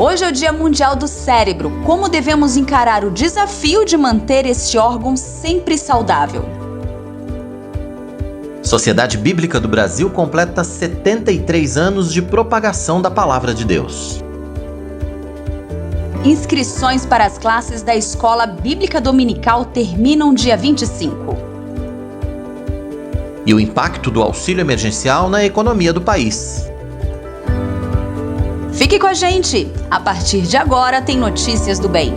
Hoje é o Dia Mundial do Cérebro. Como devemos encarar o desafio de manter este órgão sempre saudável? Sociedade Bíblica do Brasil completa 73 anos de propagação da Palavra de Deus. Inscrições para as classes da Escola Bíblica Dominical terminam dia 25. E o impacto do auxílio emergencial na economia do país. Fique com a gente! A partir de agora tem Notícias do Bem.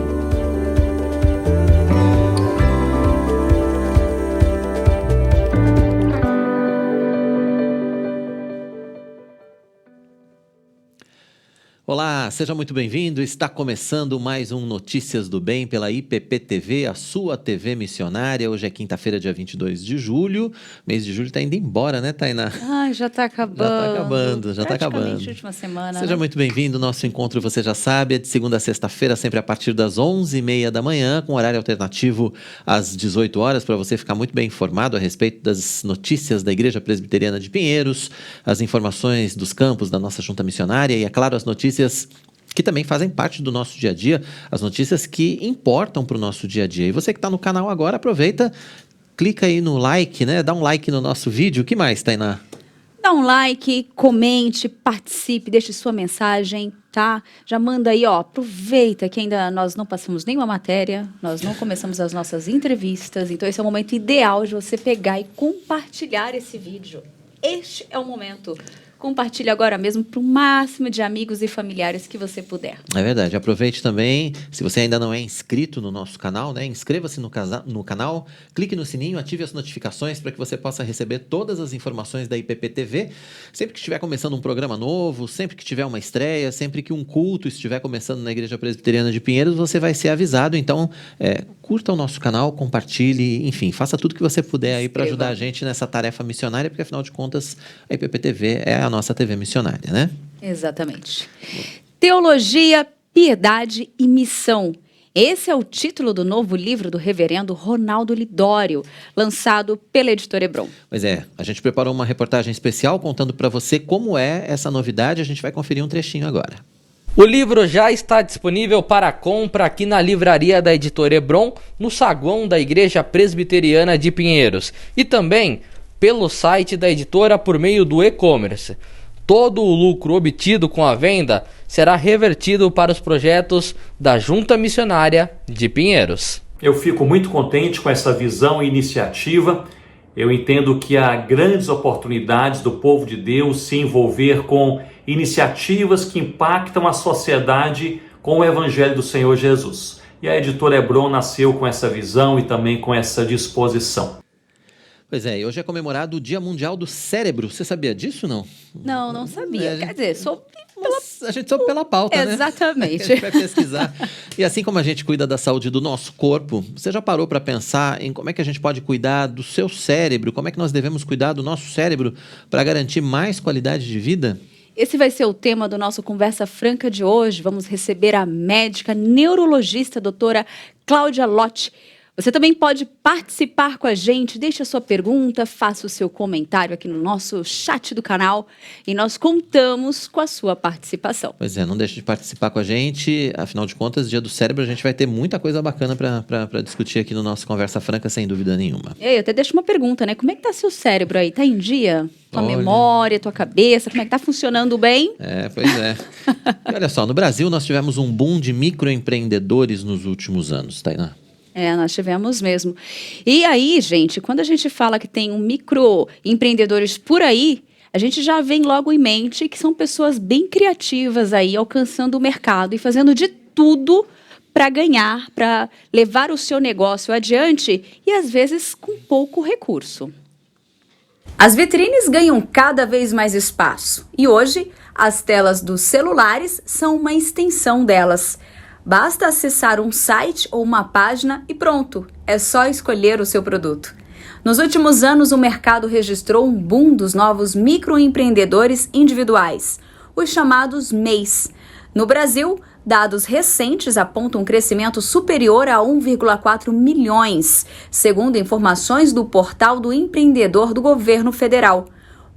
Olá, seja muito bem-vindo. Está começando mais um Notícias do Bem pela IPP-TV, a sua TV missionária. Hoje é quinta-feira, dia 22 de julho. Mês de julho está indo embora, né, Tainá? Ai, já está acabando. Já está acabando. Praticamente última semana. Seja muito bem-vindo. Nosso encontro, você já sabe, é de segunda a sexta-feira, sempre a partir das 11h30 da manhã, com horário alternativo às 18 horas, para você ficar muito bem informado a respeito das notícias da Igreja Presbiteriana de Pinheiros, as informações dos campos da nossa junta missionária e, é claro, as notícias que também fazem parte do nosso dia a dia, as notícias que importam para o nosso dia a dia. E você que está no canal agora, aproveita, clica aí no like, né? Dá um like no nosso vídeo. O que mais, Tainá? Dá um like, comente, participe, deixe sua mensagem, tá? Já manda aí, ó, aproveita que ainda nós não passamos nenhuma matéria, nós não começamos as nossas entrevistas, então esse é o momento ideal de você pegar e compartilhar esse vídeo. Este é o momento. Compartilhe agora mesmo para o máximo de amigos e familiares que você puder. É verdade. Aproveite também, se você ainda não é inscrito no nosso canal, né? Inscreva-se no canal, clique no sininho, ative as notificações para que você possa receber todas as informações da IPP-TV. Sempre que estiver começando um programa novo, sempre que tiver uma estreia, sempre que um culto estiver começando na Igreja Presbiteriana de Pinheiros, você vai ser avisado. Então, curta o nosso canal, compartilhe, enfim, faça tudo que você puder aí para ajudar a gente nessa tarefa missionária, porque afinal de contas, a IPP-TV é a nossa TV missionária, né? Exatamente. Teologia, Piedade e Missão. Esse é o título do novo livro do reverendo Ronaldo Lidório, lançado pela editora Hebron. Pois é, a gente preparou uma reportagem especial contando para você como é essa novidade. A gente vai conferir um trechinho agora. O livro já está disponível para compra aqui na livraria da editora Hebron, no saguão da Igreja Presbiteriana de Pinheiros e também pelo site da editora por meio do e-commerce. Todo o lucro obtido com a venda será revertido para os projetos da Junta Missionária de Pinheiros. Eu fico muito contente com essa visão e iniciativa. Eu entendo que há grandes oportunidades do povo de Deus se envolver com iniciativas que impactam a sociedade com o Evangelho do Senhor Jesus. E a editora Hebron nasceu com essa visão e também com essa disposição. Pois é, e hoje é comemorado o Dia Mundial do Cérebro. Você sabia disso, não? Não sabia. Quer dizer, soube a gente soube pela pauta, né? Exatamente. A gente vai pesquisar. E assim como a gente cuida da saúde do nosso corpo, você já parou para pensar em como é que a gente pode cuidar do seu cérebro? Como é que nós devemos cuidar do nosso cérebro para garantir mais qualidade de vida? Esse vai ser o tema do nosso Conversa Franca de hoje. Vamos receber a médica neurologista, doutora Cláudia Lotti. Você também pode participar com a gente, deixe a sua pergunta, faça o seu comentário aqui no nosso chat do canal e nós contamos com a sua participação. Pois é, não deixe de participar com a gente, afinal de contas, Dia do Cérebro, a gente vai ter muita coisa bacana para discutir aqui no nosso Conversa Franca, sem dúvida nenhuma. Eu até deixo uma pergunta, né? Como é que tá seu cérebro aí? Tá em dia? Tua Olha, memória, tua cabeça, como é que tá funcionando bem? Pois é. E olha só, no Brasil nós tivemos um boom de microempreendedores nos últimos anos, Tainá. Nós tivemos mesmo. E aí, gente, quando a gente fala que tem microempreendedores por aí, a gente já vem logo em mente que são pessoas bem criativas aí, alcançando o mercado e fazendo de tudo para ganhar, para levar o seu negócio adiante e, às vezes, com pouco recurso. As vitrines ganham cada vez mais espaço e hoje as telas dos celulares são uma extensão delas. Basta acessar um site ou uma página e pronto, é só escolher o seu produto. Nos últimos anos, o mercado registrou um boom dos novos microempreendedores individuais, os chamados MEIs. No Brasil, dados recentes apontam um crescimento superior a 1,4 milhões, segundo informações do Portal do Empreendedor do Governo Federal.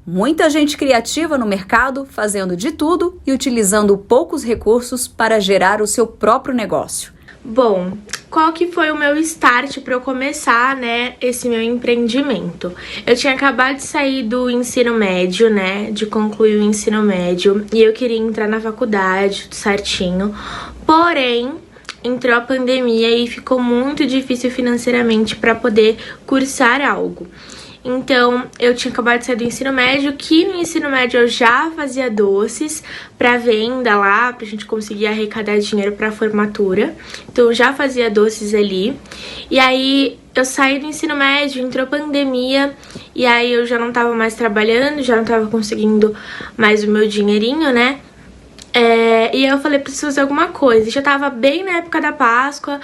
Muita gente criativa no mercado, fazendo de tudo e utilizando poucos recursos para gerar o seu próprio negócio. Bom, qual que foi o meu start para eu começar, né, esse meu empreendimento? Eu tinha acabado de sair do ensino médio, né, de concluir o ensino médio, e eu queria entrar na faculdade, tudo certinho. Porém, entrou a pandemia e ficou muito difícil financeiramente para poder cursar algo. Então, eu tinha acabado de sair do ensino médio, que no ensino médio eu já fazia doces para venda lá, pra gente conseguir arrecadar dinheiro para a formatura. Então, eu já fazia doces ali. E aí, eu saí do ensino médio, entrou a pandemia, e aí eu já não tava mais trabalhando, já não tava conseguindo mais o meu dinheirinho, né? E aí eu falei, preciso fazer alguma coisa. Já tava bem na época da Páscoa,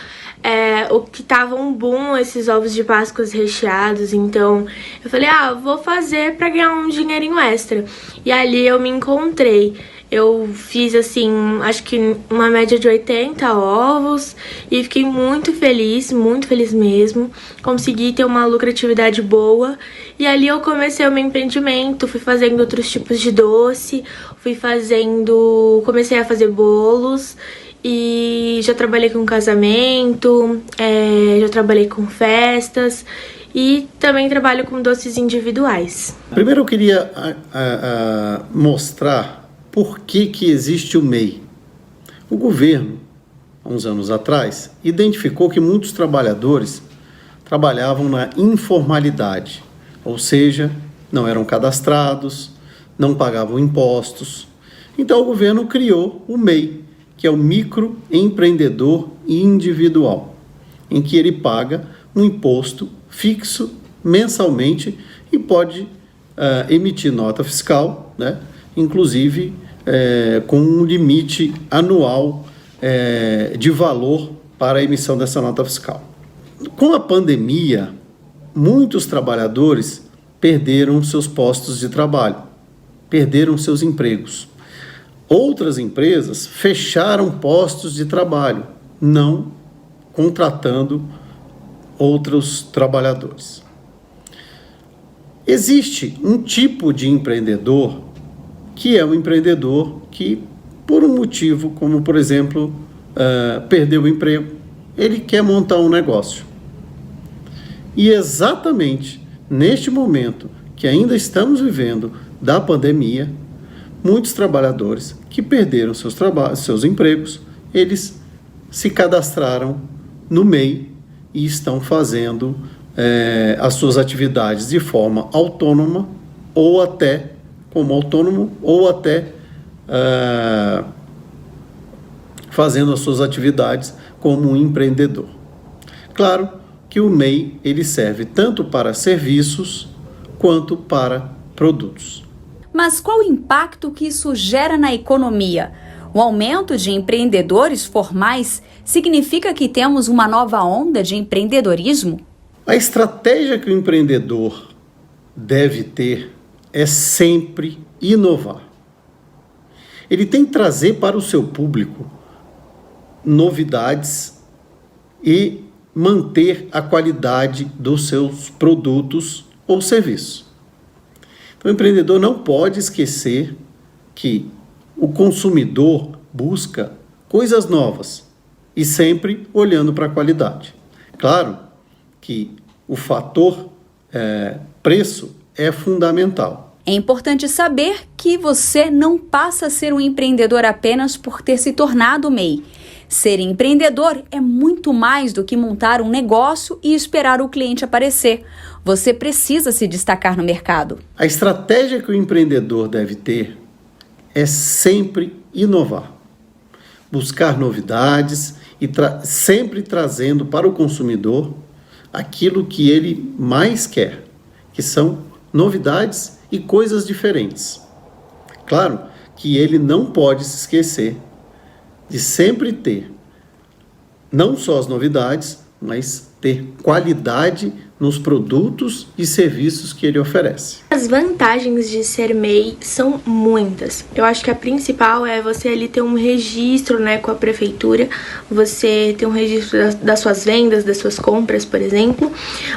o que tava um boom, esses ovos de Páscoa recheados. Então eu falei, vou fazer pra ganhar um dinheirinho extra. E ali eu me encontrei. Eu fiz, assim, acho que uma média de 80 ovos e fiquei muito feliz mesmo. Consegui ter uma lucratividade boa e ali eu comecei o meu empreendimento, fui fazendo outros tipos de doce, comecei a fazer bolos e já trabalhei com casamento, já trabalhei com festas e também trabalho com doces individuais. Primeiro eu queria mostrar por que existe o MEI. O governo, há uns anos atrás, identificou que muitos trabalhadores trabalhavam na informalidade, ou seja, não eram cadastrados, não pagavam impostos. Então o governo criou o MEI, que é o microempreendedor individual, em que ele paga um imposto fixo mensalmente e pode emitir nota fiscal, né? Inclusive com um limite anual de valor para a emissão dessa nota fiscal. Com a pandemia, muitos trabalhadores perderam seus postos de trabalho, perderam seus empregos. Outras empresas fecharam postos de trabalho, não contratando outros trabalhadores. Existe um tipo de empreendedor que é um empreendedor que, por um motivo, como por exemplo, perdeu o emprego, ele quer montar um negócio. E exatamente neste momento que ainda estamos vivendo da pandemia, muitos trabalhadores que perderam seus empregos, eles se cadastraram no MEI e estão fazendo as suas atividades de forma autônoma ou até como autônomo ou até fazendo as suas atividades como um empreendedor. Claro que o MEI ele serve tanto para serviços quanto para produtos. Mas qual o impacto que isso gera na economia? O aumento de empreendedores formais significa que temos uma nova onda de empreendedorismo? A estratégia que o empreendedor deve ter é sempre inovar. Ele tem que trazer para o seu público novidades e manter a qualidade dos seus produtos ou serviços. Então, o empreendedor não pode esquecer que o consumidor busca coisas novas e sempre olhando para a qualidade. Claro que o fator preço é fundamental. É importante saber que você não passa a ser um empreendedor apenas por ter se tornado MEI. Ser empreendedor é muito mais do que montar um negócio e esperar o cliente aparecer. Você precisa se destacar no mercado. A estratégia que o empreendedor deve ter é sempre inovar. Buscar novidades e sempre trazendo para o consumidor aquilo que ele mais quer, que são novidades e coisas diferentes. Claro que ele não pode se esquecer de sempre ter não só as novidades, mas ter qualidade nos produtos e serviços que ele oferece. As vantagens de ser MEI são muitas. Eu acho que a principal é você ali ter um registro, né, com a prefeitura, você ter um registro das suas vendas, das suas compras, por exemplo,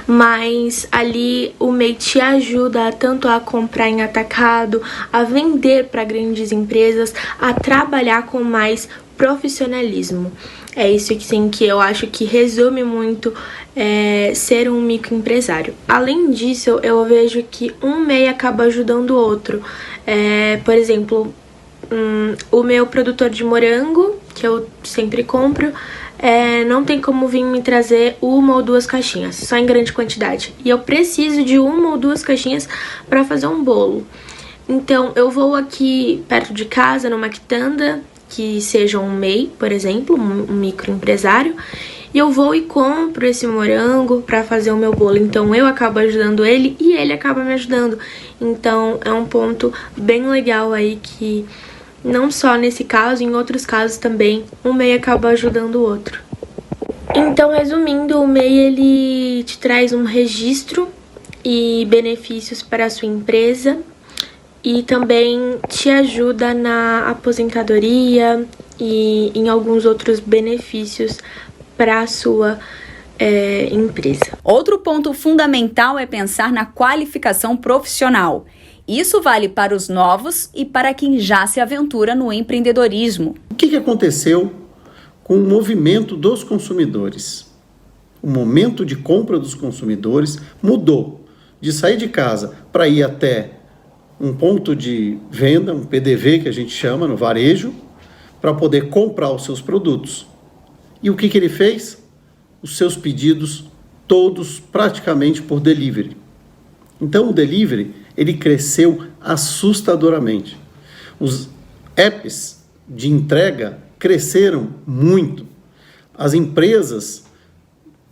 mas ali o MEI te ajuda tanto a comprar em atacado, a vender para grandes empresas, a trabalhar com mais profissionalismo. É isso que, sim, que eu acho que resume muito ser um microempresário. Além disso, eu vejo que um MEI acaba ajudando o outro. Por exemplo, o meu produtor de morango, que eu sempre compro, não tem como vir me trazer 1 ou 2 caixinhas, só em grande quantidade. E eu preciso de 1 ou 2 caixinhas para fazer um bolo. Então, eu vou aqui perto de casa, numa quitanda, que seja um MEI, por exemplo, um microempresário, e eu vou e compro esse morango para fazer o meu bolo. Então eu acabo ajudando ele e ele acaba me ajudando. Então é um ponto bem legal aí que não só nesse caso, em outros casos também, um MEI acaba ajudando o outro. Então, resumindo, o MEI ele te traz um registro e benefícios para a sua empresa, e também te ajuda na aposentadoria e em alguns outros benefícios para a sua empresa. Outro ponto fundamental é pensar na qualificação profissional. Isso vale para os novos e para quem já se aventura no empreendedorismo. O que aconteceu com o movimento dos consumidores? O momento de compra dos consumidores mudou de sair de casa para ir até um ponto de venda, um PDV que a gente chama no varejo, para poder comprar os seus produtos. E o que ele fez? Os seus pedidos todos praticamente por delivery. Então o delivery ele cresceu assustadoramente. Os apps de entrega cresceram muito. As empresas,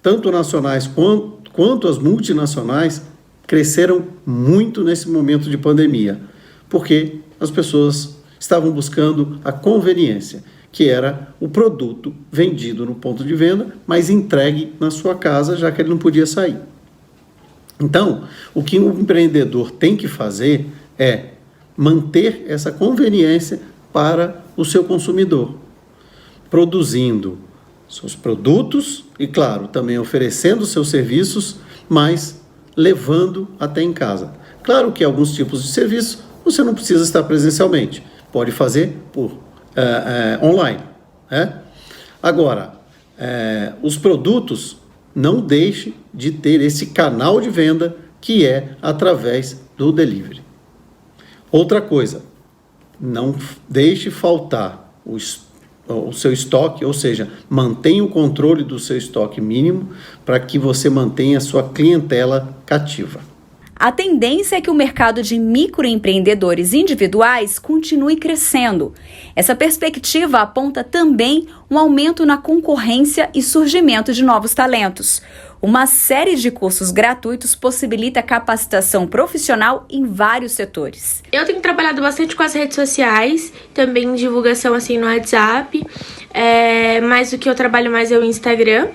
tanto nacionais quanto as multinacionais, cresceram muito nesse momento de pandemia, porque as pessoas estavam buscando a conveniência, que era o produto vendido no ponto de venda, mas entregue na sua casa, já que ele não podia sair. Então, o que o empreendedor tem que fazer é manter essa conveniência para o seu consumidor, produzindo seus produtos e, claro, também oferecendo seus serviços, mas levando até em casa. Claro que alguns tipos de serviço você não precisa estar presencialmente, pode fazer por online. Agora, os produtos, não deixe de ter esse canal de venda que é através do delivery. Outra coisa, não deixe faltar o seu estoque, ou seja, mantenha o controle do seu estoque mínimo para que você mantenha a sua clientela cativa. A tendência é que o mercado de microempreendedores individuais continue crescendo. Essa perspectiva aponta também um aumento na concorrência e surgimento de novos talentos. Uma série de cursos gratuitos possibilita capacitação profissional em vários setores. Eu tenho trabalhado bastante com as redes sociais, também divulgação assim no WhatsApp, mas o que eu trabalho mais é o Instagram.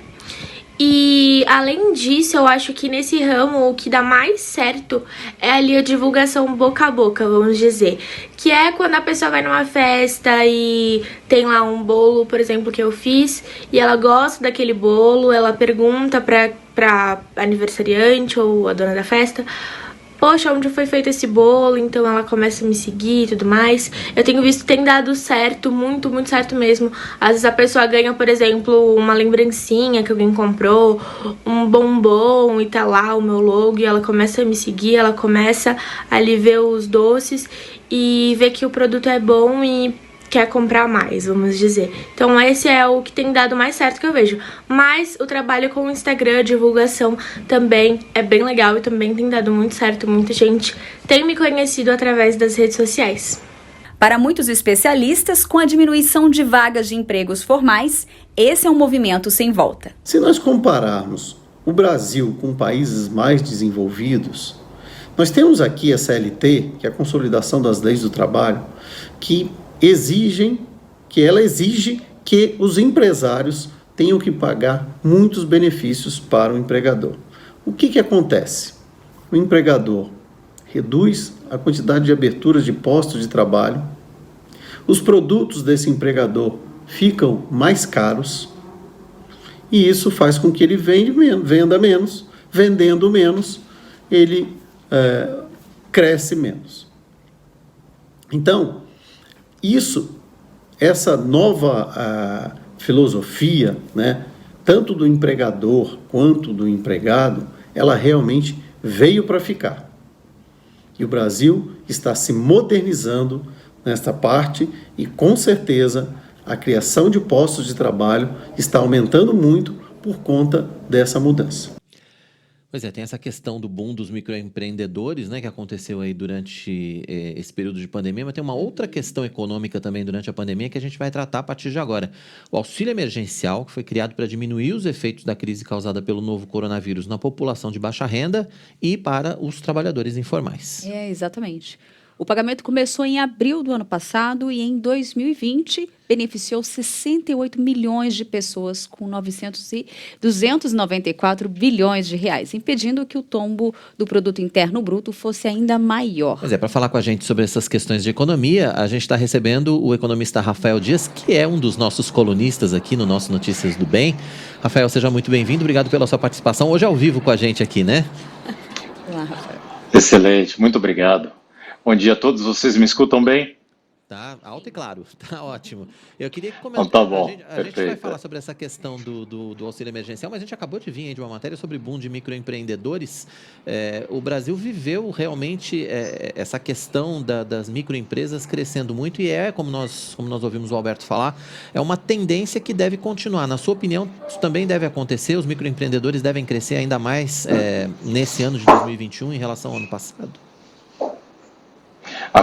E além disso, eu acho que nesse ramo o que dá mais certo é ali a divulgação boca a boca, vamos dizer. Que é quando a pessoa vai numa festa e tem lá um bolo, por exemplo, que eu fiz, e ela gosta daquele bolo, ela pergunta pra aniversariante ou a dona da festa: poxa, onde foi feito esse bolo? Então ela começa a me seguir e tudo mais. Eu tenho visto que tem dado certo, muito, muito certo mesmo. Às vezes a pessoa ganha, por exemplo, uma lembrancinha que alguém comprou, um bombom e tá lá o meu logo, e ela começa a me seguir, ela começa a ali ver os doces e ver que o produto é bom e quer comprar mais, vamos dizer. Então esse é o que tem dado mais certo que eu vejo. Mas o trabalho com o Instagram, divulgação, também é bem legal e também tem dado muito certo. Muita gente tem me conhecido através das redes sociais. Para muitos especialistas, com a diminuição de vagas de empregos formais, esse é um movimento sem volta. Se nós compararmos o Brasil com países mais desenvolvidos, nós temos aqui a CLT, que é a Consolidação das Leis do Trabalho, que exige que os empresários tenham que pagar muitos benefícios para o empregador. O que acontece? O empregador reduz a quantidade de aberturas de postos de trabalho, os produtos desse empregador ficam mais caros e isso faz com que ele venda menos, vendendo menos, ele cresce menos. Então, essa nova filosofia, né, tanto do empregador quanto do empregado, ela realmente veio para ficar. E o Brasil está se modernizando nesta parte e, com certeza, a criação de postos de trabalho está aumentando muito por conta dessa mudança. Pois é, tem essa questão do boom dos microempreendedores, né, que aconteceu aí durante esse período de pandemia, mas tem uma outra questão econômica também durante a pandemia que a gente vai tratar a partir de agora. O auxílio emergencial, que foi criado para diminuir os efeitos da crise causada pelo novo coronavírus na população de baixa renda e para os trabalhadores informais. Exatamente. O pagamento começou em abril do ano passado e em 2020 beneficiou 68 milhões de pessoas com 294 bilhões de reais, impedindo que o tombo do produto interno bruto fosse ainda maior. Pois é, para falar com a gente sobre essas questões de economia, a gente está recebendo o economista Rafael Dias, que é um dos nossos colunistas aqui no nosso Notícias do Bem. Rafael, seja muito bem-vindo, obrigado pela sua participação hoje ao vivo com a gente aqui, né? Olá, Rafael. Excelente, muito obrigado. Bom dia a todos, vocês me escutam bem? Tá alto e claro, tá ótimo. Eu queria comentar, Então, tá bom, a gente vai falar sobre essa questão do auxílio emergencial, mas a gente acabou de vir aí de uma matéria sobre boom de microempreendedores. O Brasil viveu realmente essa questão das microempresas crescendo muito e como nós ouvimos o Alberto falar, é uma tendência que deve continuar. Na sua opinião, isso também deve acontecer? Os microempreendedores devem crescer ainda mais nesse ano de 2021 em relação ao ano passado?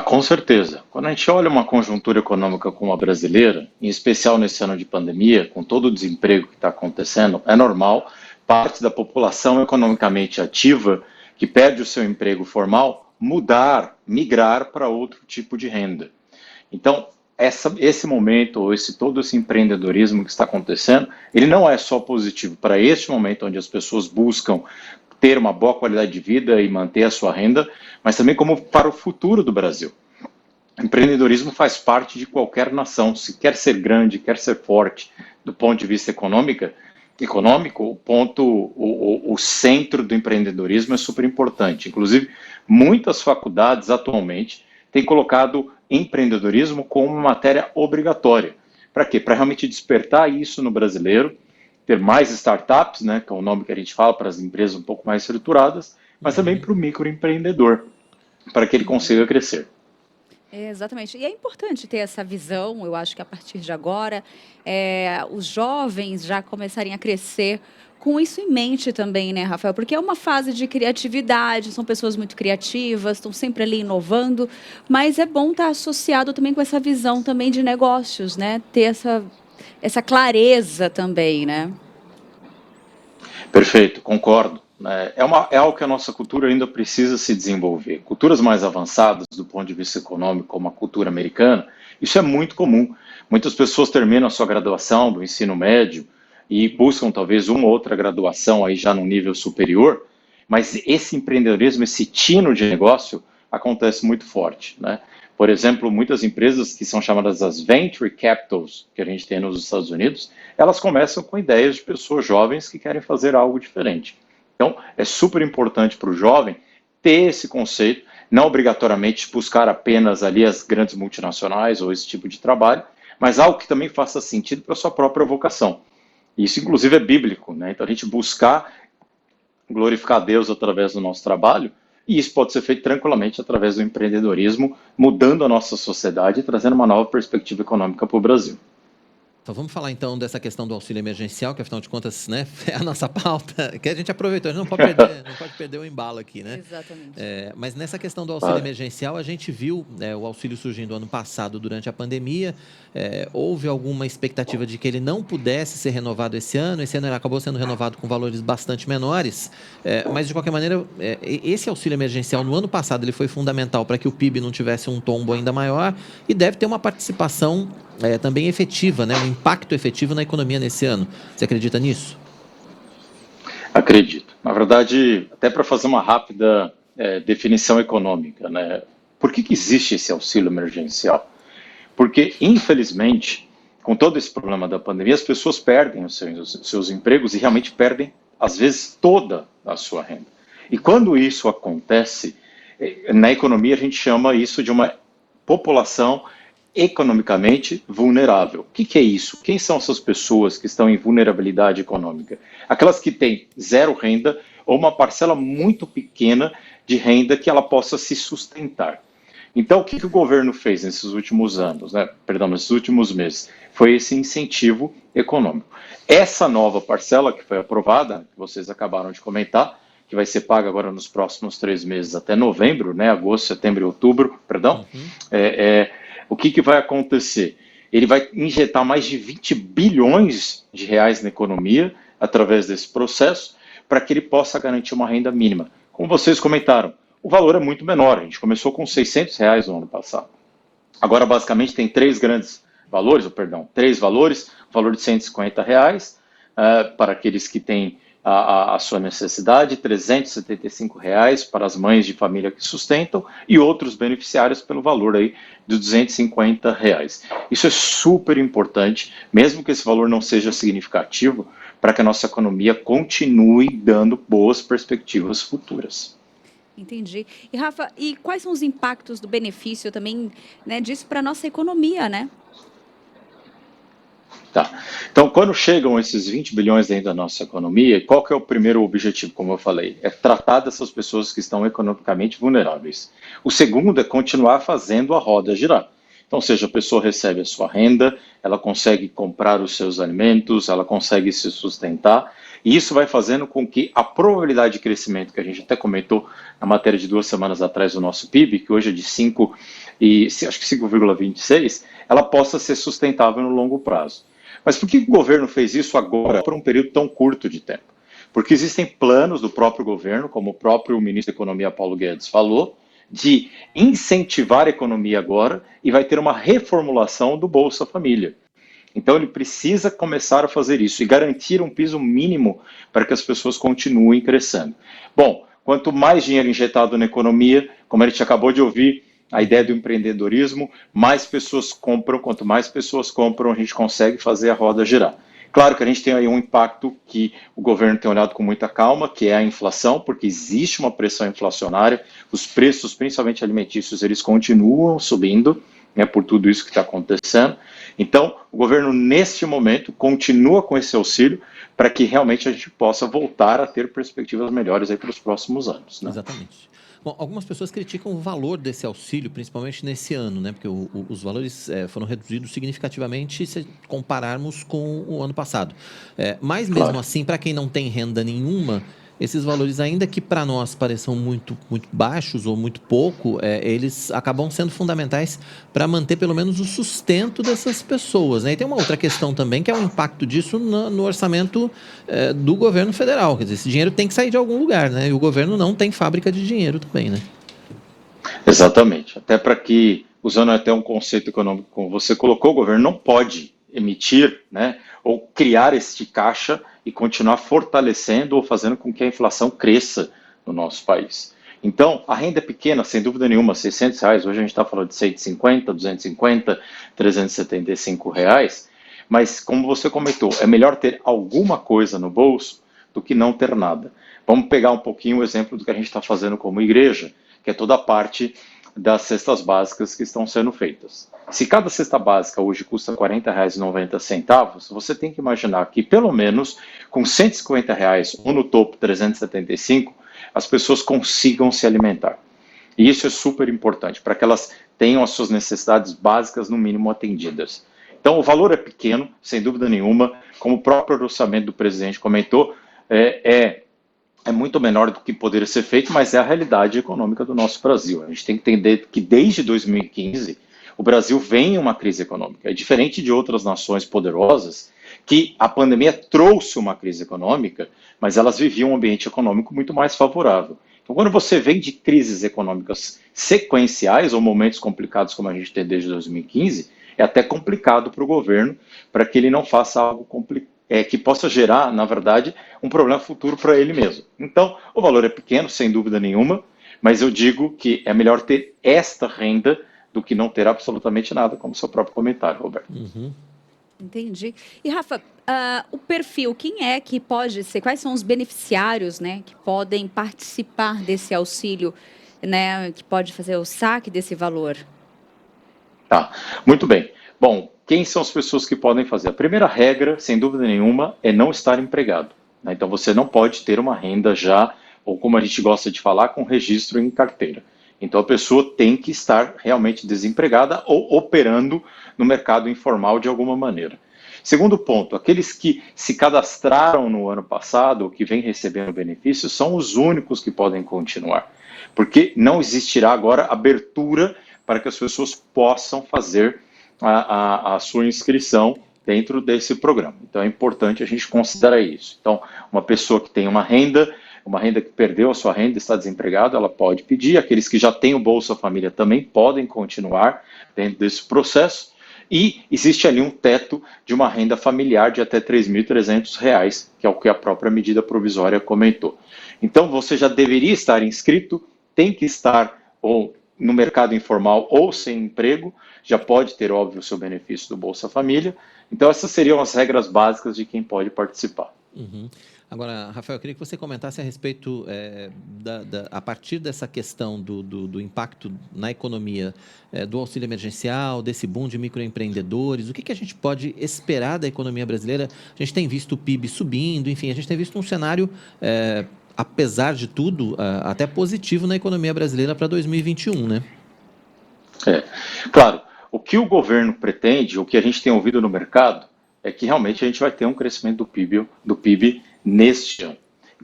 Com certeza. Quando a gente olha uma conjuntura econômica como a brasileira, em especial nesse ano de pandemia, com todo o desemprego que está acontecendo, é normal parte da população economicamente ativa que perde o seu emprego formal migrar para outro tipo de renda. Então, esse momento, ou todo esse empreendedorismo que está acontecendo, ele não é só positivo para este momento onde as pessoas buscam ter uma boa qualidade de vida e manter a sua renda, mas também como para o futuro do Brasil. O empreendedorismo faz parte de qualquer nação, se quer ser grande, quer ser forte do ponto de vista econômico, o centro do empreendedorismo é super importante. Inclusive, muitas faculdades atualmente têm colocado empreendedorismo como uma matéria obrigatória. Para quê? Para realmente despertar isso no brasileiro, ter mais startups, né, que é o nome que a gente fala para as empresas um pouco mais estruturadas, mas também para o microempreendedor, para que ele consiga crescer. Exatamente. E é importante ter essa visão, eu acho que a partir de agora, os jovens já começarem a crescer com isso em mente também, né, Rafael? Porque é uma fase de criatividade, são pessoas muito criativas, estão sempre ali inovando, mas é bom estar associado também com essa visão também de negócios, né? Ter essa clareza também, né? Perfeito, concordo. É algo que a nossa cultura ainda precisa se desenvolver. Culturas mais avançadas do ponto de vista econômico, como a cultura americana, isso é muito comum. Muitas pessoas terminam a sua graduação do ensino médio e buscam talvez uma ou outra graduação aí já no nível superior, mas esse empreendedorismo, esse tino de negócio acontece muito forte, né? Por exemplo, muitas empresas que são chamadas as venture capitals, que a gente tem nos Estados Unidos, elas começam com ideias de pessoas jovens que querem fazer algo diferente. Então, é super importante para o jovem ter esse conceito, não obrigatoriamente buscar apenas ali as grandes multinacionais ou esse tipo de trabalho, mas algo que também faça sentido para a sua própria vocação. Isso, inclusive, é bíblico, né? Então, a gente buscar glorificar a Deus através do nosso trabalho, e isso pode ser feito tranquilamente através do empreendedorismo, mudando a nossa sociedade e trazendo uma nova perspectiva econômica para o Brasil. Então vamos falar então dessa questão do auxílio emergencial, que afinal de contas, né, é a nossa pauta, que a gente aproveitou, a gente não pode perder o embalo aqui, né? Exatamente. Mas nessa questão do auxílio emergencial, a gente viu o auxílio surgindo ano passado durante a pandemia, houve alguma expectativa de que ele não pudesse ser renovado esse ano ele acabou sendo renovado com valores bastante menores, mas de qualquer maneira, esse auxílio emergencial no ano passado ele foi fundamental para que o PIB não tivesse um tombo ainda maior e deve ter uma participação também efetiva, né? Um impacto efetivo na economia nesse ano. Você acredita nisso? Acredito. Na verdade, até para fazer uma rápida definição econômica, né? Por que existe esse auxílio emergencial? Porque, infelizmente, com todo esse problema da pandemia, as pessoas perdem os seus empregos e realmente perdem, às vezes, toda a sua renda. E quando isso acontece, na economia a gente chama isso de uma população economicamente vulnerável. O que é isso? Quem são essas pessoas que estão em vulnerabilidade econômica? Aquelas que têm zero renda ou uma parcela muito pequena de renda que ela possa se sustentar. Então, o que o governo fez nesses últimos anos, nesses últimos meses? Foi esse incentivo econômico. Essa nova parcela que foi aprovada, que vocês acabaram de comentar, que vai ser paga agora nos próximos 3 meses até novembro, agosto, setembro e outubro, o que vai acontecer? Ele vai injetar mais de 20 bilhões de reais na economia através desse processo para que ele possa garantir uma renda mínima. Como vocês comentaram, o valor é muito menor, a gente começou com R$600 no ano passado. Agora, basicamente, tem três valores, o valor de R$150 para aqueles que têm a sua necessidade, R$375 para as mães de família que sustentam e outros beneficiários pelo valor aí de R$250. Isso é super importante, mesmo que esse valor não seja significativo, para que a nossa economia continue dando boas perspectivas futuras. Entendi. E Rafa, e quais são os impactos do benefício também, disso para a nossa economia, né? Tá. Então, quando chegam esses 20 bilhões dentro da nossa economia, qual que é o primeiro objetivo, como eu falei? É tratar dessas pessoas que estão economicamente vulneráveis. O segundo é continuar fazendo a roda girar. Então, ou seja, a pessoa recebe a sua renda, ela consegue comprar os seus alimentos, ela consegue se sustentar, e isso vai fazendo com que a probabilidade de crescimento, que a gente até comentou na matéria de 2 semanas atrás do nosso PIB, que hoje é de 5,26, ela possa ser sustentável no longo prazo. Mas por que o governo fez isso agora, por um período tão curto de tempo? Porque existem planos do próprio governo, como o próprio ministro da Economia, Paulo Guedes, falou, de incentivar a economia agora e vai ter uma reformulação do Bolsa Família. Então ele precisa começar a fazer isso e garantir um piso mínimo para que as pessoas continuem crescendo. Bom, quanto mais dinheiro injetado na economia, como a gente acabou de ouvir, a ideia do empreendedorismo, mais pessoas compram, quanto mais pessoas compram, a gente consegue fazer a roda girar. Claro que a gente tem aí um impacto que o governo tem olhado com muita calma, que é a inflação, porque existe uma pressão inflacionária, os preços, principalmente alimentícios, eles continuam subindo, por tudo isso que está acontecendo. Então, o governo, neste momento, continua com esse auxílio para que realmente a gente possa voltar a ter perspectivas melhores aí para os próximos anos. Exatamente. Bom, algumas pessoas criticam o valor desse auxílio, principalmente nesse ano, porque os valores foram reduzidos significativamente se compararmos com o ano passado. Mas mesmo assim, para quem não tem renda nenhuma, esses valores, ainda que para nós pareçam muito, muito baixos ou muito pouco, eles acabam sendo fundamentais para manter pelo menos o sustento dessas pessoas. E tem uma outra questão também, que é o impacto disso no orçamento do governo federal. Quer dizer, esse dinheiro tem que sair de algum lugar, e o governo não tem fábrica de dinheiro também, Exatamente. Até para que, usando até um conceito econômico como você colocou, o governo não pode emitir, ou criar este caixa e continuar fortalecendo ou fazendo com que a inflação cresça no nosso país. Então, a renda é pequena, sem dúvida nenhuma, R$600, hoje a gente está falando de 150, 250, R$375, mas como você comentou, é melhor ter alguma coisa no bolso do que não ter nada. Vamos pegar um pouquinho o exemplo do que a gente está fazendo como igreja, que é toda a parte das cestas básicas que estão sendo feitas. Se cada cesta básica hoje custa R$40,90, você tem que imaginar que pelo menos com R$150 ou no topo R$375, as pessoas consigam se alimentar. E isso é super importante, para que elas tenham as suas necessidades básicas no mínimo atendidas. Então o valor é pequeno, sem dúvida nenhuma, como o próprio orçamento do presidente comentou, é muito menor do que poderia ser feito, mas é a realidade econômica do nosso Brasil. A gente tem que entender que desde 2015 o Brasil vem em uma crise econômica. É diferente de outras nações poderosas que a pandemia trouxe uma crise econômica, mas elas viviam um ambiente econômico muito mais favorável. Então, quando você vem de crises econômicas sequenciais ou momentos complicados como a gente tem desde 2015, é até complicado para o governo, para que ele não faça algo que possa gerar, na verdade, um problema futuro para ele mesmo. Então, o valor é pequeno, sem dúvida nenhuma, mas eu digo que é melhor ter esta renda do que não ter absolutamente nada, como seu próprio comentário, Roberto. Entendi. E, Rafa, o perfil, quem é que pode ser, quais são os beneficiários, né, que podem participar desse auxílio, né, que pode fazer o saque desse valor? Tá, muito bem. Bom, quem são as pessoas que podem fazer? A primeira regra, sem dúvida nenhuma, é não estar empregado, né? Então você não pode ter uma renda já, ou como a gente gosta de falar, com registro em carteira. Então a pessoa tem que estar realmente desempregada ou operando no mercado informal de alguma maneira. Segundo ponto, aqueles que se cadastraram no ano passado ou que vêm recebendo benefícios são os únicos que podem continuar, porque não existirá agora abertura para que as pessoas possam fazer a sua inscrição dentro desse programa. Então é importante a gente considerar isso. Então, uma pessoa que tem uma renda que perdeu a sua renda, está desempregada, ela pode pedir. Aqueles que já têm o Bolsa Família também podem continuar dentro desse processo. E existe ali um teto de uma renda familiar de até R$ 3.300, que é o que a própria medida provisória comentou. Então, você já deveria estar inscrito, tem que estar ou no mercado informal ou sem emprego, já pode ter, óbvio, o seu benefício do Bolsa Família. Então, essas seriam as regras básicas de quem pode participar. Agora, Rafael, eu queria que você comentasse a respeito, a partir dessa questão do impacto na economia, do auxílio emergencial, desse boom de microempreendedores, o que a gente pode esperar da economia brasileira? A gente tem visto o PIB subindo, enfim, a gente tem visto um cenário, apesar de tudo, até positivo na economia brasileira para 2021, né? Claro, o que o governo pretende, o que a gente tem ouvido no mercado, é que realmente a gente vai ter um crescimento do PIB neste ano.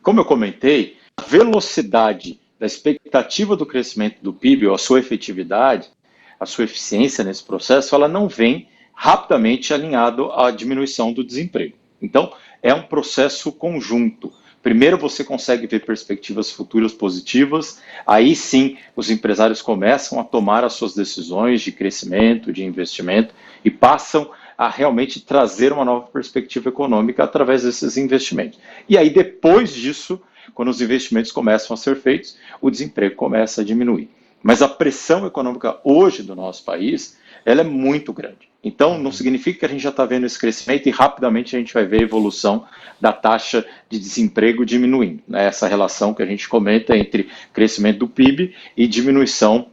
Como eu comentei, a velocidade da expectativa do crescimento do PIB, ou a sua efetividade, a sua eficiência nesse processo, ela não vem rapidamente alinhado à diminuição do desemprego. Então, é um processo conjunto. Primeiro você consegue ver perspectivas futuras positivas, aí sim os empresários começam a tomar as suas decisões de crescimento, de investimento e passam a realmente trazer uma nova perspectiva econômica através desses investimentos. E aí depois disso, quando os investimentos começam a ser feitos, o desemprego começa a diminuir. Mas a pressão econômica hoje do nosso país, ela é muito grande. Então, não significa que a gente já está vendo esse crescimento e rapidamente a gente vai ver a evolução da taxa de desemprego diminuindo, né? Essa relação que a gente comenta entre crescimento do PIB e diminuição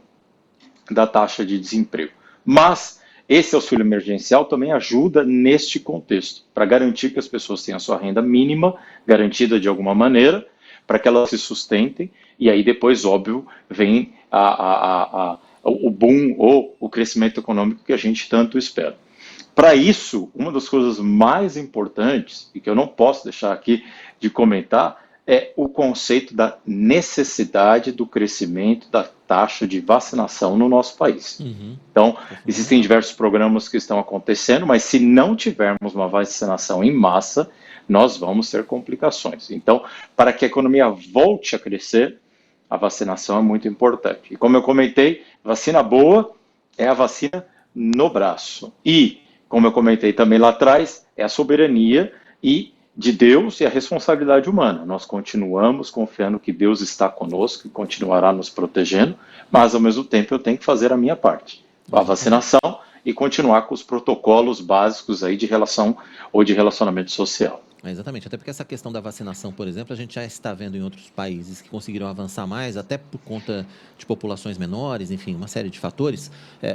da taxa de desemprego. Mas esse auxílio emergencial também ajuda neste contexto, para garantir que as pessoas tenham a sua renda mínima garantida de alguma maneira, para que elas se sustentem, e aí depois, óbvio, vem o boom ou o crescimento econômico que a gente tanto espera. Para isso, uma das coisas mais importantes, e que eu não posso deixar aqui de comentar, é o conceito da necessidade do crescimento da taxa de vacinação no nosso país. Então, existem diversos programas que estão acontecendo, mas se não tivermos uma vacinação em massa, nós vamos ter complicações. Então, para que a economia volte a crescer, a vacinação é muito importante. E como eu comentei, vacina boa é a vacina no braço. E, como eu comentei também lá atrás, é a soberania de Deus e a responsabilidade humana. Nós continuamos confiando que Deus está conosco e continuará nos protegendo, mas ao mesmo tempo eu tenho que fazer a minha parte, a vacinação e continuar com os protocolos básicos aí de relação ou de relacionamento social. Exatamente, até porque essa questão da vacinação, por exemplo, a gente já está vendo em outros países que conseguiram avançar mais, até por conta de populações menores, enfim, uma série de fatores,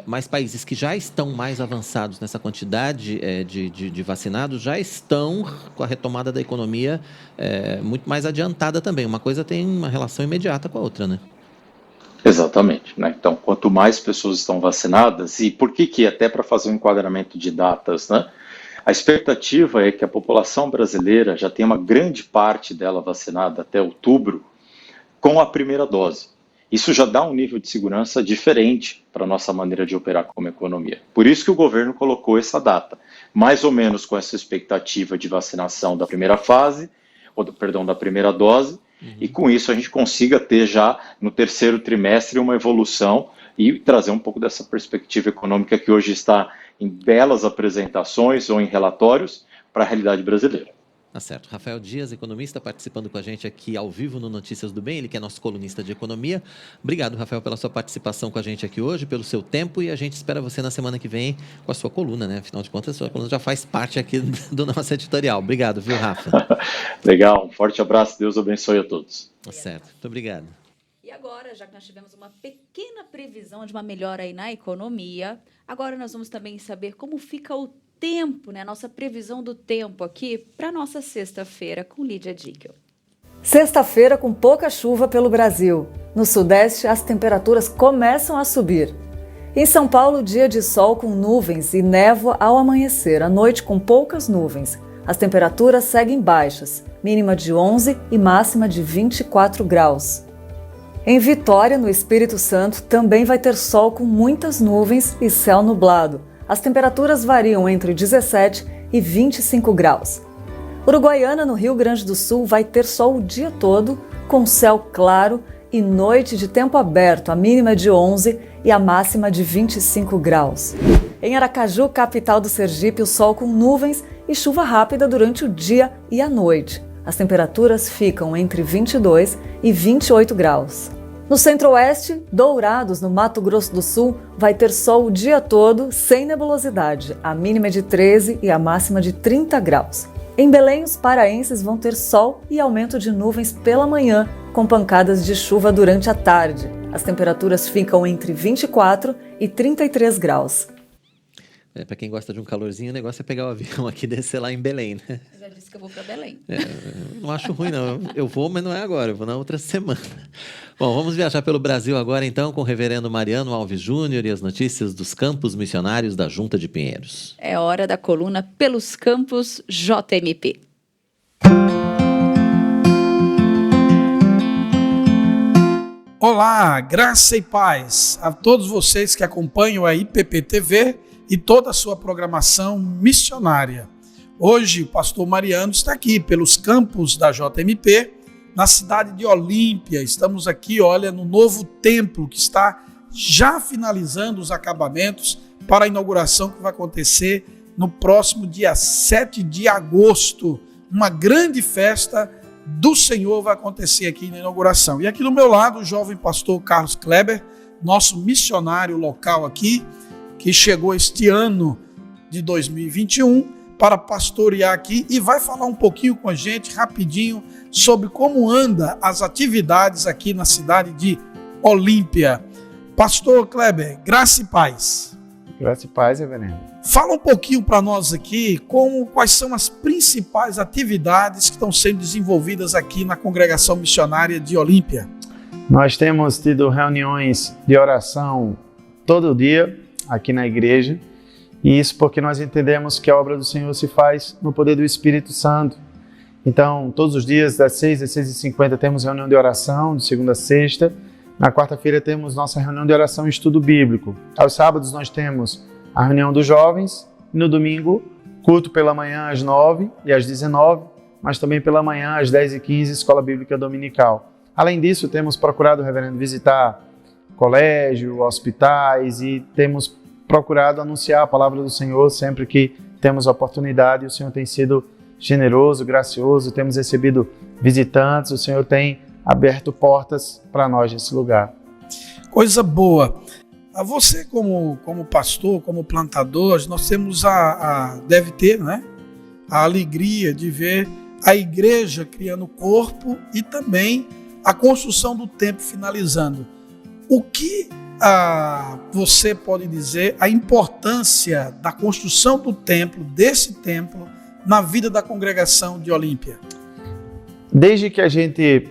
mas países que já estão mais avançados nessa quantidade de vacinados já estão com a retomada da economia muito mais adiantada também. Uma coisa tem uma relação imediata com a outra, né? Exatamente, né? Então, quanto mais pessoas estão vacinadas, e por que até para fazer um enquadramento de datas, né? A expectativa é que a população brasileira já tenha uma grande parte dela vacinada até outubro com a primeira dose. Isso já dá um nível de segurança diferente para a nossa maneira de operar como economia. Por isso que o governo colocou essa data, mais ou menos com essa expectativa de vacinação da primeira fase, da primeira dose, e com isso a gente consiga ter já no terceiro trimestre uma evolução e trazer um pouco dessa perspectiva econômica que hoje está em belas apresentações ou em relatórios, a realidade brasileira. Tá certo. Rafael Dias, economista, participando com a gente aqui ao vivo no Notícias do Bem, ele que é nosso colunista de economia. Obrigado, Rafael, pela sua participação com a gente aqui hoje, pelo seu tempo, e a gente espera você na semana que vem com a sua coluna, né? Afinal de contas, a sua coluna já faz parte aqui do nosso editorial. Obrigado, viu, Rafa? Legal, um forte abraço, Deus abençoe a todos. Tá certo, muito obrigado. E agora, já que nós tivemos uma pequena previsão de uma melhora aí na economia, agora nós vamos também saber como fica o tempo, né? Nossa previsão do tempo aqui para nossa sexta-feira com Lídia Dickel. Sexta-feira com pouca chuva pelo Brasil. No Sudeste, as temperaturas começam a subir. Em São Paulo, dia de sol com nuvens e névoa ao amanhecer. À noite, com poucas nuvens. As temperaturas seguem baixas, mínima de 11 e máxima de 24 graus. Em Vitória, no Espírito Santo, também vai ter sol com muitas nuvens e céu nublado. As temperaturas variam entre 17 e 25 graus. Uruguaiana, no Rio Grande do Sul, vai ter sol o dia todo, com céu claro e noite de tempo aberto, a mínima de 11 e a máxima de 25 graus. Em Aracaju, capital do Sergipe, o sol com nuvens e chuva rápida durante o dia e a noite. As temperaturas ficam entre 22 e 28 graus. No Centro-Oeste, Dourados, no Mato Grosso do Sul, vai ter sol o dia todo, sem nebulosidade. A mínima é de 13 e a máxima de 30 graus. Em Belém, os paraenses vão ter sol e aumento de nuvens pela manhã, com pancadas de chuva durante a tarde. As temperaturas ficam entre 24 e 33 graus. Para quem gosta de um calorzinho, o negócio é pegar o avião aqui e descer lá em Belém, né? Eu já disse que eu vou para Belém. Não acho ruim, não. Eu vou, mas não é agora, eu vou na outra semana. Bom, vamos viajar pelo Brasil agora, então, com o reverendo Mariano Alves Júnior e as notícias dos campos missionários da Junta de Pinheiros. É hora da coluna Pelos Campos JMP. Olá, graça e paz a todos vocês que acompanham a IPP-TV e toda a sua programação missionária. Hoje o pastor Mariano está aqui pelos campos da JMP, na cidade de Olímpia. Estamos aqui, olha, no novo templo que está já finalizando os acabamentos para a inauguração que vai acontecer no próximo dia 7 de agosto. Uma grande festa do Senhor vai acontecer aqui na inauguração. E aqui do meu lado, o jovem pastor Carlos Kleber, nosso missionário local aqui, que chegou este ano de 2021 para pastorear aqui e vai falar um pouquinho com a gente, rapidinho, sobre como anda as atividades aqui na cidade de Olímpia. Pastor Kleber, graça e paz. Graça e paz, reverendo. Fala um pouquinho para nós aqui quais são as principais atividades que estão sendo desenvolvidas aqui na congregação missionária de Olímpia. Nós temos tido reuniões de oração todo dia aqui na igreja, e isso porque nós entendemos que a obra do Senhor se faz no poder do Espírito Santo. Então, todos os dias, das 6 às 6h50, temos reunião de oração, de segunda a sexta. Na quarta-feira temos nossa reunião de oração e estudo bíblico. Aos sábados nós temos a reunião dos jovens, e no domingo, culto pela manhã às 9 e às 19, mas também pela manhã às 10h15, escola bíblica dominical. Além disso, temos procurado, reverendo, visitar colégio, hospitais, e temos procurado anunciar a palavra do Senhor sempre que temos oportunidade. O Senhor tem sido generoso, gracioso, temos recebido visitantes, o Senhor tem aberto portas para nós nesse lugar. Coisa boa. A você como pastor, como plantador, nós temos deve ter, né, a alegria de ver a igreja criando corpo e também a construção do templo finalizando. O que você pode dizer a importância da construção do templo, desse templo, na vida da congregação de Olímpia? Desde que a gente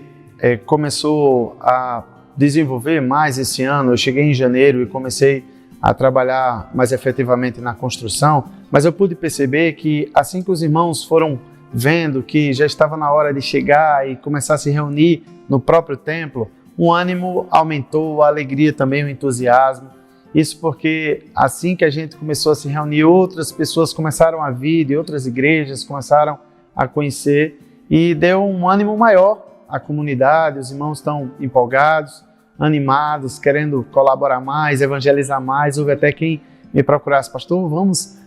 começou a desenvolver mais esse ano, eu cheguei em janeiro e comecei a trabalhar mais efetivamente na construção, mas eu pude perceber que assim que os irmãos foram vendo que já estava na hora de chegar e começar a se reunir no próprio templo, o ânimo aumentou, a alegria também, o entusiasmo. Isso porque assim que a gente começou a se reunir, outras pessoas começaram a vir de outras igrejas, começaram a conhecer e deu um ânimo maior à comunidade. Os irmãos estão empolgados, animados, querendo colaborar mais, evangelizar mais. Houve até quem me procurasse: pastor, vamos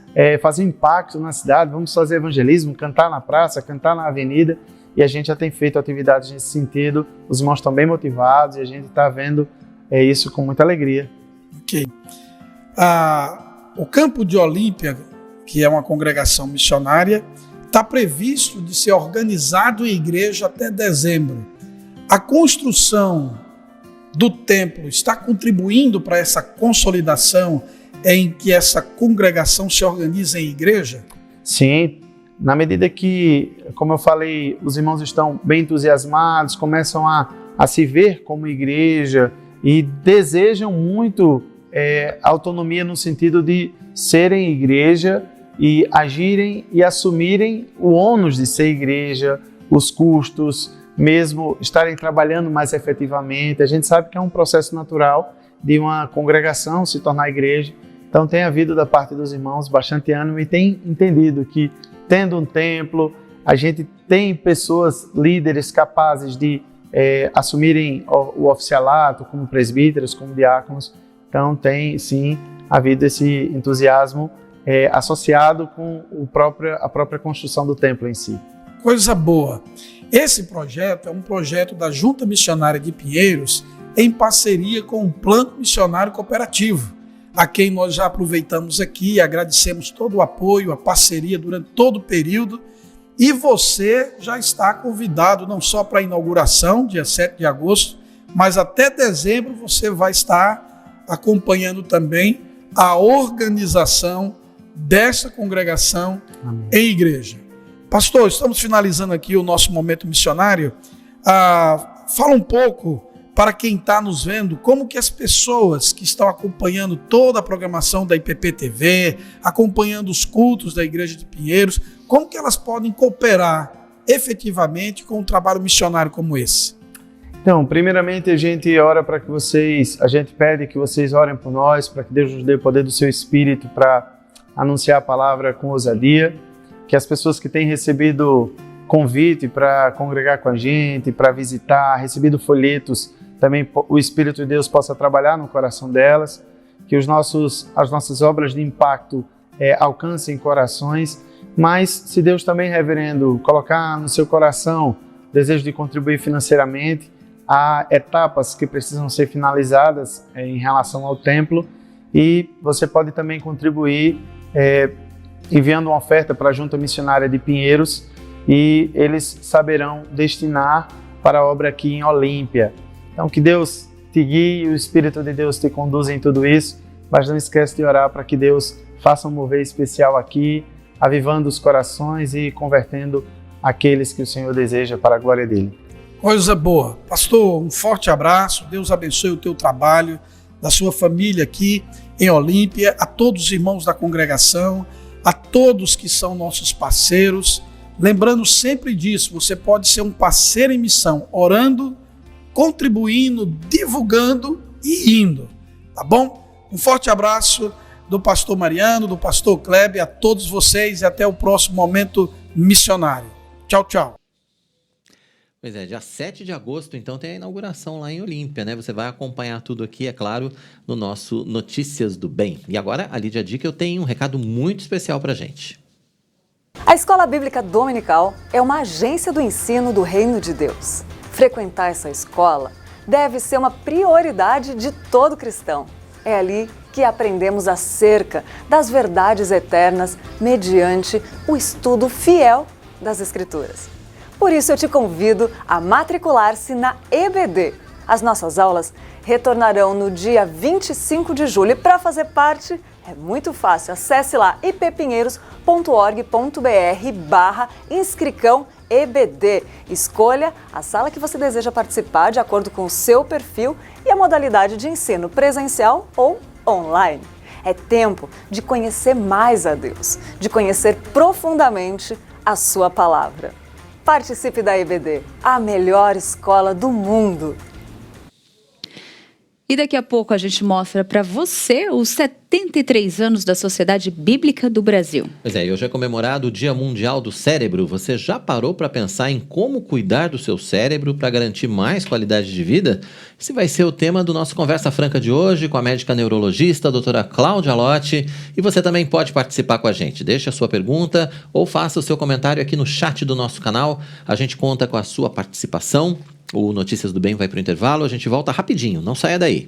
fazer impacto na cidade, vamos fazer evangelismo, cantar na praça, cantar na avenida, e a gente já tem feito atividades nesse sentido, os irmãos estão bem motivados e a gente está vendo isso com muita alegria. Ok. O Campo de Olímpia, que é uma congregação missionária, está previsto de ser organizado em igreja até dezembro. A construção do templo está contribuindo para essa consolidação em que essa congregação se organiza em igreja? Sim, na medida que, como eu falei, os irmãos estão bem entusiasmados, começam a se ver como igreja e desejam muito autonomia no sentido de serem igreja e agirem e assumirem o ônus de ser igreja, os custos, mesmo estarem trabalhando mais efetivamente. A gente sabe que é um processo natural de uma congregação se tornar igreja. Então tem havido da parte dos irmãos bastante ânimo e tem entendido que, tendo um templo, a gente tem pessoas, líderes capazes de assumirem o oficialato como presbíteros, como diáconos. Então tem sim havido esse entusiasmo associado com a própria construção do templo em si. Coisa boa. Esse projeto é um projeto da Junta Missionária de Pinheiros em parceria com o Plano Missionário Cooperativo, a quem nós já aproveitamos aqui e agradecemos todo o apoio, a parceria durante todo o período. E você já está convidado não só para a inauguração, dia 7 de agosto, mas até dezembro você vai estar acompanhando também a organização dessa congregação em igreja. Pastor, estamos finalizando aqui o nosso momento missionário. Fala um pouco para quem está nos vendo, como que as pessoas que estão acompanhando toda a programação da IPP-TV, acompanhando os cultos da Igreja de Pinheiros, como que elas podem cooperar efetivamente com um trabalho missionário como esse? Então, primeiramente a gente pede que vocês orem por nós, para que Deus nos dê o poder do seu Espírito para anunciar a palavra com ousadia, que as pessoas que têm recebido convite para congregar com a gente, para visitar, recebido folhetos, também o Espírito de Deus possa trabalhar no coração delas, que as nossas obras de impacto alcancem corações, mas se Deus também, reverendo, colocar no seu coração o desejo de contribuir financeiramente, há etapas que precisam ser finalizadas em relação ao templo, e você pode também contribuir enviando uma oferta para a Junta Missionária de Pinheiros, e eles saberão destinar para a obra aqui em Olímpia. Então que Deus te guie e o Espírito de Deus te conduza em tudo isso, mas não esquece de orar para que Deus faça um mover especial aqui, avivando os corações e convertendo aqueles que o Senhor deseja para a glória dele. Coisa boa. Pastor, um forte abraço, Deus abençoe o teu trabalho, da sua família aqui em Olímpia, a todos os irmãos da congregação, a todos que são nossos parceiros. Lembrando sempre disso, você pode ser um parceiro em missão, orando, contribuindo, divulgando e indo, tá bom? Um forte abraço do pastor Mariano, do pastor Kleber, a todos vocês e até o próximo momento missionário. Tchau, tchau. Pois é, dia 7 de agosto, então, tem a inauguração lá em Olímpia, né? Você vai acompanhar tudo aqui, é claro, no nosso Notícias do Bem. E agora, a Lídia Dica, eu tenho um recado muito especial pra gente. A Escola Bíblica Dominical é uma agência do ensino do Reino de Deus. Frequentar essa escola deve ser uma prioridade de todo cristão. É ali que aprendemos acerca das verdades eternas mediante o estudo fiel das Escrituras. Por isso eu te convido a matricular-se na EBD. As nossas aulas retornarão no dia 25 de julho. E para fazer parte é muito fácil. Acesse lá ippinheiros.org.br/inscricão-EBD. Escolha a sala que você deseja participar de acordo com o seu perfil e a modalidade de ensino presencial ou online. É tempo de conhecer mais a Deus, de conhecer profundamente a sua palavra. Participe da EBD, a melhor escola do mundo. E daqui a pouco a gente mostra para você os 73 anos da Sociedade Bíblica do Brasil. Pois é, e hoje é comemorado o Dia Mundial do Cérebro. Você já parou para pensar em como cuidar do seu cérebro para garantir mais qualidade de vida? Esse vai ser o tema do nosso Conversa Franca de hoje com a médica neurologista, a doutora Cláudia Lotti. E você também pode participar com a gente. Deixe a sua pergunta ou faça o seu comentário aqui no chat do nosso canal. A gente conta com a sua participação. O Notícias do Bem vai para o intervalo, a gente volta rapidinho, não saia daí.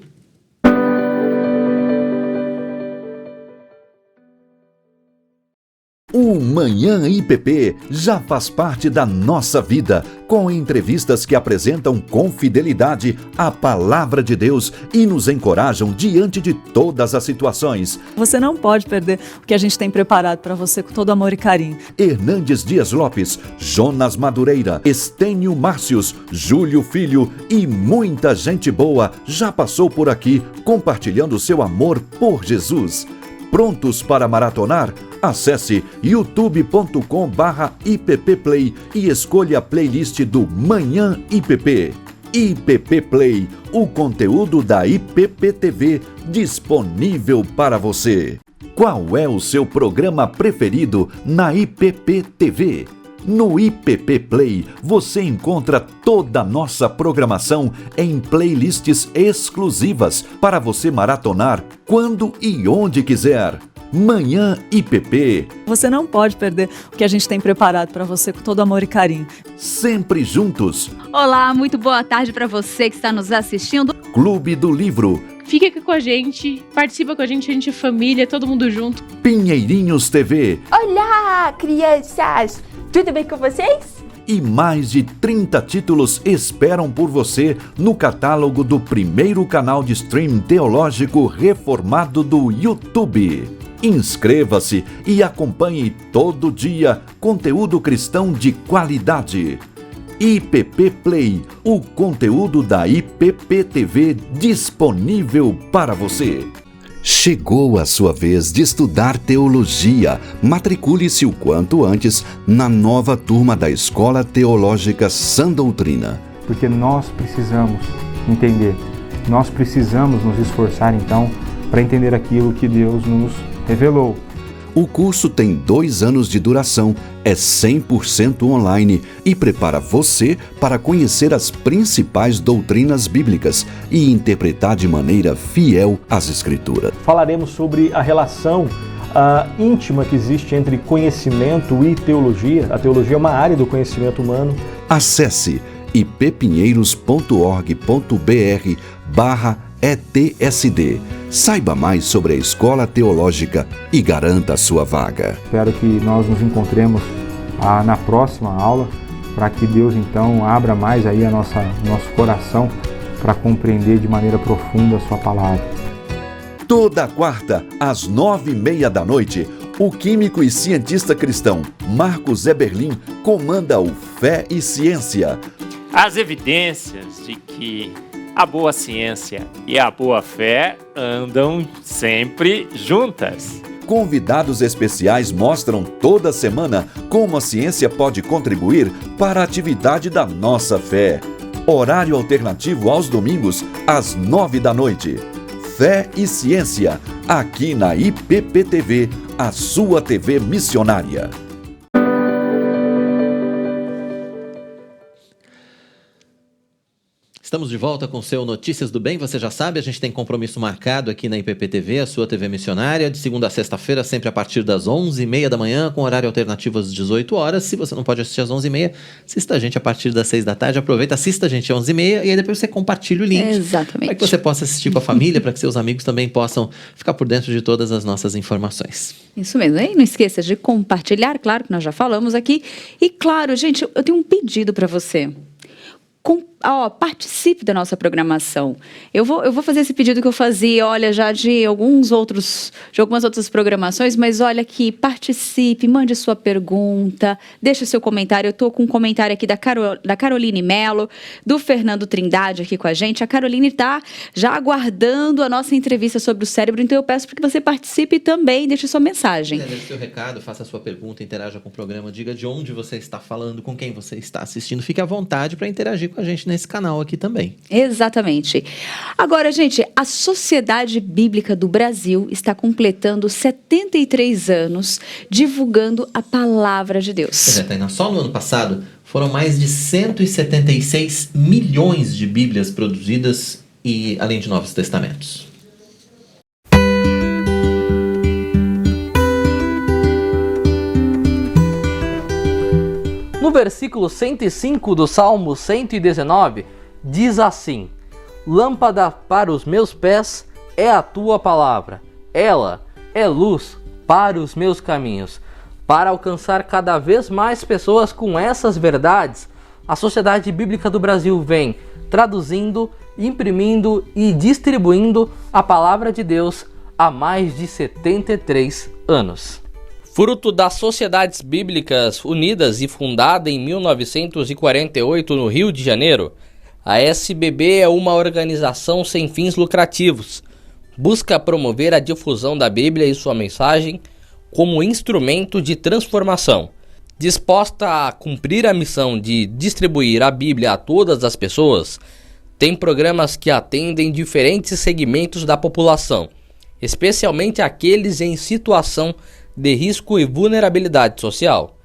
O Manhã IPP já faz parte da nossa vida, com entrevistas que apresentam com fidelidade a palavra de Deus e nos encorajam diante de todas as situações. Você não pode perder o que a gente tem preparado para você com todo amor e carinho. Hernandes Dias Lopes, Jonas Madureira, Estênio Márcios, Júlio Filho e muita gente boa já passou por aqui compartilhando seu amor por Jesus. Prontos para maratonar? Acesse youtube.com/IPPplay e escolha a playlist do Manhã IPP. IPP Play, o conteúdo da IPP-TV disponível para você. Qual é o seu programa preferido na IPP-TV? No IPP Play, você encontra toda a nossa programação em playlists exclusivas para você maratonar quando e onde quiser. Manhã IPP. Você não pode perder o que a gente tem preparado para você com todo amor e carinho. Sempre juntos. Olá, muito boa tarde para você que está nos assistindo. Clube do Livro. Fica aqui com a gente, participa com a gente é família, todo mundo junto. Pinheirinhos TV. Olá, crianças! Tudo bem com vocês? E mais de 30 títulos esperam por você no catálogo do primeiro canal de stream teológico reformado do YouTube. Inscreva-se e acompanhe todo dia conteúdo cristão de qualidade. IPP Play, o conteúdo da IPP-TV disponível para você. Chegou a sua vez de estudar teologia. Matricule-se o quanto antes na nova turma da Escola Teológica Sã Doutrina. Porque nós precisamos entender, nós precisamos nos esforçar então para entender aquilo que Deus nos revelou. O curso tem 2 anos de duração, é 100% online e prepara você para conhecer as principais doutrinas bíblicas e interpretar de maneira fiel as Escrituras. Falaremos sobre a relação íntima que existe entre conhecimento e teologia. A teologia é uma área do conhecimento humano. Acesse ippinheiros.org.br/ETSD. Saiba mais sobre a Escola Teológica e garanta a sua vaga. Espero que nós nos encontremos na próxima aula, para que Deus então abra mais aí nosso coração para compreender de maneira profunda a sua palavra. Toda quarta, às 9:30 da noite, o químico e cientista cristão Marcos Eberlin comanda o Fé e Ciência. As evidências de que a boa ciência e a boa fé andam sempre juntas. Convidados especiais mostram toda semana como a ciência pode contribuir para a atividade da nossa fé. Horário alternativo aos domingos, às 9 da noite. Fé e Ciência, aqui na IPP-TV, a sua TV missionária. Estamos de volta com o seu Notícias do Bem. Você já sabe, a gente tem compromisso marcado aqui na IPP-TV, a sua TV missionária, de segunda a sexta-feira, sempre a partir das 11:30 da manhã, com horário alternativo às 18 horas. Se você não pode assistir às 11:30, assista a gente a partir das 6 da tarde. Aproveita, assista a gente às 11:30 e aí depois você compartilha o link. Exatamente. Para que você possa assistir com a família, para que seus amigos também possam ficar por dentro de todas as nossas informações. Isso mesmo. E não esqueça de compartilhar, claro que nós já falamos aqui. E claro, gente, eu tenho um pedido para você. Participe da nossa programação. Eu vou fazer esse pedido que eu fazia, olha, já de algumas outras programações, mas olha aqui, participe, mande sua pergunta, deixe seu comentário. Eu estou com um comentário aqui da Caroline Mello, do Fernando Trindade aqui com a gente. A Caroline está já aguardando a nossa entrevista sobre o cérebro, então eu peço para que você participe também, deixe sua mensagem. Deixe seu recado, faça a sua pergunta, interaja com o programa, diga de onde você está falando, com quem você está assistindo. Fique à vontade para interagir com a gente nesse canal aqui também. Exatamente. Agora, gente, a Sociedade Bíblica do Brasil está completando 73 anos divulgando a Palavra de Deus. Pois é, Tainá, só no ano passado foram mais de 176 milhões de Bíblias produzidas, e além de Novos Testamentos. No versículo 105 do Salmo 119, diz assim: Lâmpada para os meus pés é a tua palavra, ela é luz para os meus caminhos. Para alcançar cada vez mais pessoas com essas verdades, a Sociedade Bíblica do Brasil vem traduzindo, imprimindo e distribuindo a Palavra de Deus há mais de 73 anos. Fruto das Sociedades Bíblicas Unidas e fundada em 1948 no Rio de Janeiro, a SBB é uma organização sem fins lucrativos. Busca promover a difusão da Bíblia e sua mensagem como instrumento de transformação. Disposta a cumprir a missão de distribuir a Bíblia a todas as pessoas, tem programas que atendem diferentes segmentos da população, especialmente aqueles em situação de risco e vulnerabilidade social.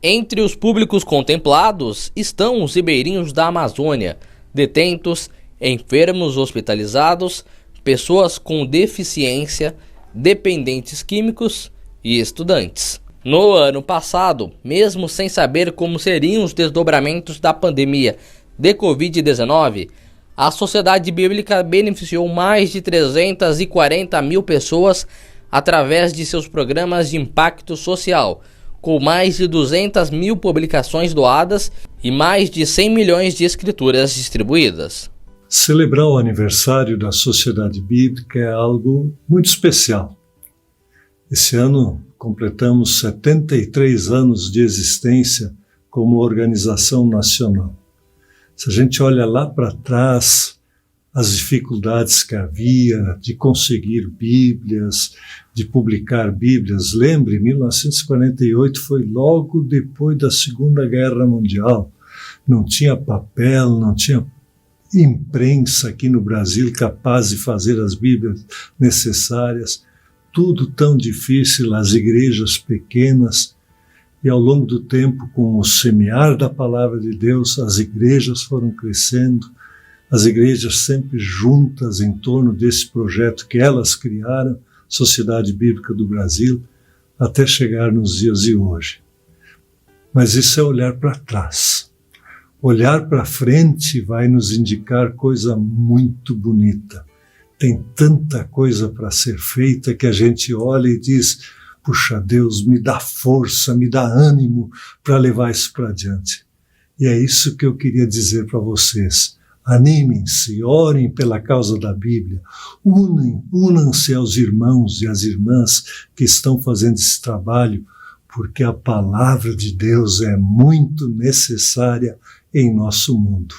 Entre os públicos contemplados estão os ribeirinhos da Amazônia, detentos, enfermos hospitalizados, pessoas com deficiência, dependentes químicos e estudantes. No ano passado, mesmo sem saber como seriam os desdobramentos da pandemia de Covid-19, a Sociedade Bíblica beneficiou mais de 340 mil pessoas através de seus programas de impacto social, com mais de 200 mil publicações doadas e mais de 100 milhões de escrituras distribuídas. Celebrar o aniversário da Sociedade Bíblica é algo muito especial. Esse ano completamos 73 anos de existência como organização nacional. Se a gente olha lá para trás, as dificuldades que havia de conseguir Bíblias, de publicar Bíblias. Lembre, 1948 foi logo depois da Segunda Guerra Mundial. Não tinha papel, não tinha imprensa aqui no Brasil capaz de fazer as Bíblias necessárias. Tudo tão difícil, as igrejas pequenas. E ao longo do tempo, com o semear da Palavra de Deus, as igrejas foram crescendo, as igrejas sempre juntas em torno desse projeto que elas criaram, Sociedade Bíblica do Brasil, até chegar nos dias de hoje. Mas isso é olhar para trás. Olhar para frente vai nos indicar coisa muito bonita. Tem tanta coisa para ser feita que a gente olha e diz: puxa, Deus, me dá força, me dá ânimo para levar isso para adiante. E é isso que eu queria dizer para vocês. Animem-se, orem pela causa da Bíblia, unam-se aos irmãos e às irmãs que estão fazendo esse trabalho, porque a palavra de Deus é muito necessária em nosso mundo.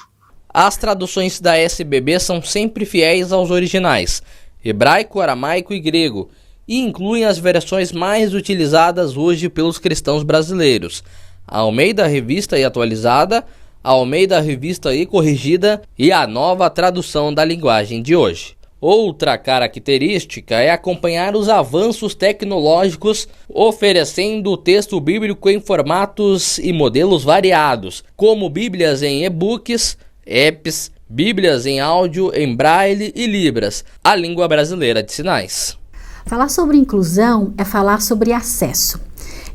As traduções da SBB são sempre fiéis aos originais, hebraico, aramaico e grego, e incluem as versões mais utilizadas hoje pelos cristãos brasileiros: a Almeida Revista e Atualizada, a Almeida Revista e Corrigida e a nova tradução da linguagem de hoje. Outra característica é acompanhar os avanços tecnológicos, oferecendo o texto bíblico em formatos e modelos variados, como Bíblias em e-books, apps, Bíblias em áudio, em braille e libras, a língua brasileira de sinais. Falar sobre inclusão é falar sobre acesso.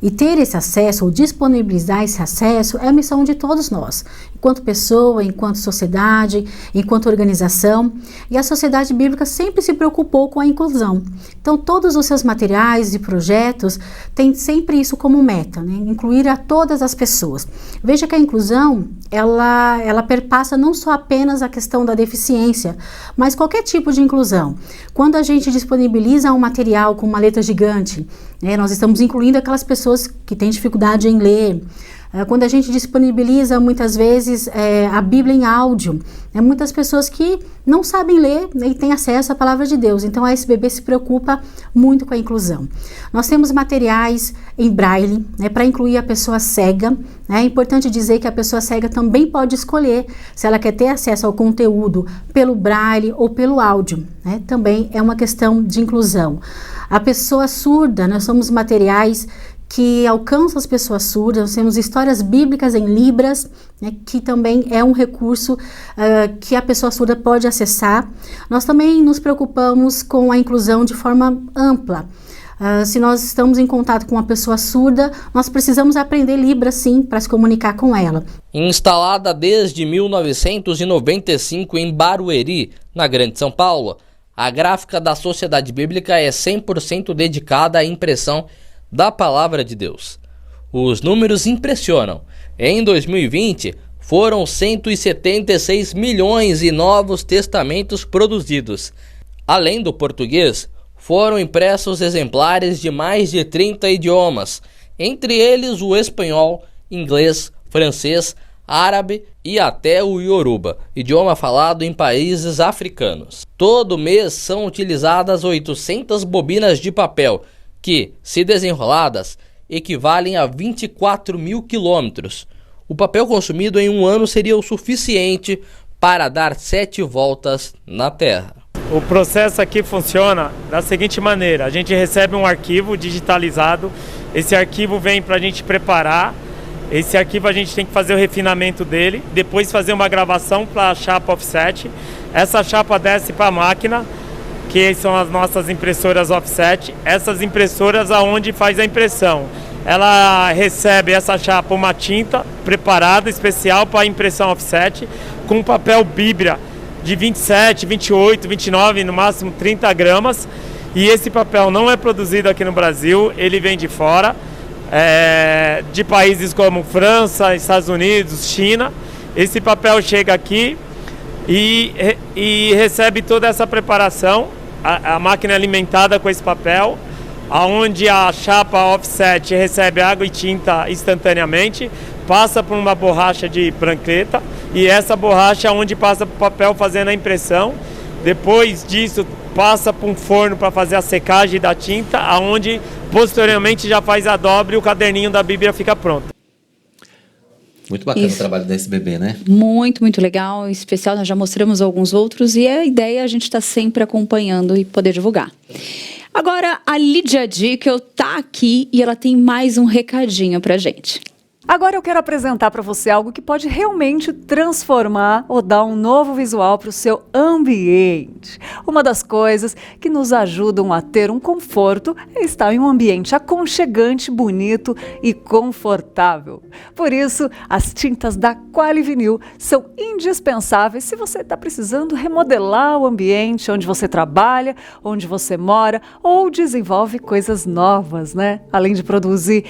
E ter esse acesso, ou disponibilizar esse acesso, é a missão de todos nós, enquanto pessoa, enquanto sociedade, enquanto organização. E a Sociedade Bíblica sempre se preocupou com a inclusão. Então, todos os seus materiais e projetos têm sempre isso como meta, né? Incluir a todas as pessoas. Veja que a inclusão, ela perpassa não só apenas a questão da deficiência, mas qualquer tipo de inclusão. Quando a gente disponibiliza um material com uma letra gigante, nós estamos incluindo aquelas pessoas que têm dificuldade em ler. Quando a gente disponibiliza muitas vezes a Bíblia em áudio, muitas pessoas que não sabem ler, né, e têm acesso à palavra de Deus. Então a SBB se preocupa muito com a inclusão. Nós temos materiais em braille, né, para incluir a pessoa cega. É importante dizer que a pessoa cega também pode escolher se ela quer ter acesso ao conteúdo pelo braille ou pelo áudio, né? Também é uma questão de inclusão. A pessoa surda, nós somos materiais que alcançam as pessoas surdas. Nós temos histórias bíblicas em libras, né, que também é um recurso que a pessoa surda pode acessar. Nós também nos preocupamos com a inclusão de forma ampla. Se nós estamos em contato com uma pessoa surda, nós precisamos aprender Libras, sim, para se comunicar com ela. Instalada desde 1995 em Barueri, na Grande São Paulo, a gráfica da Sociedade Bíblica é 100% dedicada à impressão da Palavra de Deus. Os números impressionam. Em 2020, foram 176 milhões de novos testamentos produzidos. Além do português, foram impressos exemplares de mais de 30 idiomas, entre eles o espanhol, inglês, francês, árabe e até o Yoruba, idioma falado em países africanos. Todo mês são utilizadas 800 bobinas de papel, que, se desenroladas, equivalem a 24 mil quilômetros. O papel consumido em um ano seria o suficiente para dar 7 voltas na Terra. O processo aqui funciona da seguinte maneira: a gente recebe um arquivo digitalizado, esse arquivo vem para a gente preparar, esse arquivo a gente tem que fazer o refinamento dele, depois fazer uma gravação para a chapa offset, essa chapa desce para a máquina, que são as nossas impressoras offset, essas impressoras aonde faz a impressão. Ela recebe essa chapa uma tinta preparada especial para impressão offset, com papel Bíblia de 27, 28, 29, no máximo 30 gramas. E esse papel não é produzido aqui no Brasil, ele vem de fora, de países como França, Estados Unidos, China. Esse papel chega aqui e recebe toda essa preparação. A máquina é alimentada com esse papel, onde a chapa offset recebe água e tinta instantaneamente, passa por uma borracha de branqueta, e essa borracha é onde passa para o papel fazendo a impressão. Depois disso passa para um forno para fazer a secagem da tinta, aonde posteriormente já faz a dobra e o caderninho da Bíblia fica pronto. Muito bacana o trabalho da SBB, né? Muito, muito legal. Em especial, nós já mostramos alguns outros e a ideia é a gente estar sempre acompanhando e poder divulgar. Agora, a Lídia Dickel está aqui e ela tem mais um recadinho pra gente. Agora eu quero apresentar para você algo que pode realmente transformar ou dar um novo visual para o seu ambiente. Uma das coisas que nos ajudam a ter um conforto é estar em um ambiente aconchegante, bonito e confortável. Por isso, as tintas da Qualivinil são indispensáveis se você está precisando remodelar o ambiente onde você trabalha, onde você mora ou desenvolve coisas novas, né? Além de produzir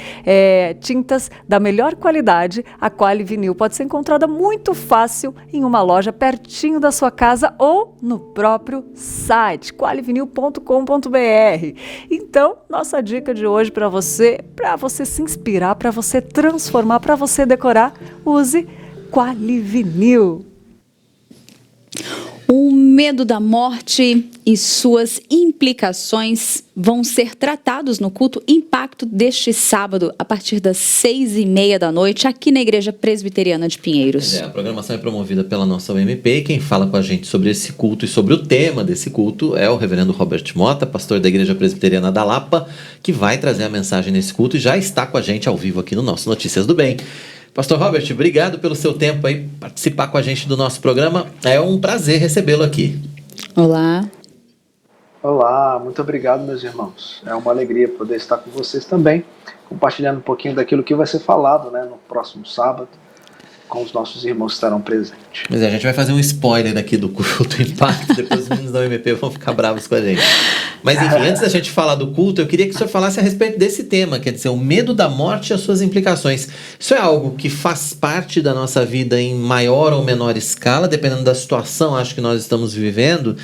tintas da melhor qualidade, a Qualivinil pode ser encontrada muito fácil em uma loja pertinho da sua casa ou no próprio site qualivinil.com.br. Então, nossa dica de hoje para você se inspirar, para você transformar, para você decorar, use Qualivinil. O medo da morte e suas implicações vão ser tratados no culto Impacto deste sábado, a partir das 6h30 da noite, aqui na Igreja Presbiteriana de Pinheiros. A programação é promovida pela nossa UMP e quem fala com a gente sobre esse culto e sobre o tema desse culto é o reverendo Robert Mota, pastor da Igreja Presbiteriana da Lapa, que vai trazer a mensagem nesse culto e já está com a gente ao vivo aqui no nosso Notícias do Bem. Pastor Robert, obrigado pelo seu tempo aí, participar com a gente do nosso programa. É um prazer recebê-lo aqui. Olá. Olá, muito obrigado, meus irmãos. É uma alegria poder estar com vocês também, compartilhando um pouquinho daquilo que vai ser falado, né, no próximo sábado, com os nossos irmãos que estarão presentes. Mas a gente vai fazer um spoiler aqui do culto Impacto, depois os meninos da UMP vão ficar bravos com a gente. Mas enfim, antes da gente falar do culto, eu queria que o senhor falasse a respeito desse tema, quer dizer, o medo da morte e as suas implicações. Isso é algo que faz parte da nossa vida em maior ou menor escala, dependendo da situação, acho que nós estamos vivendo,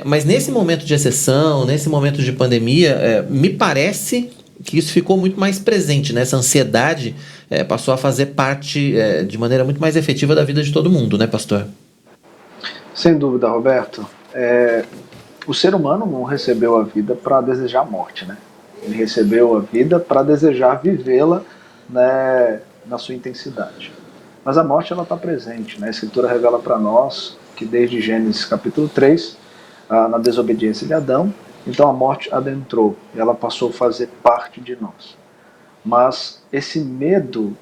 mas nesse momento de exceção, nesse momento de pandemia, me parece que isso ficou muito mais presente, né? Essa ansiedade passou a fazer parte de maneira muito mais efetiva da vida de todo mundo, né, pastor? Sem dúvida, Roberto. O ser humano não recebeu a vida para desejar a morte, né? Ele recebeu a vida para desejar vivê-la, né, na sua intensidade. Mas a morte, ela está presente, né? A Escritura revela para nós que desde Gênesis capítulo 3, na desobediência de Adão, então a morte adentrou e ela passou a fazer parte de nós. Mas esse medo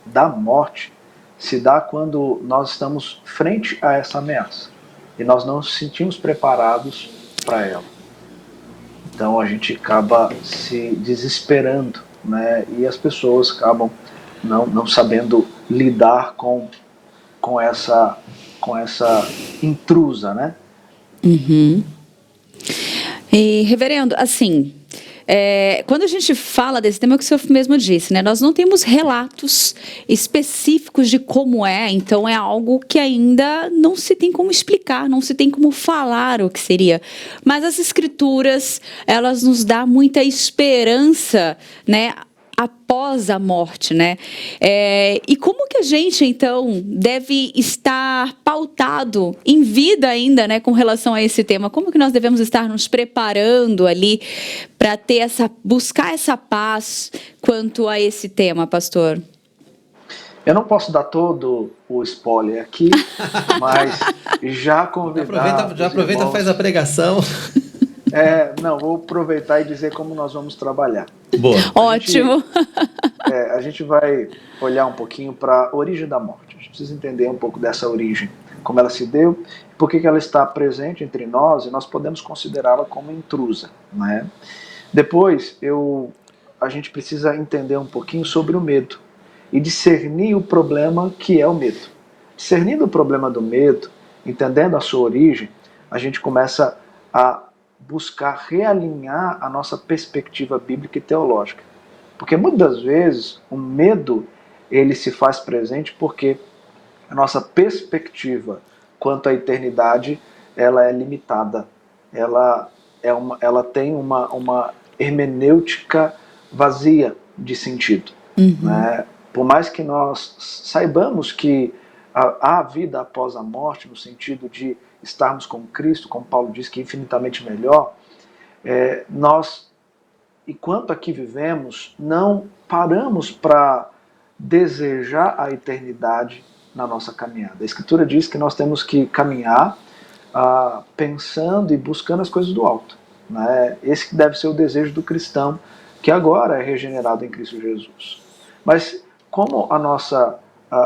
da morte se dá quando nós estamos frente a essa ameaça e nós não nos sentimos preparados para ela. Então a gente acaba se desesperando, né? E as pessoas acabam não sabendo lidar com essa intrusa, né? Uhum. E, reverendo, assim, quando a gente fala desse tema, é o que o senhor mesmo disse, né? Nós não temos relatos específicos de como então é algo que ainda não se tem como explicar, não se tem como falar o que seria. Mas as Escrituras, elas nos dão muita esperança, né? Após a morte, né? E como que a gente, então, deve estar pautado em vida ainda, né, com relação a esse tema? Como que nós devemos estar nos preparando ali para buscar essa paz quanto a esse tema, pastor? Eu não posso dar todo o spoiler aqui, mas já convidar... Já aproveita e faz a pregação. Não, vou aproveitar e dizer como nós vamos trabalhar. Boa. Ótimo. A gente vai olhar um pouquinho para a origem da morte. A gente precisa entender um pouco dessa origem, como ela se deu, por que ela está presente entre nós e nós podemos considerá-la como intrusa, né? Depois, a gente precisa entender um pouquinho sobre o medo e discernir o problema que é o medo. Discernindo o problema do medo, entendendo a sua origem, a gente começa a buscar realinhar a nossa perspectiva bíblica e teológica. Porque muitas das vezes o medo ele se faz presente porque a nossa perspectiva quanto à eternidade ela é limitada. Ela tem uma hermenêutica vazia de sentido. Uhum. Né? Por mais que nós saibamos que há vida após a morte, no sentido de estarmos com Cristo, como Paulo diz, que é infinitamente melhor, nós, enquanto aqui vivemos, não paramos para desejar a eternidade na nossa caminhada. A Escritura diz que nós temos que caminhar pensando e buscando as coisas do alto, né? Esse que deve ser o desejo do cristão, que agora é regenerado em Cristo Jesus. Mas como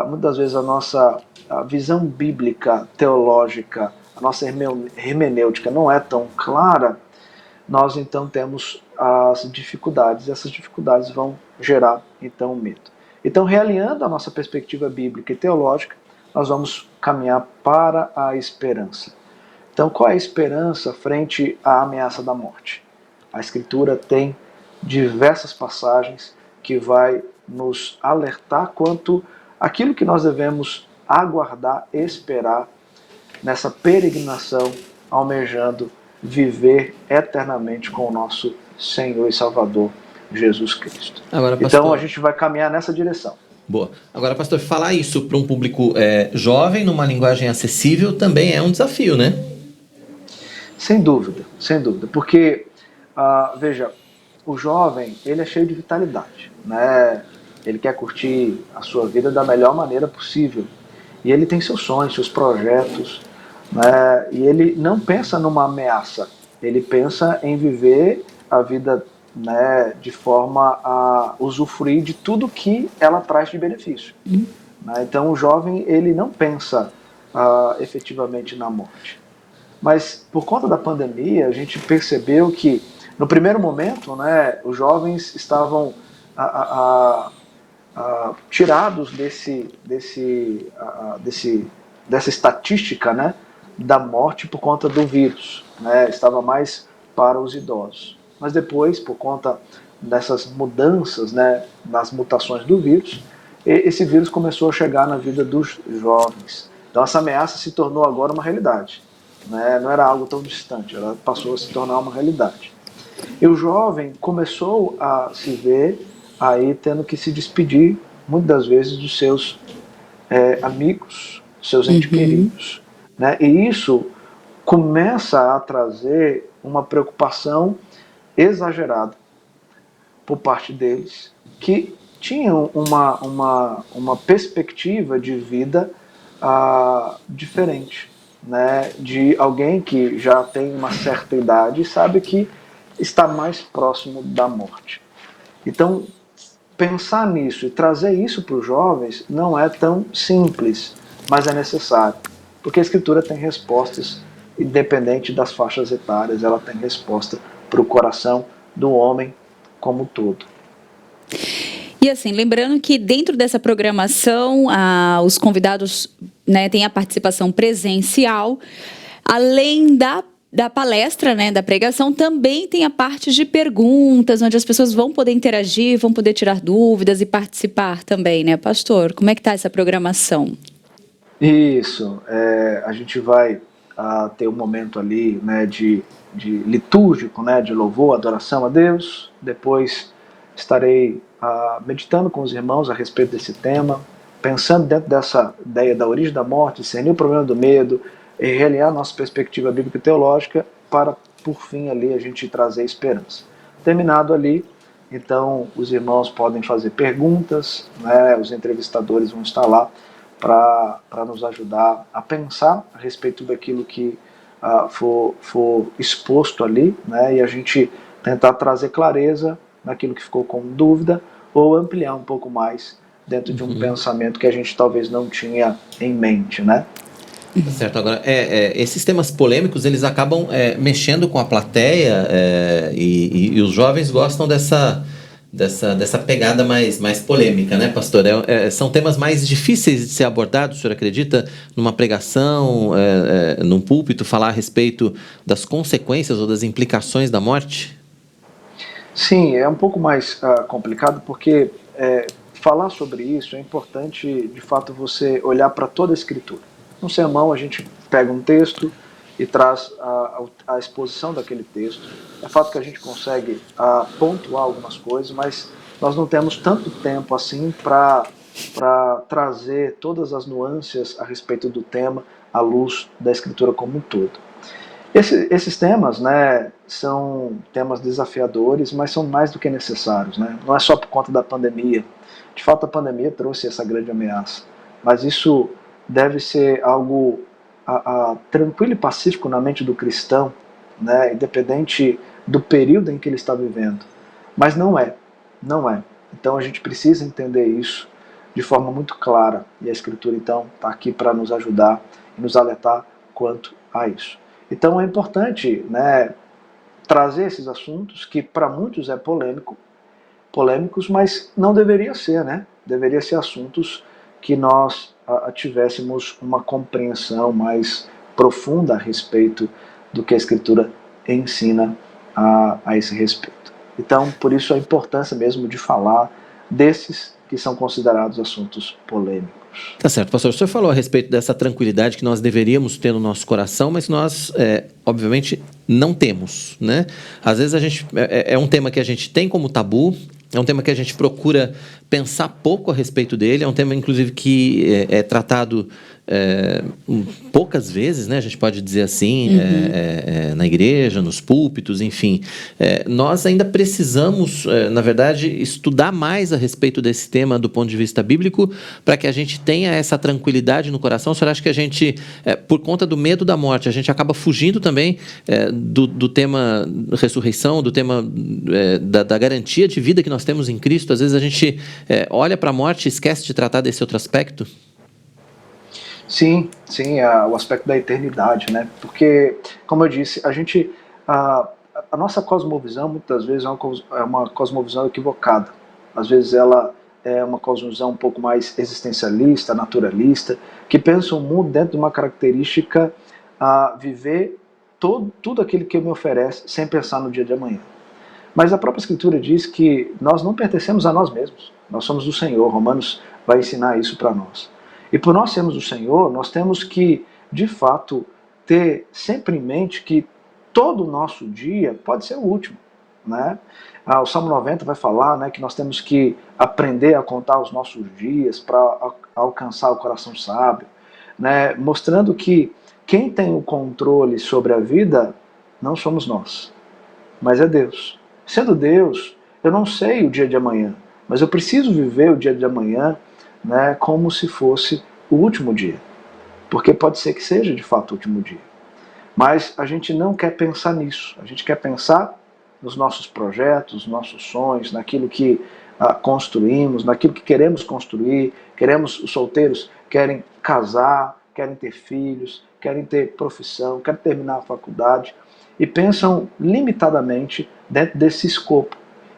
muitas vezes a nossa visão bíblica, teológica, a nossa hermenêutica não é tão clara, nós então temos as dificuldades, e essas dificuldades vão gerar então medo. Então, realinhando a nossa perspectiva bíblica e teológica, nós vamos caminhar para a esperança. Então, qual é a esperança frente à ameaça da morte? A Escritura tem diversas passagens que vai nos alertar quanto àquilo que nós devemos aguardar, esperar nessa peregrinação, almejando viver eternamente com o nosso Senhor e Salvador Jesus Cristo. Agora, pastor, então a gente vai caminhar nessa direção. Boa. Agora, pastor, falar isso para um público jovem, numa linguagem acessível, também é um desafio, né? Sem dúvida, porque, veja, o jovem, ele é cheio de vitalidade, né? Ele quer curtir a sua vida da melhor maneira possível, e ele tem seus sonhos, seus projetos, né? E ele não pensa numa ameaça, ele pensa em viver a vida, né, de forma a usufruir de tudo que ela traz de benefício. Né? Então o jovem ele não pensa efetivamente na morte. Mas por conta da pandemia a gente percebeu que no primeiro momento, né, os jovens estavam tirados dessa estatística, né, da morte por conta do vírus, né, estava mais para os idosos. Mas depois, por conta dessas mudanças, né, nas mutações do vírus, esse vírus começou a chegar na vida dos jovens. Então essa ameaça se tornou agora uma realidade, né? Não era algo tão distante, ela passou a se tornar uma realidade. E o jovem começou a se ver aí tendo que se despedir, muitas das vezes, dos seus amigos, seus entes queridos, né? E isso começa a trazer uma preocupação exagerada por parte deles, que tinham uma perspectiva de vida diferente, né? De alguém que já tem uma certa idade e sabe que está mais próximo da morte. Então, pensar nisso e trazer isso para os jovens não é tão simples, mas é necessário, porque a Escritura tem respostas, independente das faixas etárias, ela tem resposta para o coração do homem como um todo. E assim, lembrando que dentro dessa programação, os convidados, né, têm a participação presencial, além da palestra, né, da pregação, também tem a parte de perguntas, onde as pessoas vão poder interagir, vão poder tirar dúvidas e participar também, né, pastor? Como é que está essa programação? Isso, a gente vai ter um momento ali, né, de litúrgico, né, de louvor, adoração a Deus. Depois estarei meditando com os irmãos a respeito desse tema, pensando dentro dessa ideia da origem da morte, discernir o problema do medo, e realinhar nossa perspectiva bíblica e teológica para, por fim, ali a gente trazer esperança. Terminado ali, então os irmãos podem fazer perguntas, né, os entrevistadores vão estar lá para nos ajudar a pensar a respeito daquilo que for exposto ali, né, e a gente tentar trazer clareza naquilo que ficou com dúvida ou ampliar um pouco mais dentro de um pensamento que a gente talvez não tinha em mente, né? Certo, agora, esses temas polêmicos, eles acabam mexendo com a plateia e os jovens gostam dessa pegada mais polêmica, né, pastor? São temas mais difíceis de ser abordados, o senhor acredita? Numa pregação, num púlpito, falar a respeito das consequências ou das implicações da morte? Sim, é um pouco mais complicado porque falar sobre isso é importante, de fato, você olhar para toda a Escritura. No sermão a gente pega um texto e traz a exposição daquele texto. É fato que a gente consegue pontuar algumas coisas, mas nós não temos tanto tempo assim para trazer todas as nuances a respeito do tema à luz da Escritura como um todo. Esses temas, né, são temas desafiadores, mas são mais do que necessários, né? Não é só por conta da pandemia. De fato, a pandemia trouxe essa grande ameaça, mas isso deve ser algo tranquilo e pacífico na mente do cristão, né, independente do período em que ele está vivendo. Mas não é. Então a gente precisa entender isso de forma muito clara, e a Escritura então está aqui para nos ajudar e nos alertar quanto a isso. Então é importante, né, trazer esses assuntos que para muitos é polêmicos, mas não deveria ser, né? Deveria ser assuntos que nós tivéssemos uma compreensão mais profunda a respeito do que a Escritura ensina a esse respeito. Então, por isso a importância mesmo de falar desses que são considerados assuntos polêmicos. Tá certo, pastor. O senhor falou a respeito dessa tranquilidade que nós deveríamos ter no nosso coração, mas nós, obviamente, não temos, né? Às vezes a gente é um tema que a gente tem como tabu, é um tema que a gente procura pensar pouco a respeito dele, é um tema, inclusive, que é tratado poucas vezes, né? A gente pode dizer assim, na igreja, nos púlpitos, enfim. Nós ainda precisamos, na verdade, estudar mais a respeito desse tema do ponto de vista bíblico, para que a gente tenha essa tranquilidade no coração. O senhor acha que a gente, por conta do medo da morte, a gente acaba fugindo também do tema ressurreição, do tema da garantia de vida que nós temos em Cristo? Às vezes a gente olha para a morte e esquece de tratar desse outro aspecto? Sim, o aspecto da eternidade, né? Porque, como eu disse, a nossa cosmovisão muitas vezes é uma cosmovisão equivocada. Às vezes ela é uma cosmovisão um pouco mais existencialista, naturalista, que pensa o mundo dentro de uma característica a viver tudo aquilo que me oferece sem pensar no dia de amanhã. Mas a própria Escritura diz que nós não pertencemos a nós mesmos, nós somos do Senhor. Romanos vai ensinar isso para nós. E por nós sermos o Senhor, nós temos que, de fato, ter sempre em mente que todo o nosso dia pode ser o último. né? O Salmo 90 vai falar, né, que nós temos que aprender a contar os nossos dias para alcançar o coração sábio, né, mostrando que quem tem o controle sobre a vida não somos nós, mas é Deus. Sendo Deus, eu não sei o dia de amanhã, mas eu preciso viver o dia de amanhã, né, como se fosse o último dia, porque pode ser que seja de fato o último dia. Mas a gente não quer pensar nisso, a gente quer pensar nos nossos projetos, nos nossos sonhos, naquilo que construímos, naquilo que queremos construir. Os solteiros querem casar, querem ter filhos, querem ter profissão, querem terminar a faculdade e pensam limitadamente dentro desse escopo,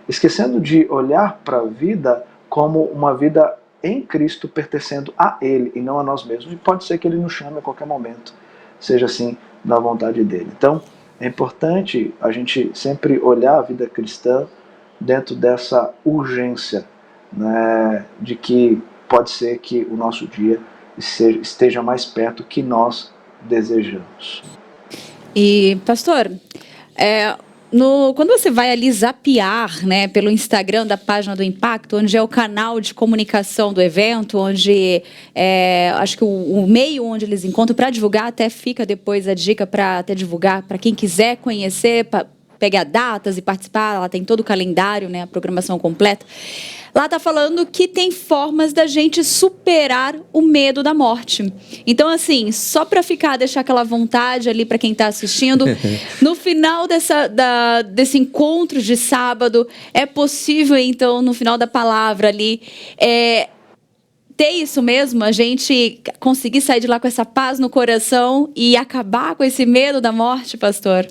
esquecendo de olhar para a vida como uma vida em Cristo pertencendo a Ele e não a nós mesmos. E pode ser que Ele nos chame a qualquer momento, seja assim da vontade dEle. Então, é importante a gente sempre olhar a vida cristã dentro dessa urgência, né, de que pode ser que o nosso dia esteja mais perto que nós desejamos. E, pastor, quando você vai ali zapear, né, pelo Instagram da página do Impacto, onde é o canal de comunicação do evento, onde acho que o meio onde eles encontram para divulgar, até fica depois a dica para até divulgar, para quem quiser conhecer, pegar datas e participar, lá tem todo o calendário, né, a programação completa. Lá está falando que tem formas da gente superar o medo da morte. Então, assim, só para deixar aquela vontade ali para quem está assistindo, no final desse encontro de sábado, é possível, então, no final da palavra ali, ter isso mesmo, a gente conseguir sair de lá com essa paz no coração e acabar com esse medo da morte, pastor?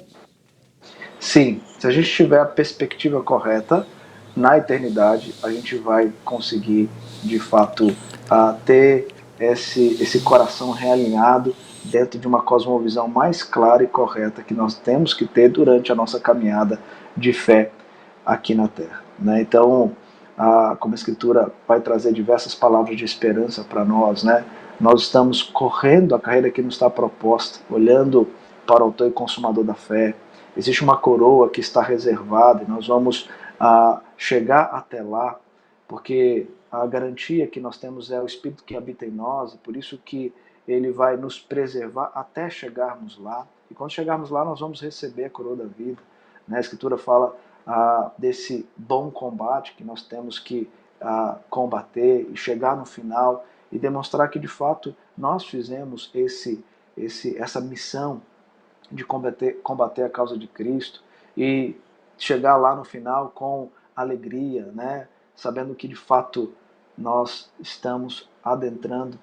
Sim, se a gente tiver a perspectiva correta, na eternidade a gente vai conseguir de fato ter esse coração realinhado dentro de uma cosmovisão mais clara e correta que nós temos que ter durante a nossa caminhada de fé aqui na Terra, né? Então, como a Escritura vai trazer diversas palavras de esperança para nós, né? Nós estamos correndo a carreira que nos está proposta, olhando para o autor e consumador da fé. Existe uma coroa que está reservada e nós vamos chegar até lá, porque a garantia que nós temos é o Espírito que habita em nós, e por isso que ele vai nos preservar até chegarmos lá. E quando chegarmos lá, nós vamos receber a coroa da vida, né? A Escritura fala desse bom combate que nós temos que combater e chegar no final e demonstrar que de fato nós fizemos essa missão de combater a causa de Cristo e chegar lá no final com alegria, né? Sabendo que de fato nós estamos adentrando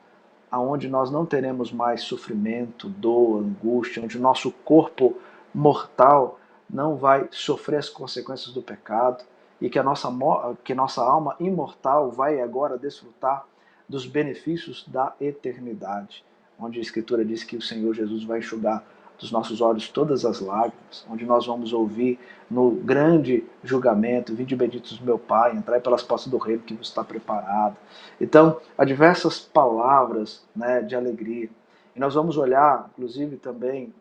aonde nós não teremos mais sofrimento, dor, angústia, onde o nosso corpo mortal não vai sofrer as consequências do pecado e que a nossa alma imortal vai agora desfrutar dos benefícios da eternidade, onde a Escritura diz que o Senhor Jesus vai enxugar dos nossos olhos todas as lágrimas, onde nós vamos ouvir no grande julgamento: vinde benditos do meu Pai, entrai pelas portas do reino que vos está preparado. Então, há diversas palavras, né, de alegria. E nós vamos olhar, inclusive, também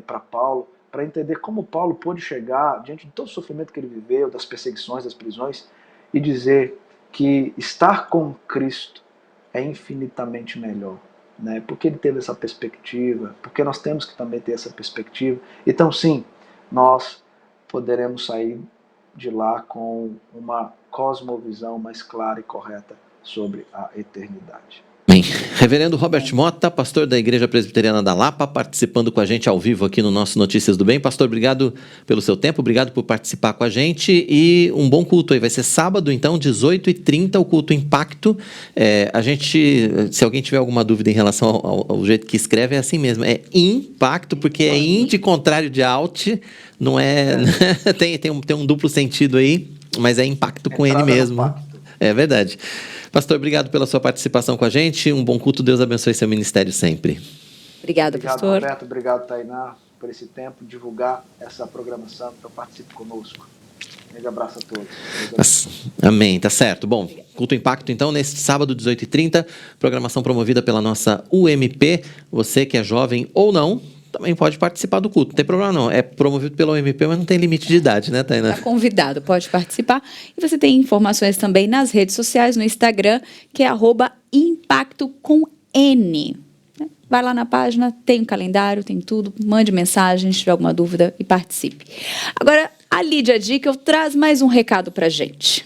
para Paulo, para entender como Paulo pôde chegar diante de todo o sofrimento que ele viveu, das perseguições, das prisões, e dizer que estar com Cristo é infinitamente melhor. Né? Porque ele teve essa perspectiva, porque nós temos que também ter essa perspectiva. Então, sim, nós poderemos sair de lá com uma cosmovisão mais clara e correta sobre a eternidade. Bem, Reverendo Robert Mota, pastor da Igreja Presbiteriana da Lapa, participando com a gente ao vivo aqui no nosso Notícias do Bem. Pastor, obrigado pelo seu tempo, obrigado por participar com a gente e um bom culto aí. Vai ser sábado, então, 18h30, o culto Impacto. Se alguém tiver alguma dúvida em relação ao jeito que escreve, é assim mesmo, é Impacto, porque é in de contrário de out, não é... tem um duplo sentido aí, mas é impacto com N mesmo. É verdade. Pastor, obrigado pela sua participação com a gente. Um bom culto. Deus abençoe seu ministério sempre. Obrigado, pastor. Roberto. Obrigado, Tainá, por esse tempo, divulgar essa programação. Então, participe conosco. Um grande abraço a todos. Amém, tá certo. Bom, culto Impacto, então, nesse sábado, 18h30, programação promovida pela nossa UMP. Você que é jovem ou não, também pode participar do culto. Não tem problema não. É promovido pela OMP, mas não tem limite de idade, né, Tainá? Está convidado, pode participar. E você tem informações também nas redes sociais, no Instagram, que é @impacto_n. Vai lá na página, tem um calendário, tem tudo. Mande mensagem se tiver alguma dúvida e participe. Agora, a Lídia Dica traz mais um recado pra gente.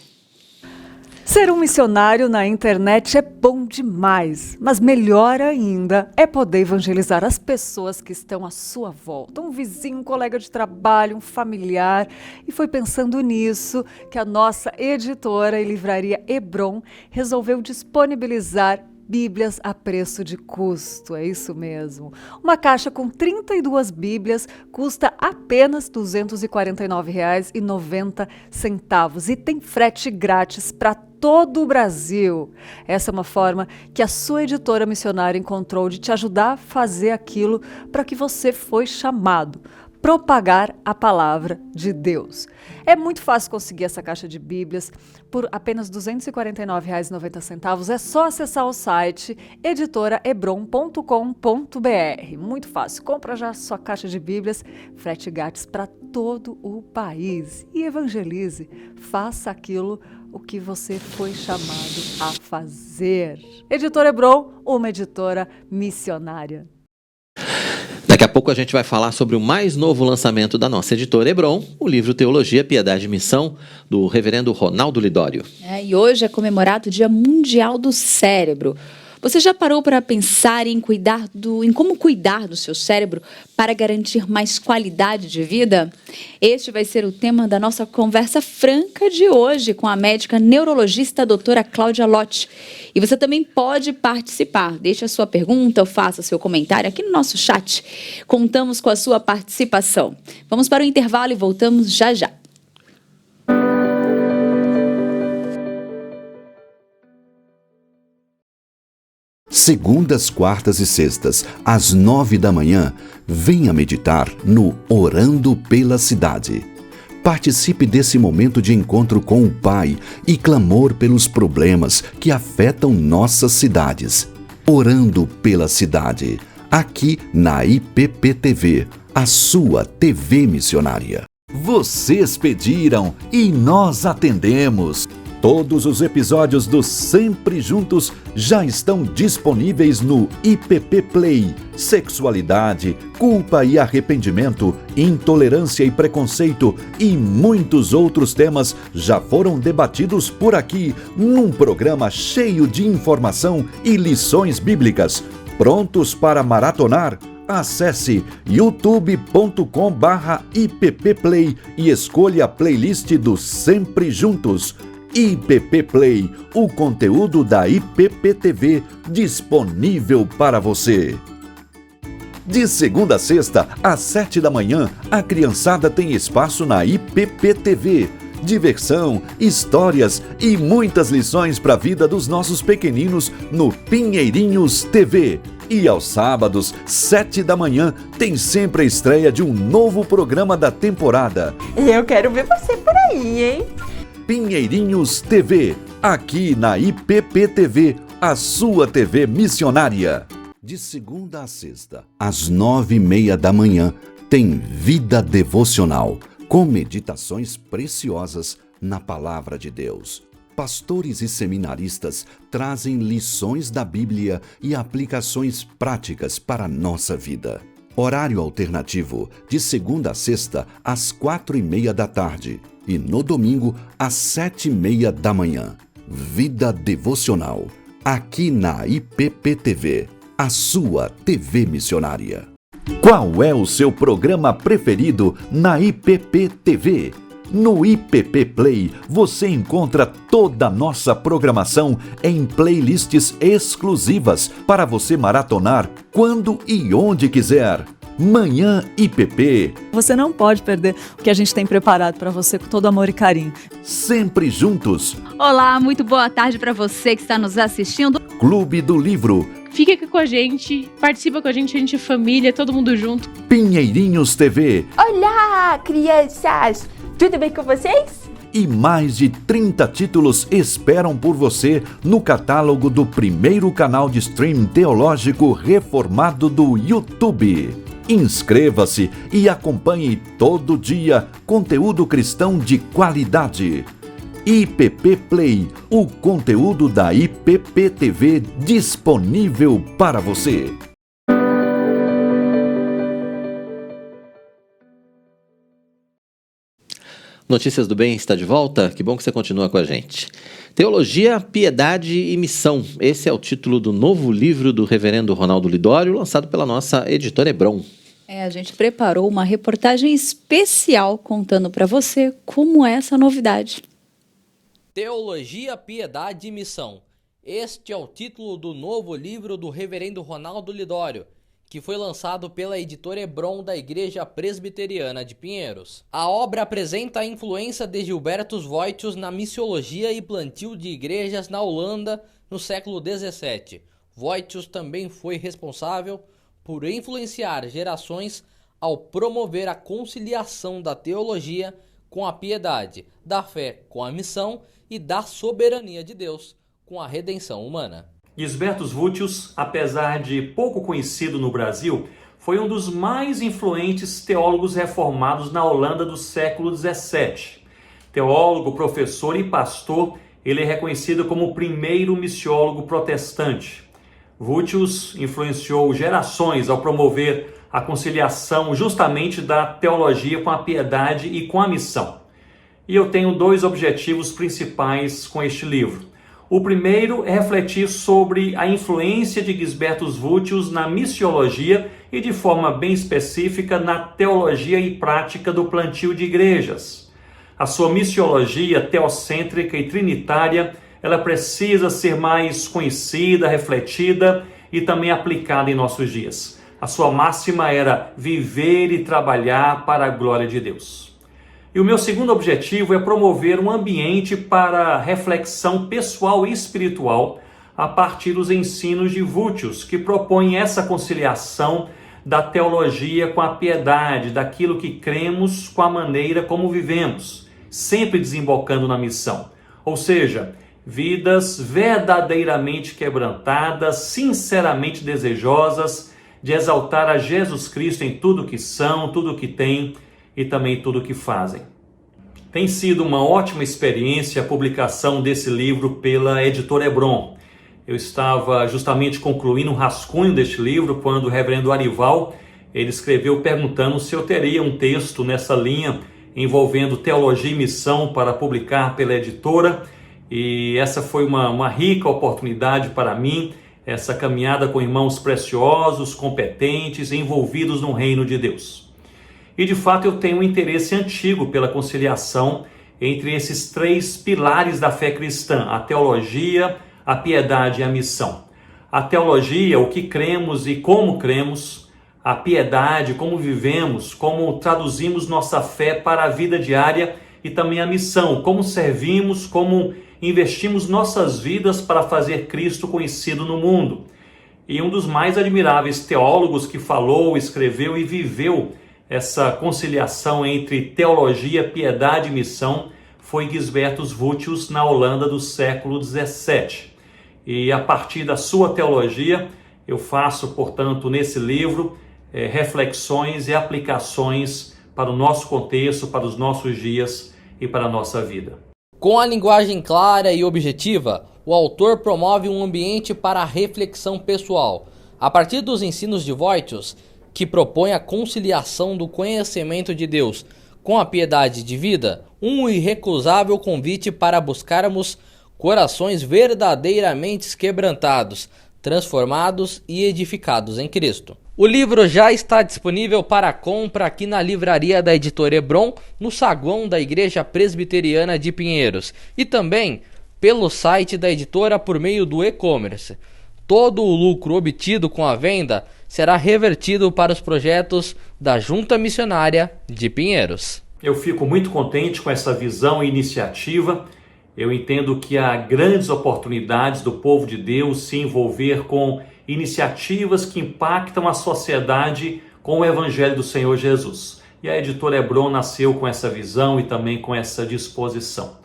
Ser um missionário na internet é bom demais, mas melhor ainda é poder evangelizar as pessoas que estão à sua volta. Um vizinho, um colega de trabalho, um familiar. E foi pensando nisso que a nossa editora e livraria Hebron resolveu disponibilizar Bíblias a preço de custo, é isso mesmo. Uma caixa com 32 Bíblias custa apenas R$ 249,90 e tem frete grátis para todo o Brasil. Essa é uma forma que a sua editora missionária encontrou de te ajudar a fazer aquilo para que você foi chamado. Propagar a palavra de Deus. É muito fácil conseguir essa caixa de Bíblias por apenas R$ 249,90. É só acessar o site editoraebron.com.br. Muito fácil. Compra já a sua caixa de Bíblias, frete grátis para todo o país. E evangelize. Faça aquilo o que você foi chamado a fazer. Editora Hebron, uma editora missionária. Daqui a pouco a gente vai falar sobre o mais novo lançamento da nossa editora Hebron, o livro Teologia, Piedade e Missão, do reverendo Ronaldo Lidório. E hoje é comemorado o Dia Mundial do Cérebro. Você já parou para pensar em como cuidar do seu cérebro para garantir mais qualidade de vida? Este vai ser o tema da nossa conversa franca de hoje com a médica neurologista doutora Cláudia Lotti. E você também pode participar. Deixe a sua pergunta ou faça seu comentário aqui no nosso chat. Contamos com a sua participação. Vamos para o intervalo e voltamos já já. Segundas, quartas e sextas, às 9 da manhã, venha meditar no Orando pela Cidade. Participe desse momento de encontro com o Pai e clamor pelos problemas que afetam nossas cidades. Orando pela Cidade, aqui na IPP-TV, a sua TV missionária. Vocês pediram e nós atendemos. Todos os episódios do Sempre Juntos já estão disponíveis no IPP Play. Sexualidade, culpa e arrependimento, intolerância e preconceito e muitos outros temas já foram debatidos por aqui, num programa cheio de informação e lições bíblicas. Prontos para maratonar? Acesse youtube.com/IPPplay e escolha a playlist do Sempre Juntos. IPP Play, o conteúdo da IPP-TV disponível para você. De segunda a sexta, às 7 da manhã, a criançada tem espaço na IPP-TV. Diversão, histórias e muitas lições para a vida dos nossos pequeninos no Pinheirinhos TV. E aos sábados, 7 da manhã, tem sempre a estreia de um novo programa da temporada. Eu quero ver você por aí, hein? Pinheirinhos TV, aqui na IPP-TV, a sua TV missionária. De segunda a sexta, às 9h30 da manhã, tem Vida Devocional, com meditações preciosas na Palavra de Deus. Pastores e seminaristas trazem lições da Bíblia e aplicações práticas para a nossa vida. Horário alternativo, de segunda a sexta, às 4h30 da tarde. E no domingo, às 7h30 da manhã. Vida Devocional, aqui na IPP-TV, a sua TV missionária. Qual é o seu programa preferido na IPP-TV? No IPP Play, você encontra toda a nossa programação em playlists exclusivas para você maratonar quando e onde quiser. Manhã IPP. Você não pode perder o que a gente tem preparado para você com todo amor e carinho. Sempre juntos. Olá, muito boa tarde para você que está nos assistindo. Clube do Livro. Fica aqui com a gente, participa com a gente é família, todo mundo junto. Pinheirinhos TV. Olá, crianças! Tudo bem com vocês? E mais de 30 títulos esperam por você no catálogo do primeiro canal de stream teológico reformado do YouTube. Inscreva-se e acompanhe todo dia conteúdo cristão de qualidade. IPP Play, o conteúdo da IPP TV disponível para você. Notícias do Bem está de volta? Que bom que você continua com a gente. Teologia, Piedade e Missão. Esse é o título do novo livro do reverendo Ronaldo Lidório, lançado pela nossa editora Hebron. A gente preparou uma reportagem especial contando para você como é essa novidade. Teologia, Piedade e Missão. Este é o título do novo livro do reverendo Ronaldo Lidório, que foi lançado pela editora Hebron da Igreja Presbiteriana de Pinheiros. A obra apresenta a influência de Gilbertus Voitius na missiologia e plantio de igrejas na Holanda no século XVII. Voitius também foi responsável por influenciar gerações ao promover a conciliação da teologia com a piedade, da fé com a missão e da soberania de Deus com a redenção humana. Gilbertus Voitius, apesar de pouco conhecido no Brasil, foi um dos mais influentes teólogos reformados na Holanda do século XVII. Teólogo, professor e pastor, ele é reconhecido como o primeiro missiólogo protestante. Voitius influenciou gerações ao promover a conciliação justamente da teologia com a piedade e com a missão. E eu tenho dois objetivos principais com este livro. O primeiro é refletir sobre a influência de Gilbertus Voitius na missiologia e, de forma bem específica, na teologia e prática do plantio de igrejas. A sua missiologia teocêntrica e trinitária, ela precisa ser mais conhecida, refletida e também aplicada em nossos dias. A sua máxima era viver e trabalhar para a glória de Deus. E o meu segundo objetivo é promover um ambiente para reflexão pessoal e espiritual a partir dos ensinos de Voitius, que propõem essa conciliação da teologia com a piedade, daquilo que cremos com a maneira como vivemos, sempre desembocando na missão. Ou seja, vidas verdadeiramente quebrantadas, sinceramente desejosas de exaltar a Jesus Cristo em tudo que são, tudo que têm e também tudo o que fazem. Tem sido uma ótima experiência a publicação desse livro pela editora Hebron. Eu estava justamente concluindo um rascunho deste livro quando o reverendo Arival ele escreveu perguntando se eu teria um texto nessa linha envolvendo teologia e missão para publicar pela editora, e essa foi uma rica oportunidade para mim, essa caminhada com irmãos preciosos, competentes, envolvidos no reino de Deus. E de fato eu tenho um interesse antigo pela conciliação entre esses três pilares da fé cristã: a teologia, a piedade e a missão. A teologia, o que cremos e como cremos; a piedade, como vivemos, como traduzimos nossa fé para a vida diária; e também a missão, como servimos, como investimos nossas vidas para fazer Cristo conhecido no mundo. E um dos mais admiráveis teólogos que falou, escreveu e viveu essa conciliação entre teologia, piedade e missão foi Gilbertus Voitius na Holanda do século XVII. E a partir da sua teologia eu faço, portanto, nesse livro, reflexões e aplicações para o nosso contexto, para os nossos dias e para a nossa vida. Com a linguagem clara e objetiva, o autor promove um ambiente para a reflexão pessoal. A partir dos ensinos de Voitius, que propõe a conciliação do conhecimento de Deus com a piedade de vida, um irrecusável convite para buscarmos corações verdadeiramente quebrantados, transformados e edificados em Cristo. O livro já está disponível para compra aqui na livraria da editora Hebron, no saguão da Igreja Presbiteriana de Pinheiros, e também pelo site da editora por meio do e-commerce. Todo o lucro obtido com a venda será revertido para os projetos da Junta Missionária de Pinheiros. Eu fico muito contente com essa visão e iniciativa. Eu entendo que há grandes oportunidades do povo de Deus se envolver com iniciativas que impactam a sociedade com o Evangelho do Senhor Jesus. E a editora Hebron nasceu com essa visão e também com essa disposição.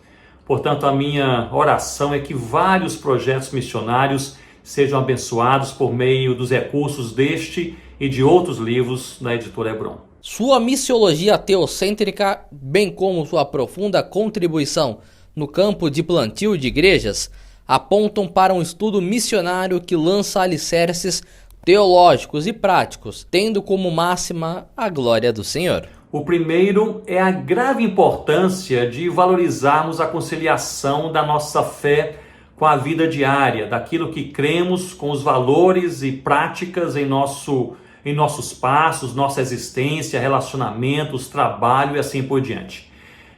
Portanto, a minha oração é que vários projetos missionários sejam abençoados por meio dos recursos deste e de outros livros da editora Hebron. Sua missiologia teocêntrica, bem como sua profunda contribuição no campo de plantio de igrejas, apontam para um estudo missionário que lança alicerces teológicos e práticos, tendo como máxima a glória do Senhor. O primeiro é a grave importância de valorizarmos a conciliação da nossa fé com a vida diária, daquilo que cremos, com os valores e práticas em nossos passos, nossa existência, relacionamentos, trabalho e assim por diante.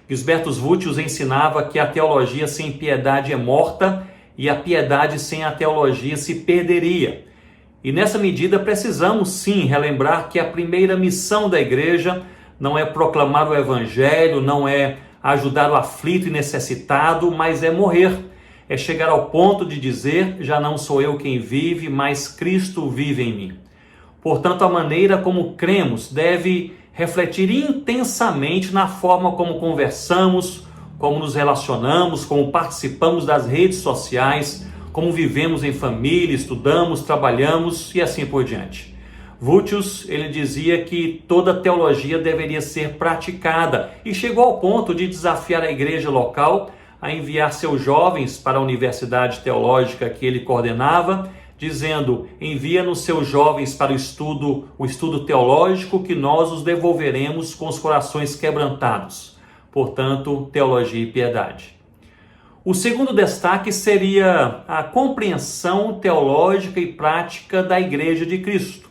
Gisbertus Vultius ensinava que a teologia sem piedade é morta e a piedade sem a teologia se perderia. E nessa medida precisamos sim relembrar que a primeira missão da igreja não é proclamar o evangelho, não é ajudar o aflito e necessitado, mas é morrer. É chegar ao ponto de dizer, já não sou eu quem vive, mas Cristo vive em mim. Portanto, a maneira como cremos deve refletir intensamente na forma como conversamos, como nos relacionamos, como participamos das redes sociais, como vivemos em família, estudamos, trabalhamos e assim por diante. Vultius, ele dizia que toda teologia deveria ser praticada e chegou ao ponto de desafiar a igreja local a enviar seus jovens para a universidade teológica que ele coordenava, dizendo: envia-nos seus jovens para o estudo teológico que nós os devolveremos com os corações quebrantados. Portanto, teologia e piedade. O segundo destaque seria a compreensão teológica e prática da Igreja de Cristo.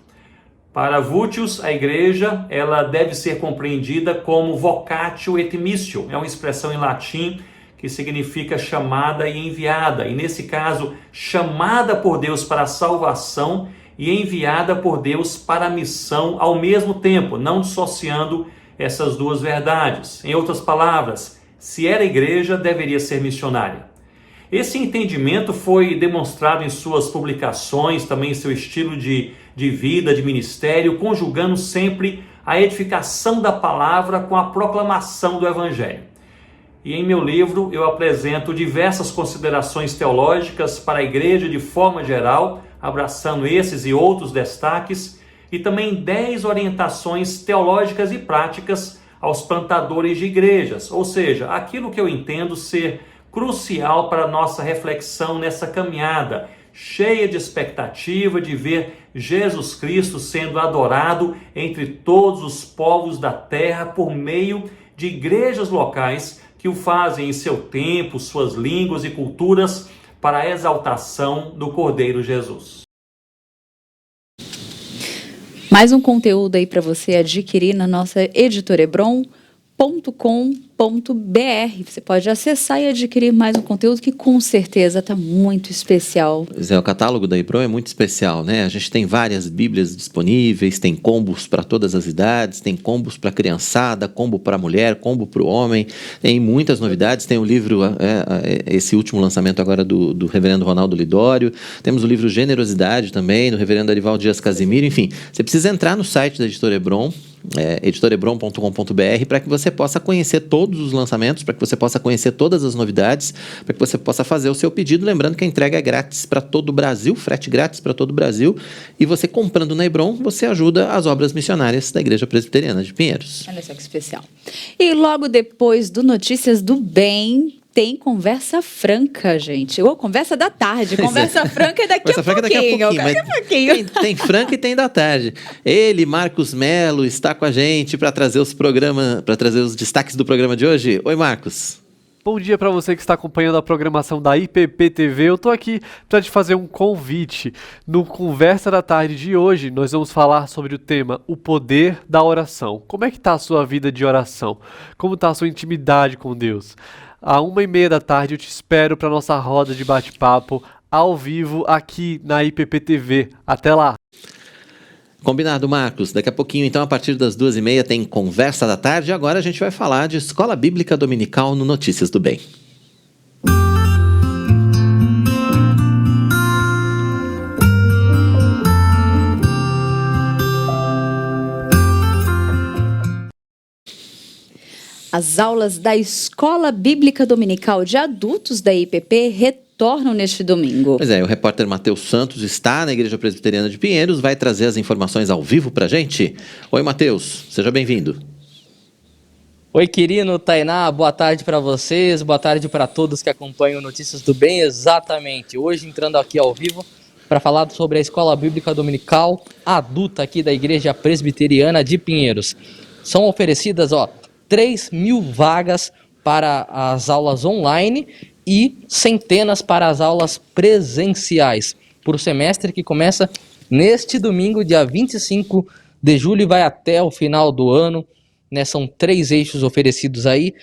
Para Vultius, a igreja ela deve ser compreendida como vocatio et missio, é uma expressão em latim que significa chamada e enviada, e nesse caso, chamada por Deus para a salvação e enviada por Deus para a missão ao mesmo tempo, não dissociando essas duas verdades. Em outras palavras, se era igreja, deveria ser missionária. Esse entendimento foi demonstrado em suas publicações, também em seu estilo de vida, de ministério, conjugando sempre a edificação da palavra com a proclamação do evangelho. E em meu livro eu apresento diversas considerações teológicas para a igreja de forma geral, abraçando esses e outros destaques, e também 10 orientações teológicas e práticas aos plantadores de igrejas, ou seja, aquilo que eu entendo ser crucial para a nossa reflexão nessa caminhada, cheia de expectativa de ver Jesus Cristo sendo adorado entre todos os povos da terra por meio de igrejas locais que o fazem em seu tempo, suas línguas e culturas para a exaltação do Cordeiro Jesus. Mais um conteúdo aí para você adquirir na nossa editora Hebron.com.br. Você pode acessar e adquirir mais um conteúdo que com certeza está muito especial. Pois é, o catálogo da Hebron é muito especial, né? A gente tem várias bíblias disponíveis, tem combos para todas as idades, tem combos para criançada, combo para mulher, combo para o homem, tem muitas novidades, tem o livro, esse último lançamento agora do reverendo Ronaldo Lidório, temos o livro Generosidade também, do reverendo Arival Dias Casimiro, enfim, você precisa entrar no site da editora Hebron, editorebron.com.br, para que você possa conhecer todos os lançamentos, para que você possa conhecer todas as novidades, para que você possa fazer o seu pedido, lembrando que a entrega é grátis para todo o Brasil, frete grátis para todo o Brasil, e você comprando na Hebron, você ajuda as obras missionárias da Igreja Presbiteriana de Pinheiros. Olha só que especial. E logo depois do Notícias do Bem, tem Conversa Franca, gente. Ou Conversa da Tarde. Conversa Franca é daqui a pouquinho. Tem Franca e tem da tarde. Ele, Marcos Melo, está com a gente para trazer os destaques do programa de hoje. Oi, Marcos. Bom dia para você que está acompanhando a programação da IPP-TV. Eu estou aqui para te fazer um convite. No Conversa da Tarde de hoje, nós vamos falar sobre o tema O Poder da Oração. Como é que está a sua vida de oração? Como está a sua intimidade com Deus? À 1h30 da tarde eu te espero para nossa roda de bate-papo ao vivo aqui na IPP-TV. Até lá! Combinado, Marcos. Daqui a pouquinho, então, a partir das 2h30 tem Conversa da Tarde. Agora a gente vai falar de Escola Bíblica Dominical no Notícias do Bem. As aulas da Escola Bíblica Dominical de Adultos da IPP retornam neste domingo. Pois é, o repórter Matheus Santos está na Igreja Presbiteriana de Pinheiros, vai trazer as informações ao vivo pra gente. Oi, Matheus, seja bem-vindo. Oi, Quirino, Tainá, boa tarde para vocês, boa tarde para todos que acompanham Notícias do Bem. Exatamente, hoje entrando aqui ao vivo para falar sobre a Escola Bíblica Dominical Adulta aqui da Igreja Presbiteriana de Pinheiros. São oferecidas 3.000 vagas para as aulas online e centenas para as aulas presenciais, por o semestre que começa neste domingo, dia 25 de julho, e vai até o final do ano. Né, são 3 eixos oferecidos aí,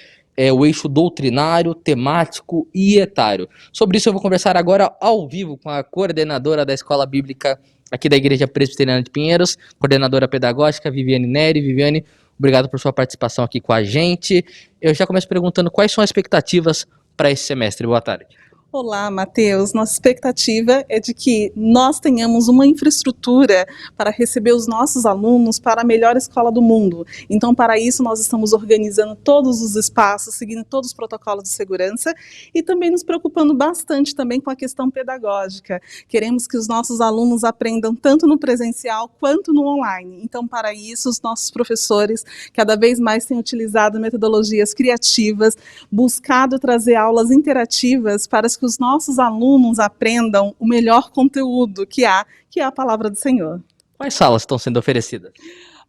o eixo doutrinário, temático e etário. Sobre isso eu vou conversar agora ao vivo com a coordenadora da Escola Bíblica aqui da Igreja Presbiteriana de Pinheiros, coordenadora pedagógica Viviane Neri. Viviane, obrigado por sua participação aqui com a gente. Eu já começo perguntando quais são as expectativas para esse semestre. Boa tarde. Olá, Matheus. Nossa expectativa é de que nós tenhamos uma infraestrutura para receber os nossos alunos para a melhor escola do mundo. Então, para isso, nós estamos organizando todos os espaços, seguindo todos os protocolos de segurança e também nos preocupando bastante também com a questão pedagógica. Queremos que os nossos alunos aprendam tanto no presencial quanto no online. Então, para isso, os nossos professores cada vez mais têm utilizado metodologias criativas, buscado trazer aulas interativas para que os nossos alunos aprendam o melhor conteúdo que é a palavra do Senhor. Quais salas estão sendo oferecidas?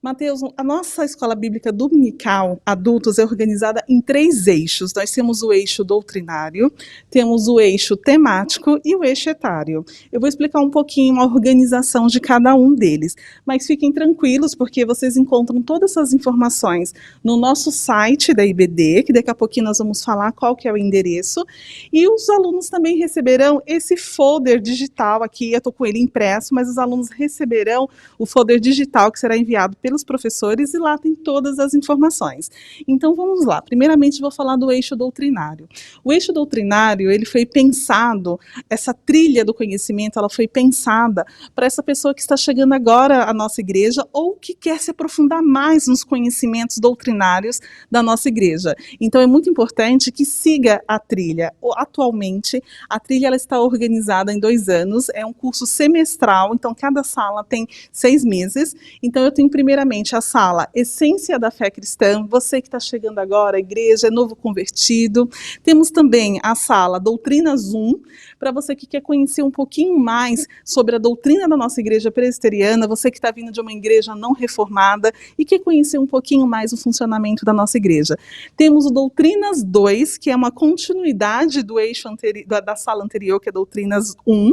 Matheus, a nossa Escola Bíblica Dominical Adultos é organizada em 3 eixos. Nós temos o eixo doutrinário, temos o eixo temático e o eixo etário. Eu vou explicar um pouquinho a organização de cada um deles, mas fiquem tranquilos porque vocês encontram todas essas informações no nosso site da IBD, que daqui a pouquinho nós vamos falar qual que é o endereço, e os alunos também receberão esse folder digital aqui, eu estou com ele impresso, mas os alunos receberão o folder digital que será enviado pelos professores e lá tem todas as informações. Então vamos lá, primeiramente vou falar do eixo doutrinário. O eixo doutrinário, ele foi pensado, essa trilha do conhecimento, ela foi pensada para essa pessoa que está chegando agora à nossa igreja ou que quer se aprofundar mais nos conhecimentos doutrinários da nossa igreja. Então é muito importante que siga a trilha. Atualmente, a trilha ela está organizada em 2 anos, é um curso semestral, então cada sala tem 6 meses. Então eu tenho primeiramente a sala Essência da Fé Cristã, você que está chegando agora à igreja, é novo convertido. Temos também a sala Doutrinas 1, para você que quer conhecer um pouquinho mais sobre a doutrina da nossa igreja presbiteriana, você que está vindo de uma igreja não reformada e quer conhecer um pouquinho mais o funcionamento da nossa igreja. Temos o Doutrinas 2, que é uma continuidade do eixo da sala anterior, que é Doutrinas 1,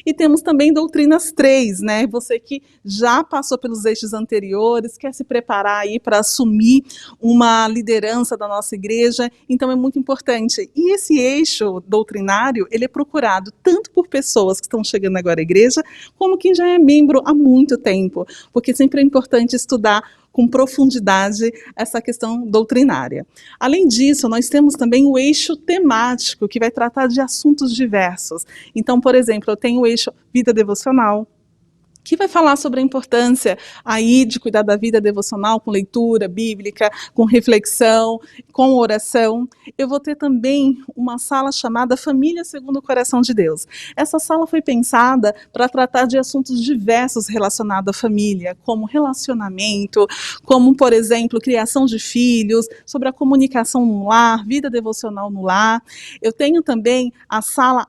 e temos também Doutrinas 3, né? Você que já passou pelos eixos anteriores, quer se preparar aí para assumir uma liderança da nossa igreja, então é muito importante. E esse eixo doutrinário, ele é procurado tanto por pessoas que estão chegando agora à igreja, como quem já é membro há muito tempo, porque sempre é importante estudar com profundidade essa questão doutrinária. Além disso, nós temos também o eixo temático, que vai tratar de assuntos diversos. Então, por exemplo, eu tenho o eixo vida devocional, que vai falar sobre a importância aí de cuidar da vida devocional com leitura bíblica, com reflexão, com oração. Eu vou ter também uma sala chamada Família Segundo o Coração de Deus. Essa sala foi pensada para tratar de assuntos diversos relacionados à família, como relacionamento, como, por exemplo, criação de filhos, sobre a comunicação no lar, vida devocional no lar. Eu tenho também a sala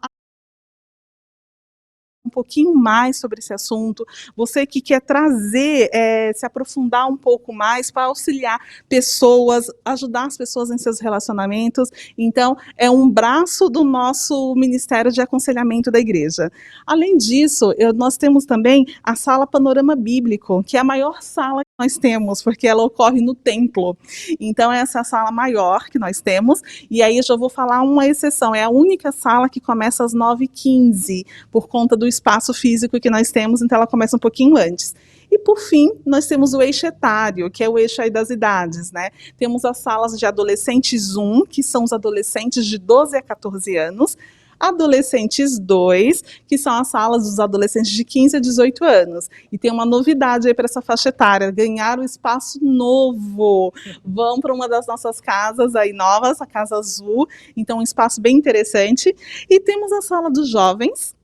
um pouquinho mais sobre esse assunto, você que quer trazer, se aprofundar um pouco mais para auxiliar pessoas, ajudar as pessoas em seus relacionamentos, então é um braço do nosso Ministério de Aconselhamento da Igreja. Além disso, nós temos também a sala Panorama Bíblico, que é a maior sala que nós temos, porque ela ocorre no templo, então essa é a sala maior que nós temos, e aí eu já vou falar uma exceção, é a única sala que começa às 9h15, por conta do espaço físico que nós temos, então ela começa um pouquinho antes. E por fim, nós temos o eixo etário, que é o eixo aí das idades, né? Temos as salas de adolescentes 1, que são os adolescentes de 12 a 14 anos, Adolescentes 2, que são as salas dos adolescentes de 15 a 18 anos. E tem uma novidade aí para essa faixa etária, ganhar um espaço novo. Vão para uma das nossas casas aí novas, a Casa Azul, então um espaço bem interessante. E temos a sala dos jovens.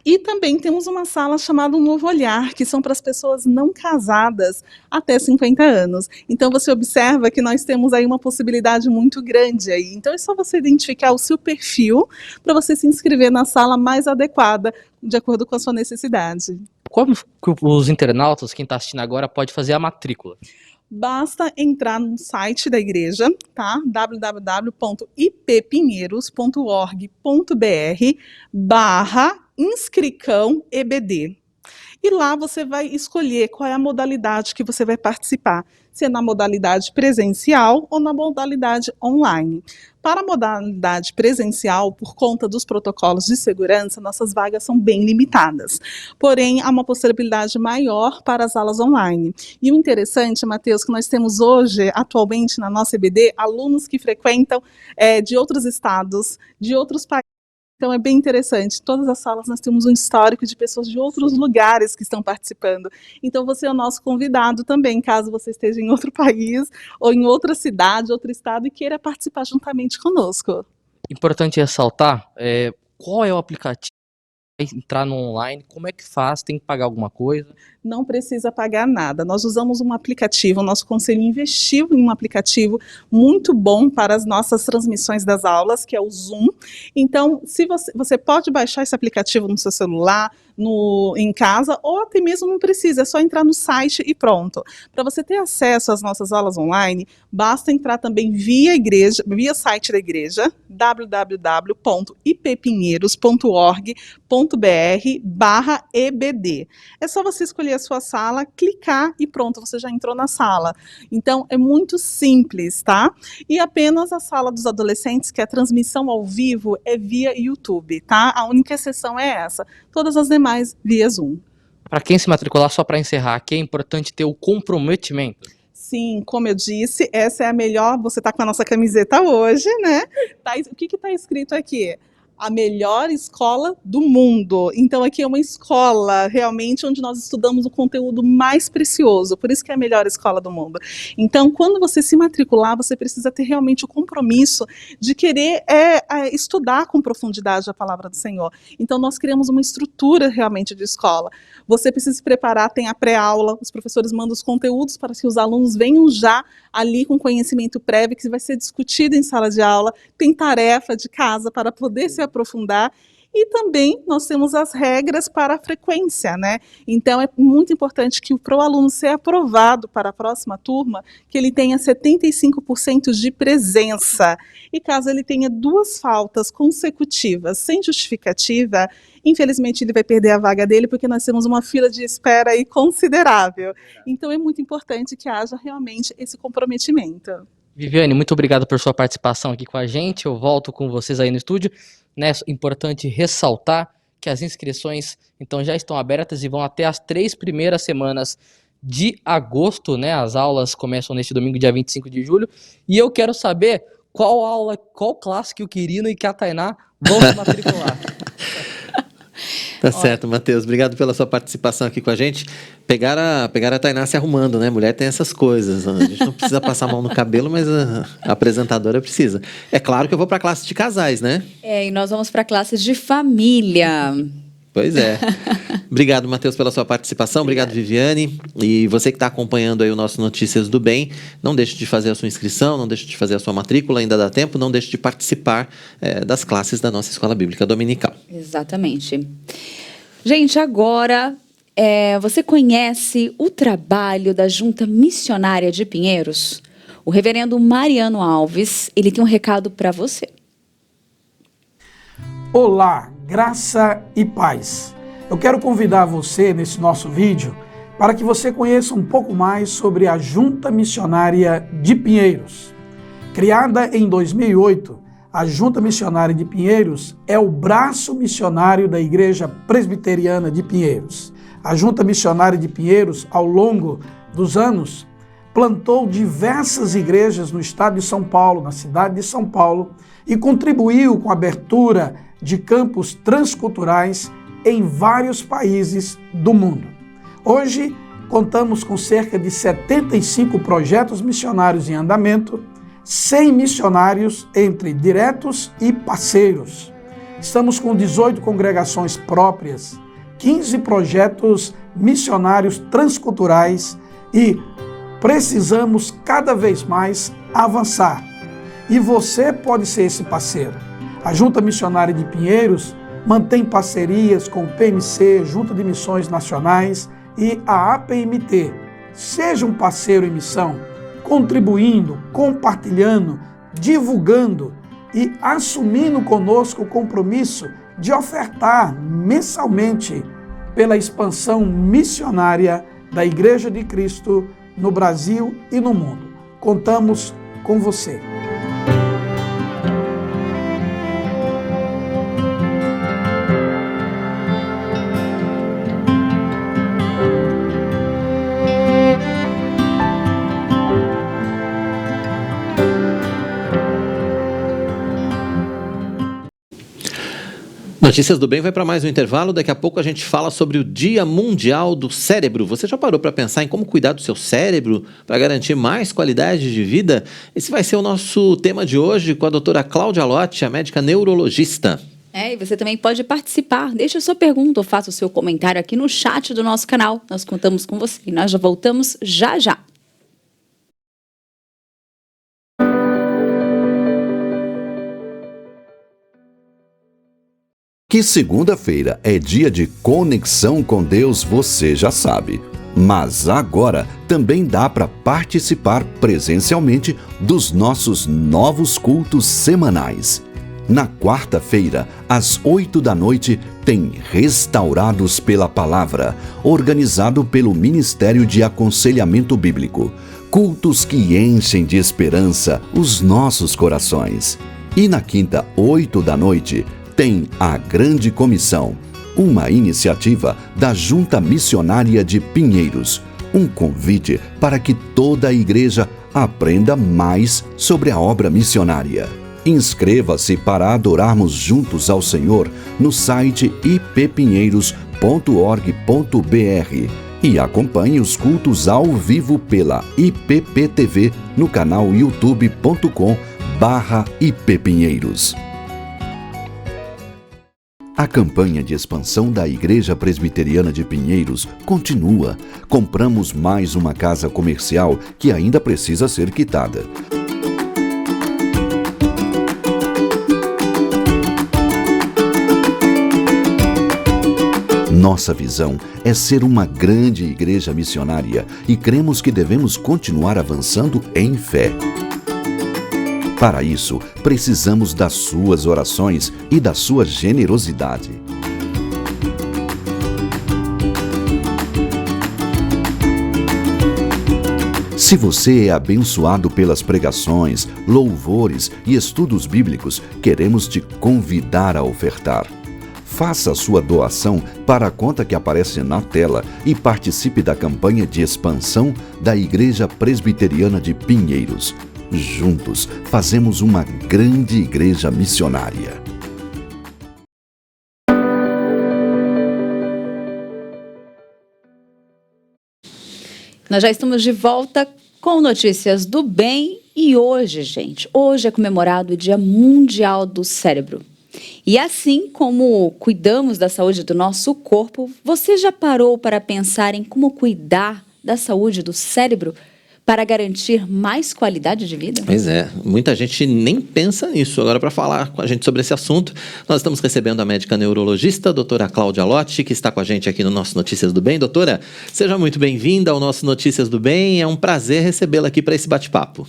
E também temos uma sala chamada Um Novo Olhar, que são para as pessoas não casadas até 50 anos. Então você observa que nós temos aí uma possibilidade muito grande aí. Então é só você identificar o seu perfil para você se inscrever na sala mais adequada, de acordo com a sua necessidade. Como que os internautas, quem está assistindo agora, pode fazer a matrícula? Basta entrar no site da igreja, tá? www.ippinheiros.org.br/inscricão EBD. E lá você vai escolher qual é a modalidade que você vai participar, se é na modalidade presencial ou na modalidade online. Para a modalidade presencial, por conta dos protocolos de segurança, nossas vagas são bem limitadas. Porém, há uma possibilidade maior para as aulas online. E o interessante, Mateus, que nós temos hoje, atualmente, na nossa EBD, alunos que frequentam de outros estados, de outros países. Então é bem interessante, todas as salas nós temos um histórico de pessoas de outros lugares que estão participando. Então você é o nosso convidado também, caso você esteja em outro país ou em outra cidade, outro estado e queira participar juntamente conosco. Importante ressaltar, qual é o aplicativo? Entrar no online, como é que faz? Tem que pagar alguma coisa? Não precisa pagar nada. Nós usamos um aplicativo, o nosso conselho investiu em um aplicativo muito bom para as nossas transmissões das aulas, que é o Zoom. Então, se você pode baixar esse aplicativo no seu celular, em casa, ou até mesmo não precisa, é só entrar no site e pronto. Para você ter acesso às nossas aulas online, basta entrar também via site da igreja, www.ippinheiros.org.br/EBD. É só você escolher a sua sala, clicar e pronto, você já entrou na sala. Então, é muito simples, tá? E apenas a sala dos adolescentes, que a transmissão ao vivo é via YouTube, tá? A única exceção é essa. Todas as demais via Zoom. Para quem se matricular, só para encerrar, aqui é importante ter o comprometimento. Sim, como eu disse, essa é a melhor. Você está com a nossa camiseta hoje, né? O que está escrito aqui? A melhor escola do mundo. Então aqui é uma escola realmente onde nós estudamos o conteúdo mais precioso, por isso que é a melhor escola do mundo. Então quando você se matricular, você precisa ter realmente o compromisso de querer estudar com profundidade a palavra do Senhor. Então nós criamos uma estrutura realmente de escola. Você precisa se preparar, tem a pré-aula, os professores mandam os conteúdos para que os alunos venham já ali com conhecimento prévio, que vai ser discutido em sala de aula, tem tarefa de casa para poder se aprofundar, e também nós temos as regras para a frequência, né? Então é muito importante que para o aluno ser aprovado para a próxima turma, que ele tenha 75% de presença, e caso ele tenha 2 faltas consecutivas sem justificativa, infelizmente ele vai perder a vaga dele, porque nós temos uma fila de espera aí considerável. Então é muito importante que haja realmente esse comprometimento. Viviane, muito obrigado por sua participação aqui com a gente. Eu volto com vocês aí no estúdio. Né? Importante ressaltar que as inscrições então já estão abertas e vão até as 3 primeiras semanas de agosto, né? As aulas começam neste domingo, dia 25 de julho. E eu quero saber qual classe que o Quirino e que a Tainá vão se matricular. Tá certo, Mateus. Obrigado pela sua participação aqui com a gente. Pegar a Tainá se arrumando, né? Mulher tem essas coisas. A gente não precisa passar a mão no cabelo, mas a apresentadora precisa. É claro que eu vou para a classe de casais, né? E nós vamos para a classe de família. Pois é. Obrigado, Mateus, pela sua participação. Obrigado, Viviane. E você que está acompanhando aí o nosso Notícias do Bem, não deixe de fazer a sua inscrição, não deixe de fazer a sua matrícula, ainda dá tempo, não deixe de participar das classes da nossa Escola Bíblica Dominical. Exatamente. Gente, agora, você conhece o trabalho da Junta Missionária de Pinheiros? O reverendo Mariano Alves, ele tem um recado para você. Olá, graça e paz. Eu quero convidar você nesse nosso vídeo para que você conheça um pouco mais sobre a Junta Missionária de Pinheiros. Criada em 2008, a Junta Missionária de Pinheiros é o braço missionário da Igreja Presbiteriana de Pinheiros. A Junta Missionária de Pinheiros, ao longo dos anos, plantou diversas igrejas no estado de São Paulo, na cidade de São Paulo, e contribuiu com a abertura de campos transculturais em vários países do mundo. Hoje, contamos com cerca de 75 projetos missionários em andamento, 100 missionários entre diretos e parceiros. Estamos com 18 congregações próprias, 15 projetos missionários transculturais e precisamos cada vez mais avançar. E você pode ser esse parceiro. A Junta Missionária de Pinheiros mantém parcerias com o PMC, Junta de Missões Nacionais e a APMT. Seja um parceiro em missão, contribuindo, compartilhando, divulgando e assumindo conosco o compromisso de ofertar mensalmente pela expansão missionária da Igreja de Cristo no Brasil e no mundo. Contamos com você. Notícias do Bem vai para mais um intervalo. Daqui a pouco a gente fala sobre o Dia Mundial do Cérebro. Você já parou para pensar em como cuidar do seu cérebro para garantir mais qualidade de vida? Esse vai ser o nosso tema de hoje com a doutora Cláudia Lotti, a médica neurologista. E você também pode participar. Deixe a sua pergunta ou faça o seu comentário aqui no chat do nosso canal. Nós contamos com você e nós já voltamos já já. Que segunda-feira é dia de conexão com Deus, você já sabe. Mas agora também dá para participar presencialmente dos nossos novos cultos semanais. Na quarta-feira, às 20h, tem Restaurados pela Palavra, organizado pelo Ministério de Aconselhamento Bíblico. Cultos que enchem de esperança os nossos corações. E na quinta, 20h, tem a Grande Comissão, uma iniciativa da Junta Missionária de Pinheiros. Um convite para que toda a igreja aprenda mais sobre a obra missionária. Inscreva-se para adorarmos juntos ao Senhor no site ippinheiros.org.br e acompanhe os cultos ao vivo pela IPPTV no canal youtube.com/ippinheiros. A campanha de expansão da Igreja Presbiteriana de Pinheiros continua. Compramos mais uma casa comercial que ainda precisa ser quitada. Nossa visão é ser uma grande igreja missionária e cremos que devemos continuar avançando em fé. Para isso, precisamos das suas orações e da sua generosidade. Se você é abençoado pelas pregações, louvores e estudos bíblicos, queremos te convidar a ofertar. Faça a sua doação para a conta que aparece na tela e participe da campanha de expansão da Igreja Presbiteriana de Pinheiros. Juntos, fazemos uma grande igreja missionária. Nós já estamos de volta com notícias do bem e hoje, gente, hoje é comemorado o Dia Mundial do Cérebro. E assim como cuidamos da saúde do nosso corpo, você já parou para pensar em como cuidar da saúde do cérebro para garantir mais qualidade de vida? Pois é, muita gente nem pensa nisso. Agora, para falar com a gente sobre esse assunto, nós estamos recebendo a médica neurologista, a doutora Cláudia Lotti, que está com a gente aqui no nosso Notícias do Bem. Doutora, seja muito bem-vinda ao nosso Notícias do Bem. É um prazer recebê-la aqui para esse bate-papo.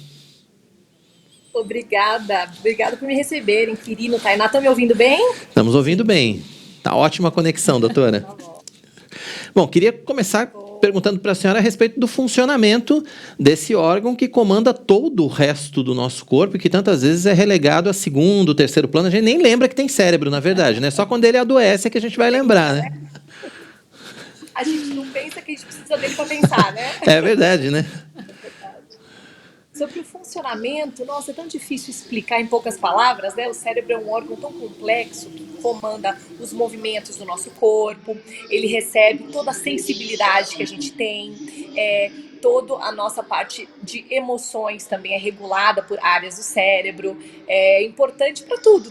Obrigada por me receberem, Quirino, Tainá. Estão me ouvindo bem? Estamos ouvindo bem. Tá ótima a conexão, doutora. Bom, queria começar perguntando para a senhora a respeito do funcionamento desse órgão que comanda todo o resto do nosso corpo e que tantas vezes é relegado a segundo, terceiro plano. A gente nem lembra que tem cérebro, na verdade, né? Só quando ele adoece é que a gente vai lembrar, né? A gente não pensa que a gente precisa dele para pensar, né? É verdade, né? Sobre o funcionamento, nossa, é tão difícil explicar em poucas palavras, né? O cérebro é um órgão tão complexo que comanda os movimentos do nosso corpo, ele recebe toda a sensibilidade que a gente tem, toda a nossa parte de emoções também é regulada por áreas do cérebro, é importante para toda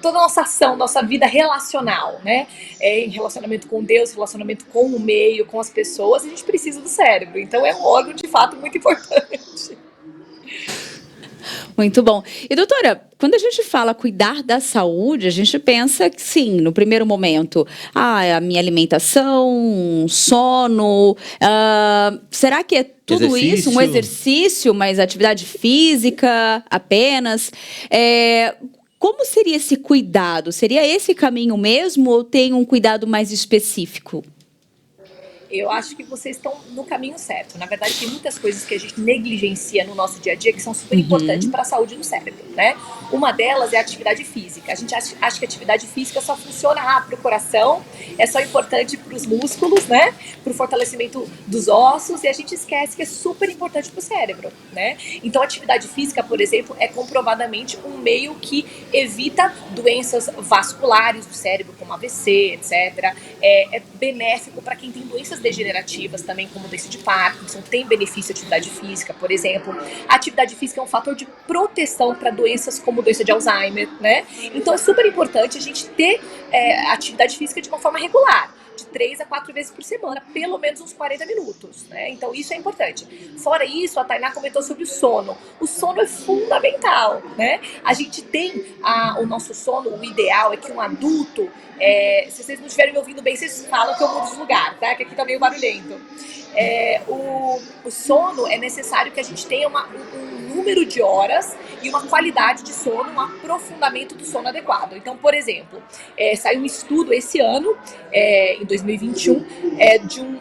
a nossa ação, nossa vida relacional, né? Em relacionamento com Deus, relacionamento com o meio, com as pessoas, a gente precisa do cérebro, então é um órgão de fato muito importante. Muito bom. E doutora, quando a gente fala cuidar da saúde, a gente pensa que sim, no primeiro momento, a minha alimentação, sono, será que é tudo isso? Um exercício, mas atividade física apenas? Como seria esse cuidado? Seria esse caminho mesmo ou tem um cuidado mais específico? Eu acho que vocês estão no caminho certo. Na verdade, tem muitas coisas que a gente negligencia no nosso dia a dia que são super importantes para a saúde do cérebro, né? Uma delas é a atividade física. A gente acha que a atividade física só funciona para o coração, é só importante para os músculos, né? Para o fortalecimento dos ossos, e a gente esquece que é super importante para o cérebro, né? Então, a atividade física, por exemplo, é comprovadamente um meio que evita doenças vasculares do cérebro, como AVC, etc. É benéfico para quem tem doenças degenerativas também, como doença de Parkinson, tem benefício a atividade física, por exemplo. A atividade física é um fator de proteção para doenças como doença de Alzheimer, né? Então é super importante a gente ter atividade física de uma forma regular, de 3 a 4 vezes por semana, pelo menos uns 40 minutos, né? Então isso é importante. Fora isso, a Tainá comentou sobre o sono. O sono é fundamental, né? A gente tem o nosso sono, o ideal é que um adulto, se vocês não estiverem me ouvindo bem, vocês falam que eu mudo de lugar, tá? Que aqui tá meio barulhento. O sono é necessário que a gente tenha um número de horas e uma qualidade de sono, um aprofundamento do sono adequado. Então, por exemplo, saiu um estudo esse ano, em 2021, de um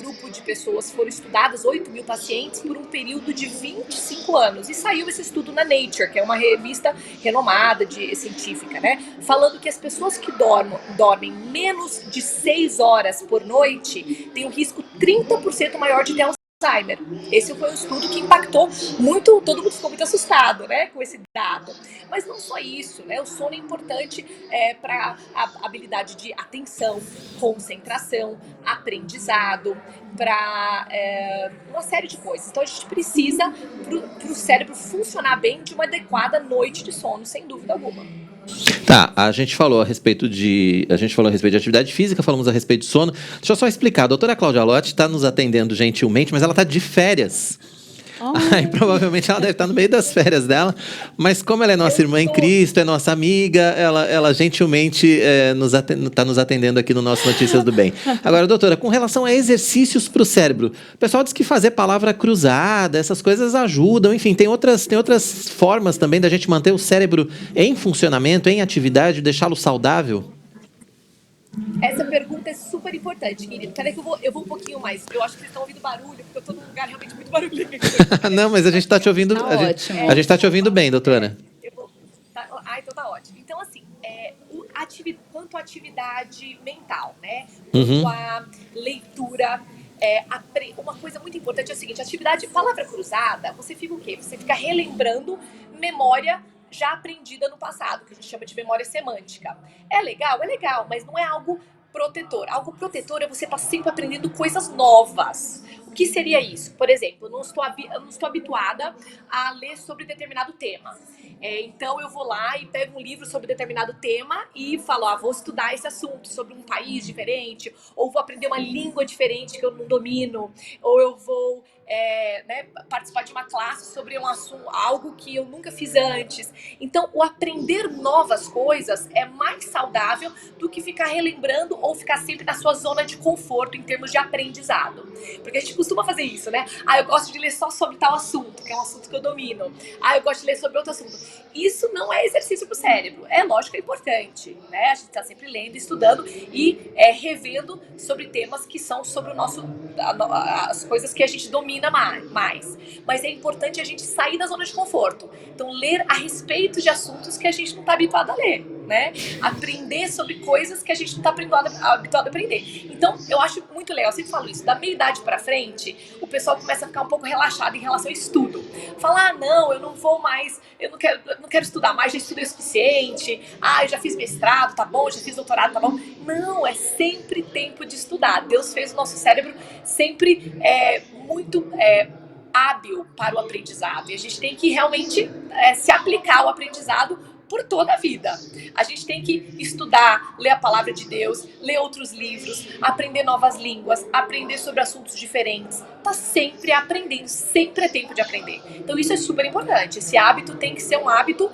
grupo de pessoas, foram estudadas 8.000 pacientes por um período de 25 anos. E saiu esse estudo na Nature, que é uma revista renomada científica, né? Falando que as pessoas que dormem menos de 6 horas por noite têm um risco 30% maior de ter Alzheimer. Esse foi um estudo que impactou muito, todo mundo ficou muito assustado, né, com esse dado. Mas não só isso, né, o sono é importante para a habilidade de atenção, concentração, aprendizado, para uma série de coisas. Então a gente precisa, para o cérebro funcionar bem, de uma adequada noite de sono, sem dúvida alguma. Tá, a gente falou a respeito de atividade física, falamos a respeito de sono. Deixa eu só explicar. A doutora Cláudia Lotti está nos atendendo gentilmente, mas ela está de férias. Aí, provavelmente ela deve estar no meio das férias dela, mas como ela é nossa irmã em Cristo, é nossa amiga, ela gentilmente está nos atendendo aqui no nosso Notícias do Bem. Agora, doutora, com relação a exercícios para o cérebro, o pessoal diz que fazer palavra cruzada, essas coisas ajudam, enfim, tem outras formas também da gente manter o cérebro em funcionamento, em atividade, deixá-lo saudável? Essa pergunta é super importante, querido. Peraí que eu vou um pouquinho mais. Eu acho que vocês estão ouvindo barulho, porque eu estou num lugar realmente muito barulhento. Não, mas a gente está te ouvindo. Tá a gente está te ouvindo bem, doutora. Então tá ótimo. Então, assim, quanto à atividade mental, né? Uhum. Quanto à leitura. Uma coisa muito importante é o seguinte: palavra cruzada, você fica o quê? Você fica relembrando memória já aprendida no passado, que a gente chama de memória semântica. É legal, mas não é algo protetor. Algo protetor é você estar sempre aprendendo coisas novas. O que seria isso? Por exemplo, eu não estou habituada a ler sobre determinado tema. Então eu vou lá e pego um livro sobre determinado tema e falo, vou estudar esse assunto sobre um país diferente, ou vou aprender uma língua diferente que eu não domino, ou eu vou participar de uma classe sobre um assunto, algo que eu nunca fiz antes. Então, o aprender novas coisas é mais saudável do que ficar relembrando ou ficar sempre na sua zona de conforto em termos de aprendizado. Porque a gente costuma fazer isso, né? Eu gosto de ler só sobre tal assunto, que é um assunto que eu domino. Eu gosto de ler sobre outro assunto. Isso não é exercício para o cérebro. É lógico que é importante, né? A gente está sempre lendo, estudando e revendo sobre temas que são sobre as coisas que a gente domina mais. Mas é importante a gente sair da zona de conforto. Então, ler a respeito de assuntos que a gente não está habituado a ler. né? Aprender sobre coisas que a gente não está habituado a aprender. Então, eu acho muito legal, eu sempre falo isso, da meia idade para frente, o pessoal começa a ficar um pouco relaxado em relação ao estudo. Falar, não, eu não vou mais, eu não quero estudar mais, já estudei o suficiente, eu já fiz mestrado, tá bom, já fiz doutorado, tá bom. Não, é sempre tempo de estudar. Deus fez o nosso cérebro sempre muito hábil para o aprendizado. E a gente tem que realmente se aplicar ao aprendizado por toda a vida. A gente tem que estudar, ler a palavra de Deus, ler outros livros, aprender novas línguas, aprender sobre assuntos diferentes. Tá sempre aprendendo, sempre é tempo de aprender. Então isso é super importante. Esse hábito tem que ser um hábito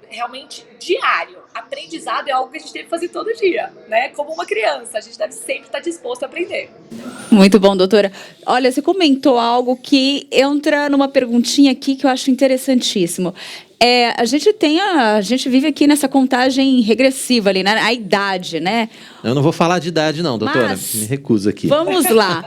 realmente diário. Aprendizado é algo que a gente deve fazer todo dia, né? Como uma criança, a gente deve sempre estar disposto a aprender. Muito bom, doutora. Olha, você comentou algo que entra numa perguntinha aqui que eu acho interessantíssimo. A gente vive aqui nessa contagem regressiva ali, né? A idade, né? Eu não vou falar de idade não, doutora. Mas, me recuso aqui. Vamos lá.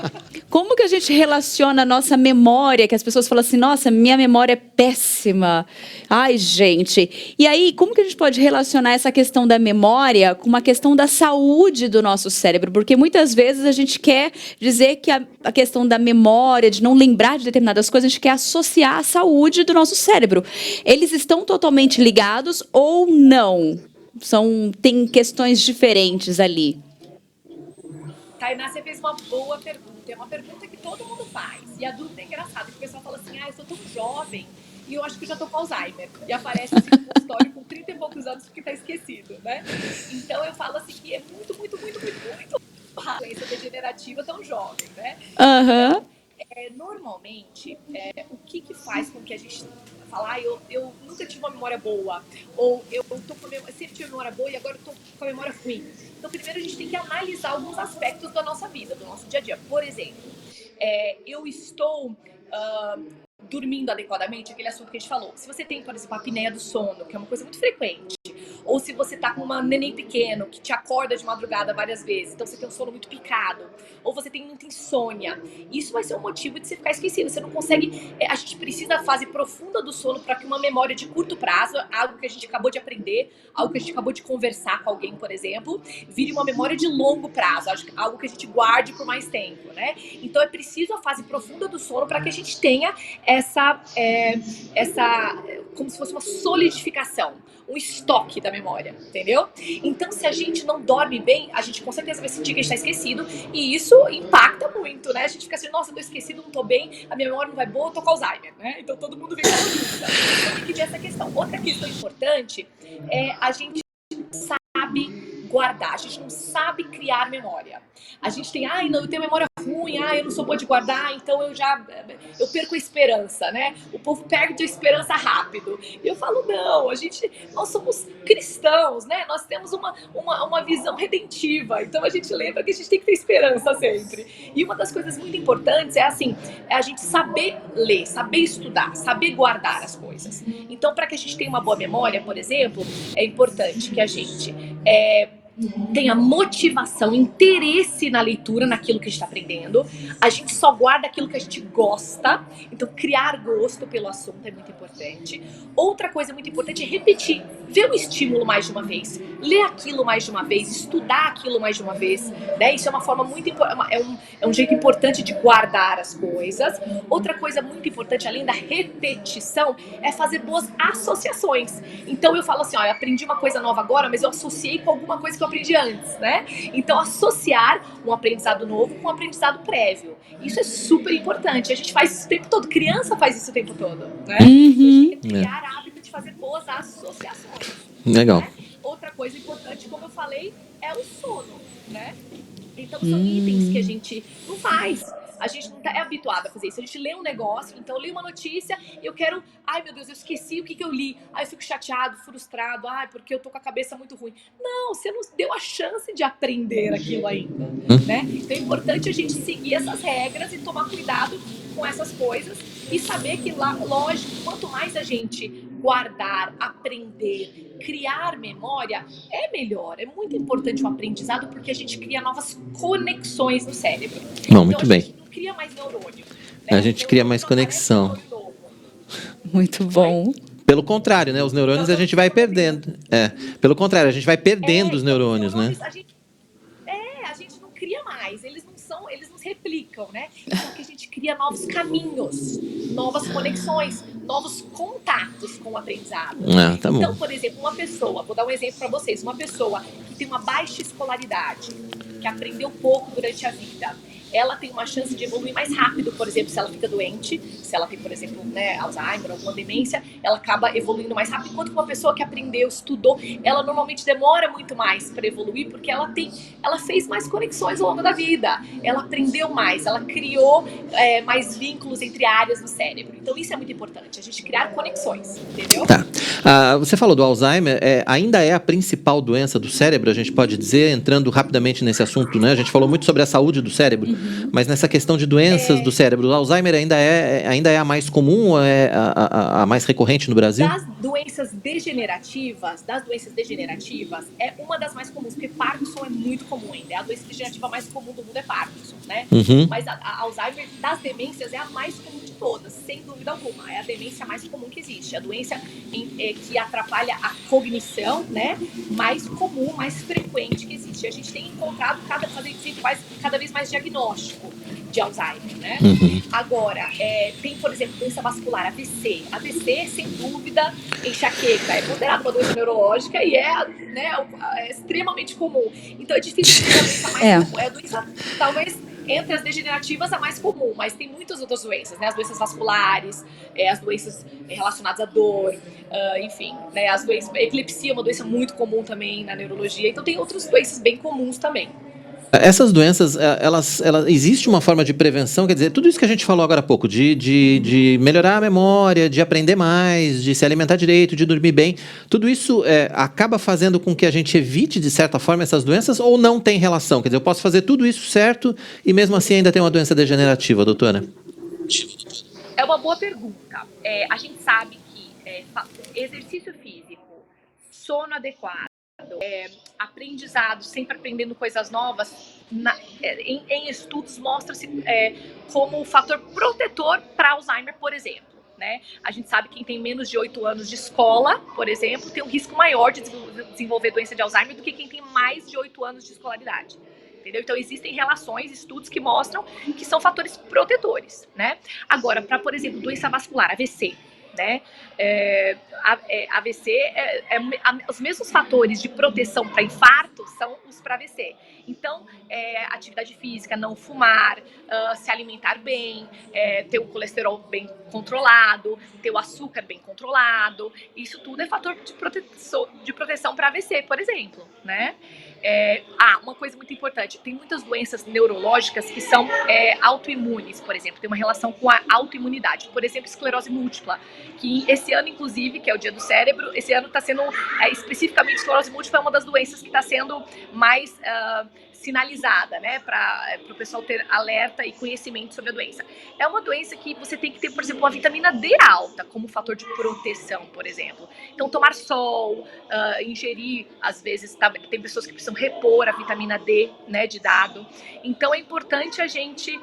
Como que a gente relaciona a nossa memória, que as pessoas falam assim, nossa, minha memória é péssima. Ai, gente. E aí, como que a gente pode relacionar essa questão da memória com uma questão da saúde do nosso cérebro? Porque muitas vezes a gente quer dizer que a questão da memória, de não lembrar de determinadas coisas, a gente quer associar à saúde do nosso cérebro. Eles estão totalmente ligados ou não? Tem questões diferentes ali. Tainá, você fez uma boa pergunta. É uma pergunta que todo mundo faz. E a dúvida é engraçada, que o pessoal fala assim, eu sou tão jovem e eu acho que já tô com Alzheimer. E aparece assim no consultório com 30 e poucos anos porque tá esquecido, né? Então eu falo assim que é muito raro essa degenerativa tão jovem, né? Aham. Normalmente, o que faz com que a gente fala, eu nunca tive uma memória boa, ou eu sempre tive uma memória boa e agora eu tô com a memória ruim. Então, primeiro a gente tem que analisar alguns aspectos da nossa vida, do nosso dia a dia. Por exemplo, eu estou dormindo adequadamente, aquele assunto que a gente falou. Se você tem, por exemplo, a apneia do sono, que é uma coisa muito frequente, ou se você tá com uma neném pequeno que te acorda de madrugada várias vezes, então você tem um sono muito picado, ou você tem muita insônia, isso vai ser um motivo de você ficar esquecido. Você não consegue, a gente precisa da fase profunda do sono para que uma memória de curto prazo, algo que a gente acabou de aprender, algo que a gente acabou de conversar com alguém, por exemplo, vire uma memória de longo prazo, algo que a gente guarde por mais tempo, né? Então é preciso a fase profunda do sono para que a gente tenha essa como se fosse uma solidificação, um estoque da memória, entendeu? Então, se a gente não dorme bem, a gente com certeza vai sentir que a gente tá esquecido, e isso impacta muito, né? A gente fica assim, nossa, eu tô esquecido, não tô bem, a minha memória não vai boa, eu tô com Alzheimer, né? Então todo mundo vem com essa dúvida. Então tem que ver essa questão. Outra questão importante é a gente sabe guardar, a gente não sabe criar memória. A gente tem, não, eu tenho memória ruim, eu não sou boa de guardar, então eu perco a esperança, né? O povo perde a esperança rápido. E eu falo, não, nós somos cristãos, né? Nós temos uma visão redentiva, então a gente lembra que a gente tem que ter esperança sempre. E uma das coisas muito importantes é a gente saber ler, saber estudar, saber guardar as coisas. Então, para que a gente tenha uma boa memória, por exemplo, é importante que a gente tenha motivação, interesse na leitura, naquilo que a gente está aprendendo. A gente só guarda aquilo que a gente gosta. Então, criar gosto pelo assunto é muito importante. Outra coisa muito importante é repetir. Ver o estímulo mais de uma vez. Ler aquilo mais de uma vez. Estudar aquilo mais de uma vez. Né? Isso é uma forma muito importante. É um jeito importante de guardar as coisas. Outra coisa muito importante, além da repetição, é fazer boas associações. Então, eu falo assim, eu aprendi uma coisa nova agora, mas eu associei com alguma coisa que eu aprendi antes, né? Então, associar um aprendizado novo com um aprendizado prévio. Isso é super importante. A gente faz isso o tempo todo. Criança faz isso o tempo todo, né? Uhum. A gente tem que criar hábito de fazer boas associações. Legal. Né? Outra coisa importante, como eu falei, é o sono, né? Então, são itens que a gente não faz. A gente não é habituado a fazer isso. A gente lê um negócio, então eu li uma notícia, eu quero... Ai, meu Deus, eu esqueci o que eu li. Ai, eu fico chateado, frustrado. Ai, porque eu tô com a cabeça muito ruim. Não, você não deu a chance de aprender aquilo ainda, né? Então é importante a gente seguir essas regras e tomar cuidado com essas coisas e saber que, lógico, quanto mais a gente guardar, aprender, criar memória, é melhor. É muito importante o aprendizado porque a gente cria novas conexões no cérebro. Não, muito bem. Não cria mais neurônio. A gente cria mais conexão. Muito bom. Pelo contrário, né? Os neurônios a gente vai perdendo. Pelo contrário, a gente vai perdendo os neurônios, né? A gente não cria mais, eles não se replicam, né? Só que a gente cria novos caminhos, novas conexões, novos contatos com o aprendizado. Tá bom. Então, por exemplo, uma pessoa, vou dar um exemplo para vocês, uma pessoa que tem uma baixa escolaridade, que aprendeu pouco durante a vida, ela tem uma chance de evoluir mais rápido, por exemplo, se ela fica doente, se ela tem, por exemplo, Alzheimer, alguma demência, ela acaba evoluindo mais rápido, enquanto uma pessoa que aprendeu, estudou, ela normalmente demora muito mais para evoluir, porque ela fez mais conexões ao longo da vida, ela aprendeu mais, ela criou mais vínculos entre áreas do cérebro. Então isso é muito importante, a gente criar conexões, entendeu? Tá. Você falou do Alzheimer, ainda é a principal doença do cérebro, a gente pode dizer, entrando rapidamente nesse assunto, né? A gente falou muito sobre a saúde do cérebro, mas nessa questão de doenças do cérebro, o Alzheimer ainda é a mais comum ou é a mais recorrente no Brasil? Das doenças degenerativas, é uma das mais comuns, porque Parkinson é muito comum ainda. É a doença degenerativa mais comum do mundo é Parkinson, né? Mas a Alzheimer das demências é a mais comum de todas, sem dúvida alguma. É a demência mais comum que existe. A doença que atrapalha a cognição, né? Mais comum, mais frequente que existe. A gente tem encontrado cada vez mais diagnóstico de Alzheimer, né? Agora, tem, por exemplo, doença vascular, AVC. AVC, sem dúvida, enxaqueca. É considerada uma doença neurológica e é extremamente comum. Então, é difícil dizer a doença mais comum. É a doença, talvez, entre as degenerativas, a mais comum, mas tem muitas outras doenças, né? As doenças vasculares, as doenças relacionadas à dor, enfim, né? As doenças, epilepsia é uma doença muito comum também na neurologia. Então, tem outras doenças bem comuns também. Essas doenças, existe uma forma de prevenção, quer dizer, tudo isso que a gente falou agora há pouco, de melhorar a memória, de aprender mais, de se alimentar direito, de dormir bem, tudo isso acaba fazendo com que a gente evite, de certa forma, essas doenças ou não tem relação? Quer dizer, eu posso fazer tudo isso certo e mesmo assim ainda ter uma doença degenerativa, doutora? É uma boa pergunta. A gente sabe que exercício físico, sono adequado, aprendizado, sempre aprendendo coisas novas, em estudos mostra-se como fator protetor para Alzheimer, por exemplo. Né? A gente sabe que quem tem menos de 8 anos de escola, por exemplo, tem um risco maior de desenvolver doença de Alzheimer do que quem tem mais de 8 anos de escolaridade. Entendeu? Então, existem relações, estudos que mostram que são fatores protetores. Né? Agora, para, por exemplo, doença vascular, AVC, né? AVC, os mesmos fatores de proteção para infarto são os para AVC. Então, atividade física, não fumar, se alimentar bem, ter o colesterol bem controlado, ter o açúcar bem controlado, isso tudo é fator de proteção para AVC, por exemplo, né? Uma coisa muito importante, tem muitas doenças neurológicas que são autoimunes, por exemplo, tem uma relação com a autoimunidade, por exemplo, esclerose múltipla, que esse ano, inclusive, que é o Dia do Cérebro, esse ano está sendo, especificamente, esclerose múltipla é uma das doenças que está sendo mais sinalizada, né, para o pessoal ter alerta e conhecimento sobre a doença. É uma doença que você tem que ter, por exemplo, uma vitamina D alta como fator de proteção, por exemplo. Então, tomar sol, ingerir, às vezes, tem pessoas que precisam repor a vitamina D, né, de dado. Então, é importante a gente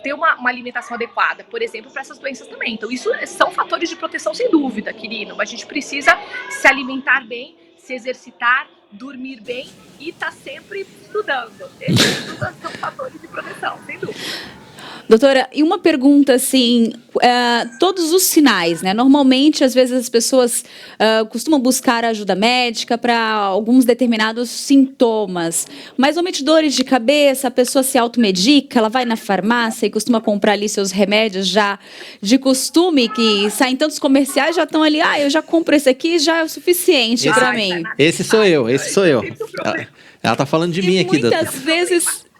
ter uma alimentação adequada, por exemplo, para essas doenças também. Então, isso são fatores de proteção, sem dúvida, querido, mas a gente precisa se alimentar bem, se exercitar, dormir bem e estar sempre estudando. Esses são fatores de proteção, sem dúvida. Doutora, e uma pergunta assim, todos os sinais, né? Normalmente, às vezes as pessoas costumam buscar ajuda médica para alguns determinados sintomas, mas normalmente dores de cabeça, a pessoa se automedica, ela vai na farmácia e costuma comprar ali seus remédios já de costume, que saem tantos comerciais, já estão ali, eu já compro esse aqui, já é o suficiente para mim. Esse sou eu. Ela tá falando de mim aqui, doutora. Muitas vezes...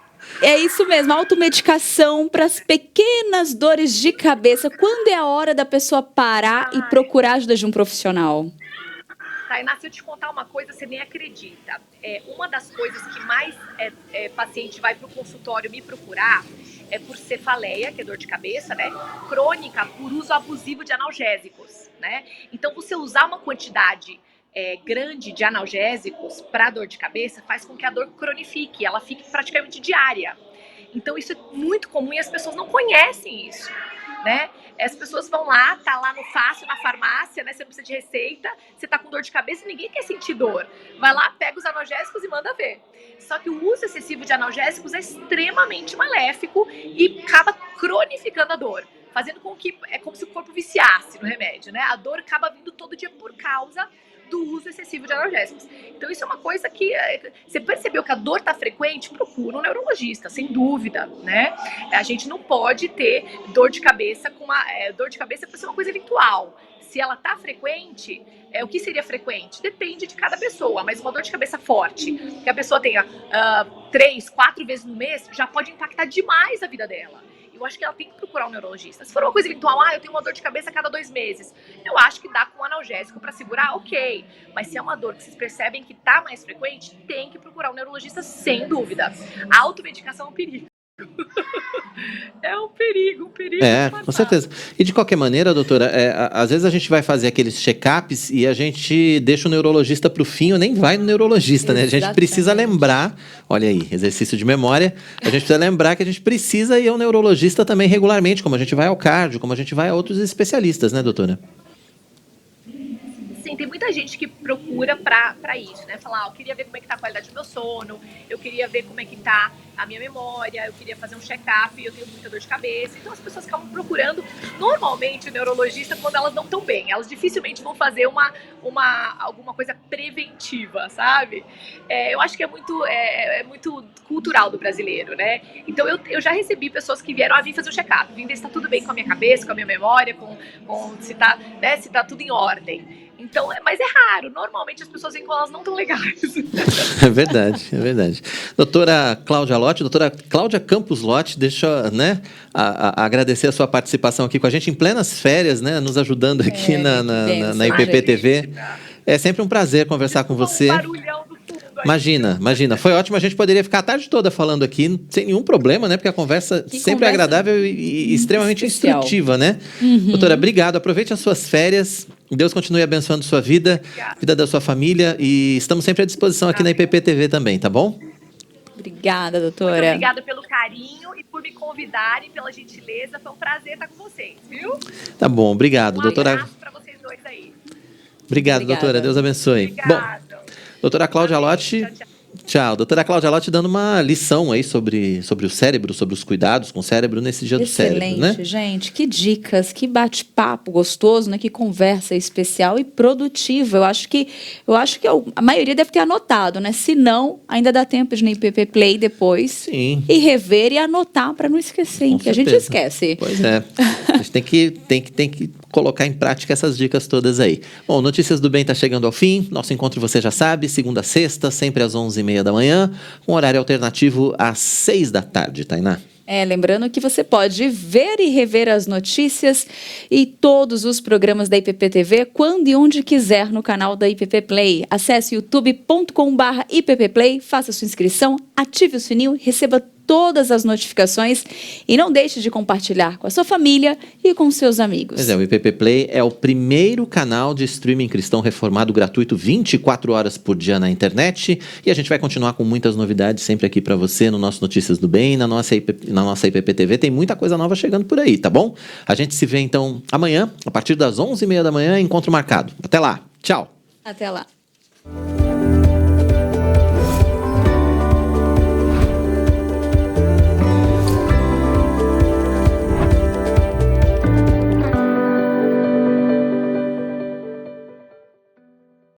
É isso mesmo, automedicação para as pequenas dores de cabeça. Quando é a hora da pessoa parar e procurar a ajuda de um profissional? Tainá, se eu te contar uma coisa, você nem acredita. Uma das coisas que mais paciente vai para o consultório me procurar é por cefaleia, que é dor de cabeça, né? Crônica, por uso abusivo de analgésicos, né? Então, você usar uma quantidade grande de analgésicos para dor de cabeça faz com que a dor cronifique, ela fique praticamente diária. Então isso é muito comum e as pessoas não conhecem isso. né? As pessoas vão lá, tá lá no fácil, na farmácia, né? Você não precisa de receita, você tá com dor de cabeça e ninguém quer sentir dor. Vai lá, pega os analgésicos e manda ver. Só que o uso excessivo de analgésicos é extremamente maléfico e acaba cronificando a dor, fazendo com que, é como se o corpo viciasse no remédio, né? A dor acaba vindo todo dia por causa do uso excessivo de analgésicos. Então isso é uma coisa que, você percebeu que a dor está frequente, procura um neurologista, sem dúvida, né? A gente não pode ter dor de cabeça dor de cabeça pode ser uma coisa eventual. Se ela está frequente, o que seria frequente? Depende de cada pessoa, mas uma dor de cabeça forte, que a pessoa tenha 3, 4 vezes no mês, já pode impactar demais a vida dela. Eu acho que ela tem que procurar um neurologista. Se for uma coisa eventual, eu tenho uma dor de cabeça a cada 2 meses, eu acho que dá com um analgésico para segurar, ok. Mas se é uma dor que vocês percebem que tá mais frequente, tem que procurar um neurologista, sem dúvida. A automedicação é um perigo. É um perigo. Com certeza. E de qualquer maneira, doutora, às vezes a gente vai fazer aqueles check-ups e a gente deixa o neurologista pro fim ou nem vai no neurologista, né? A gente precisa lembrar, olha aí, exercício de memória, a gente precisa lembrar que a gente precisa ir ao neurologista também regularmente, como a gente vai ao cardio, como a gente vai a outros especialistas, né, doutora? Sim, tem muita gente que procura pra isso, né? Falar, eu queria ver como é que tá a qualidade do meu sono, eu queria ver como é que tá a minha memória, eu queria fazer um check-up, eu tenho muita dor de cabeça. Então as pessoas acabam procurando, normalmente, o neurologista quando elas não estão bem. Elas dificilmente vão fazer alguma coisa preventiva, sabe? Eu acho que é muito cultural do brasileiro, né? Então eu já recebi pessoas que vieram vir fazer um check-up, vim ver se tá tudo bem com a minha cabeça, com a minha memória, se tá tudo em ordem. Então, mas é raro. Normalmente as pessoas vêm quando elas não estão legais. É verdade. Doutora Cláudia Lotti, doutora Cláudia Campos Lotti, deixa eu, né, agradecer a sua participação aqui com a gente em plenas férias, né, nos ajudando aqui na IPP-TV. É sempre um prazer conversar com você. Imagina. Foi ótimo. A gente poderia ficar a tarde toda falando aqui sem nenhum problema, né? Porque a conversa sempre é agradável e extremamente instrutiva, né? Doutora, obrigado. Aproveite as suas férias. Deus continue abençoando sua vida, vida da sua família. E estamos sempre à disposição aqui na IPP-TV também, tá bom? Obrigada, doutora. Muito obrigada pelo carinho e por me convidarem, pela gentileza. Foi um prazer estar com vocês, viu? Tá bom, obrigado, doutora. abraço para vocês dois aí. Obrigado, doutora. Deus abençoe. Obrigada. Bom, doutora Cláudia Lotti. Tchau. Doutora Cláudia Lotti dando uma lição aí sobre o cérebro, sobre os cuidados com o cérebro nesse dia do cérebro, né? Excelente, gente. Que dicas, que bate-papo gostoso, né? Que conversa especial e produtiva. Eu acho que a maioria deve ter anotado, né? Se não, ainda dá tempo de ir no IPP Play depois. Sim. E rever e anotar para não esquecer, hein? Que a gente esquece. Pois é. A gente tem que colocar em prática essas dicas todas aí. Bom, Notícias do Bem está chegando ao fim. Nosso encontro, você já sabe, segunda a sexta, sempre às 11h30 da manhã, com horário alternativo às 6 da tarde, Tainá. Lembrando que você pode ver e rever as notícias e todos os programas da IPP-TV quando e onde quiser no canal da IPP Play. Acesse youtube.com/IPP-Play, faça sua inscrição, ative o sininho, receba todas as notificações e não deixe de compartilhar com a sua família e com seus amigos. Pois é, o IPP Play é o primeiro canal de streaming cristão reformado gratuito 24 horas por dia na internet e a gente vai continuar com muitas novidades sempre aqui para você no nosso Notícias do Bem, na nossa IPP TV. Tem muita coisa nova chegando por aí, tá bom? A gente se vê então amanhã, a partir das 11h30 da manhã, encontro marcado. Até lá. Tchau. Até lá.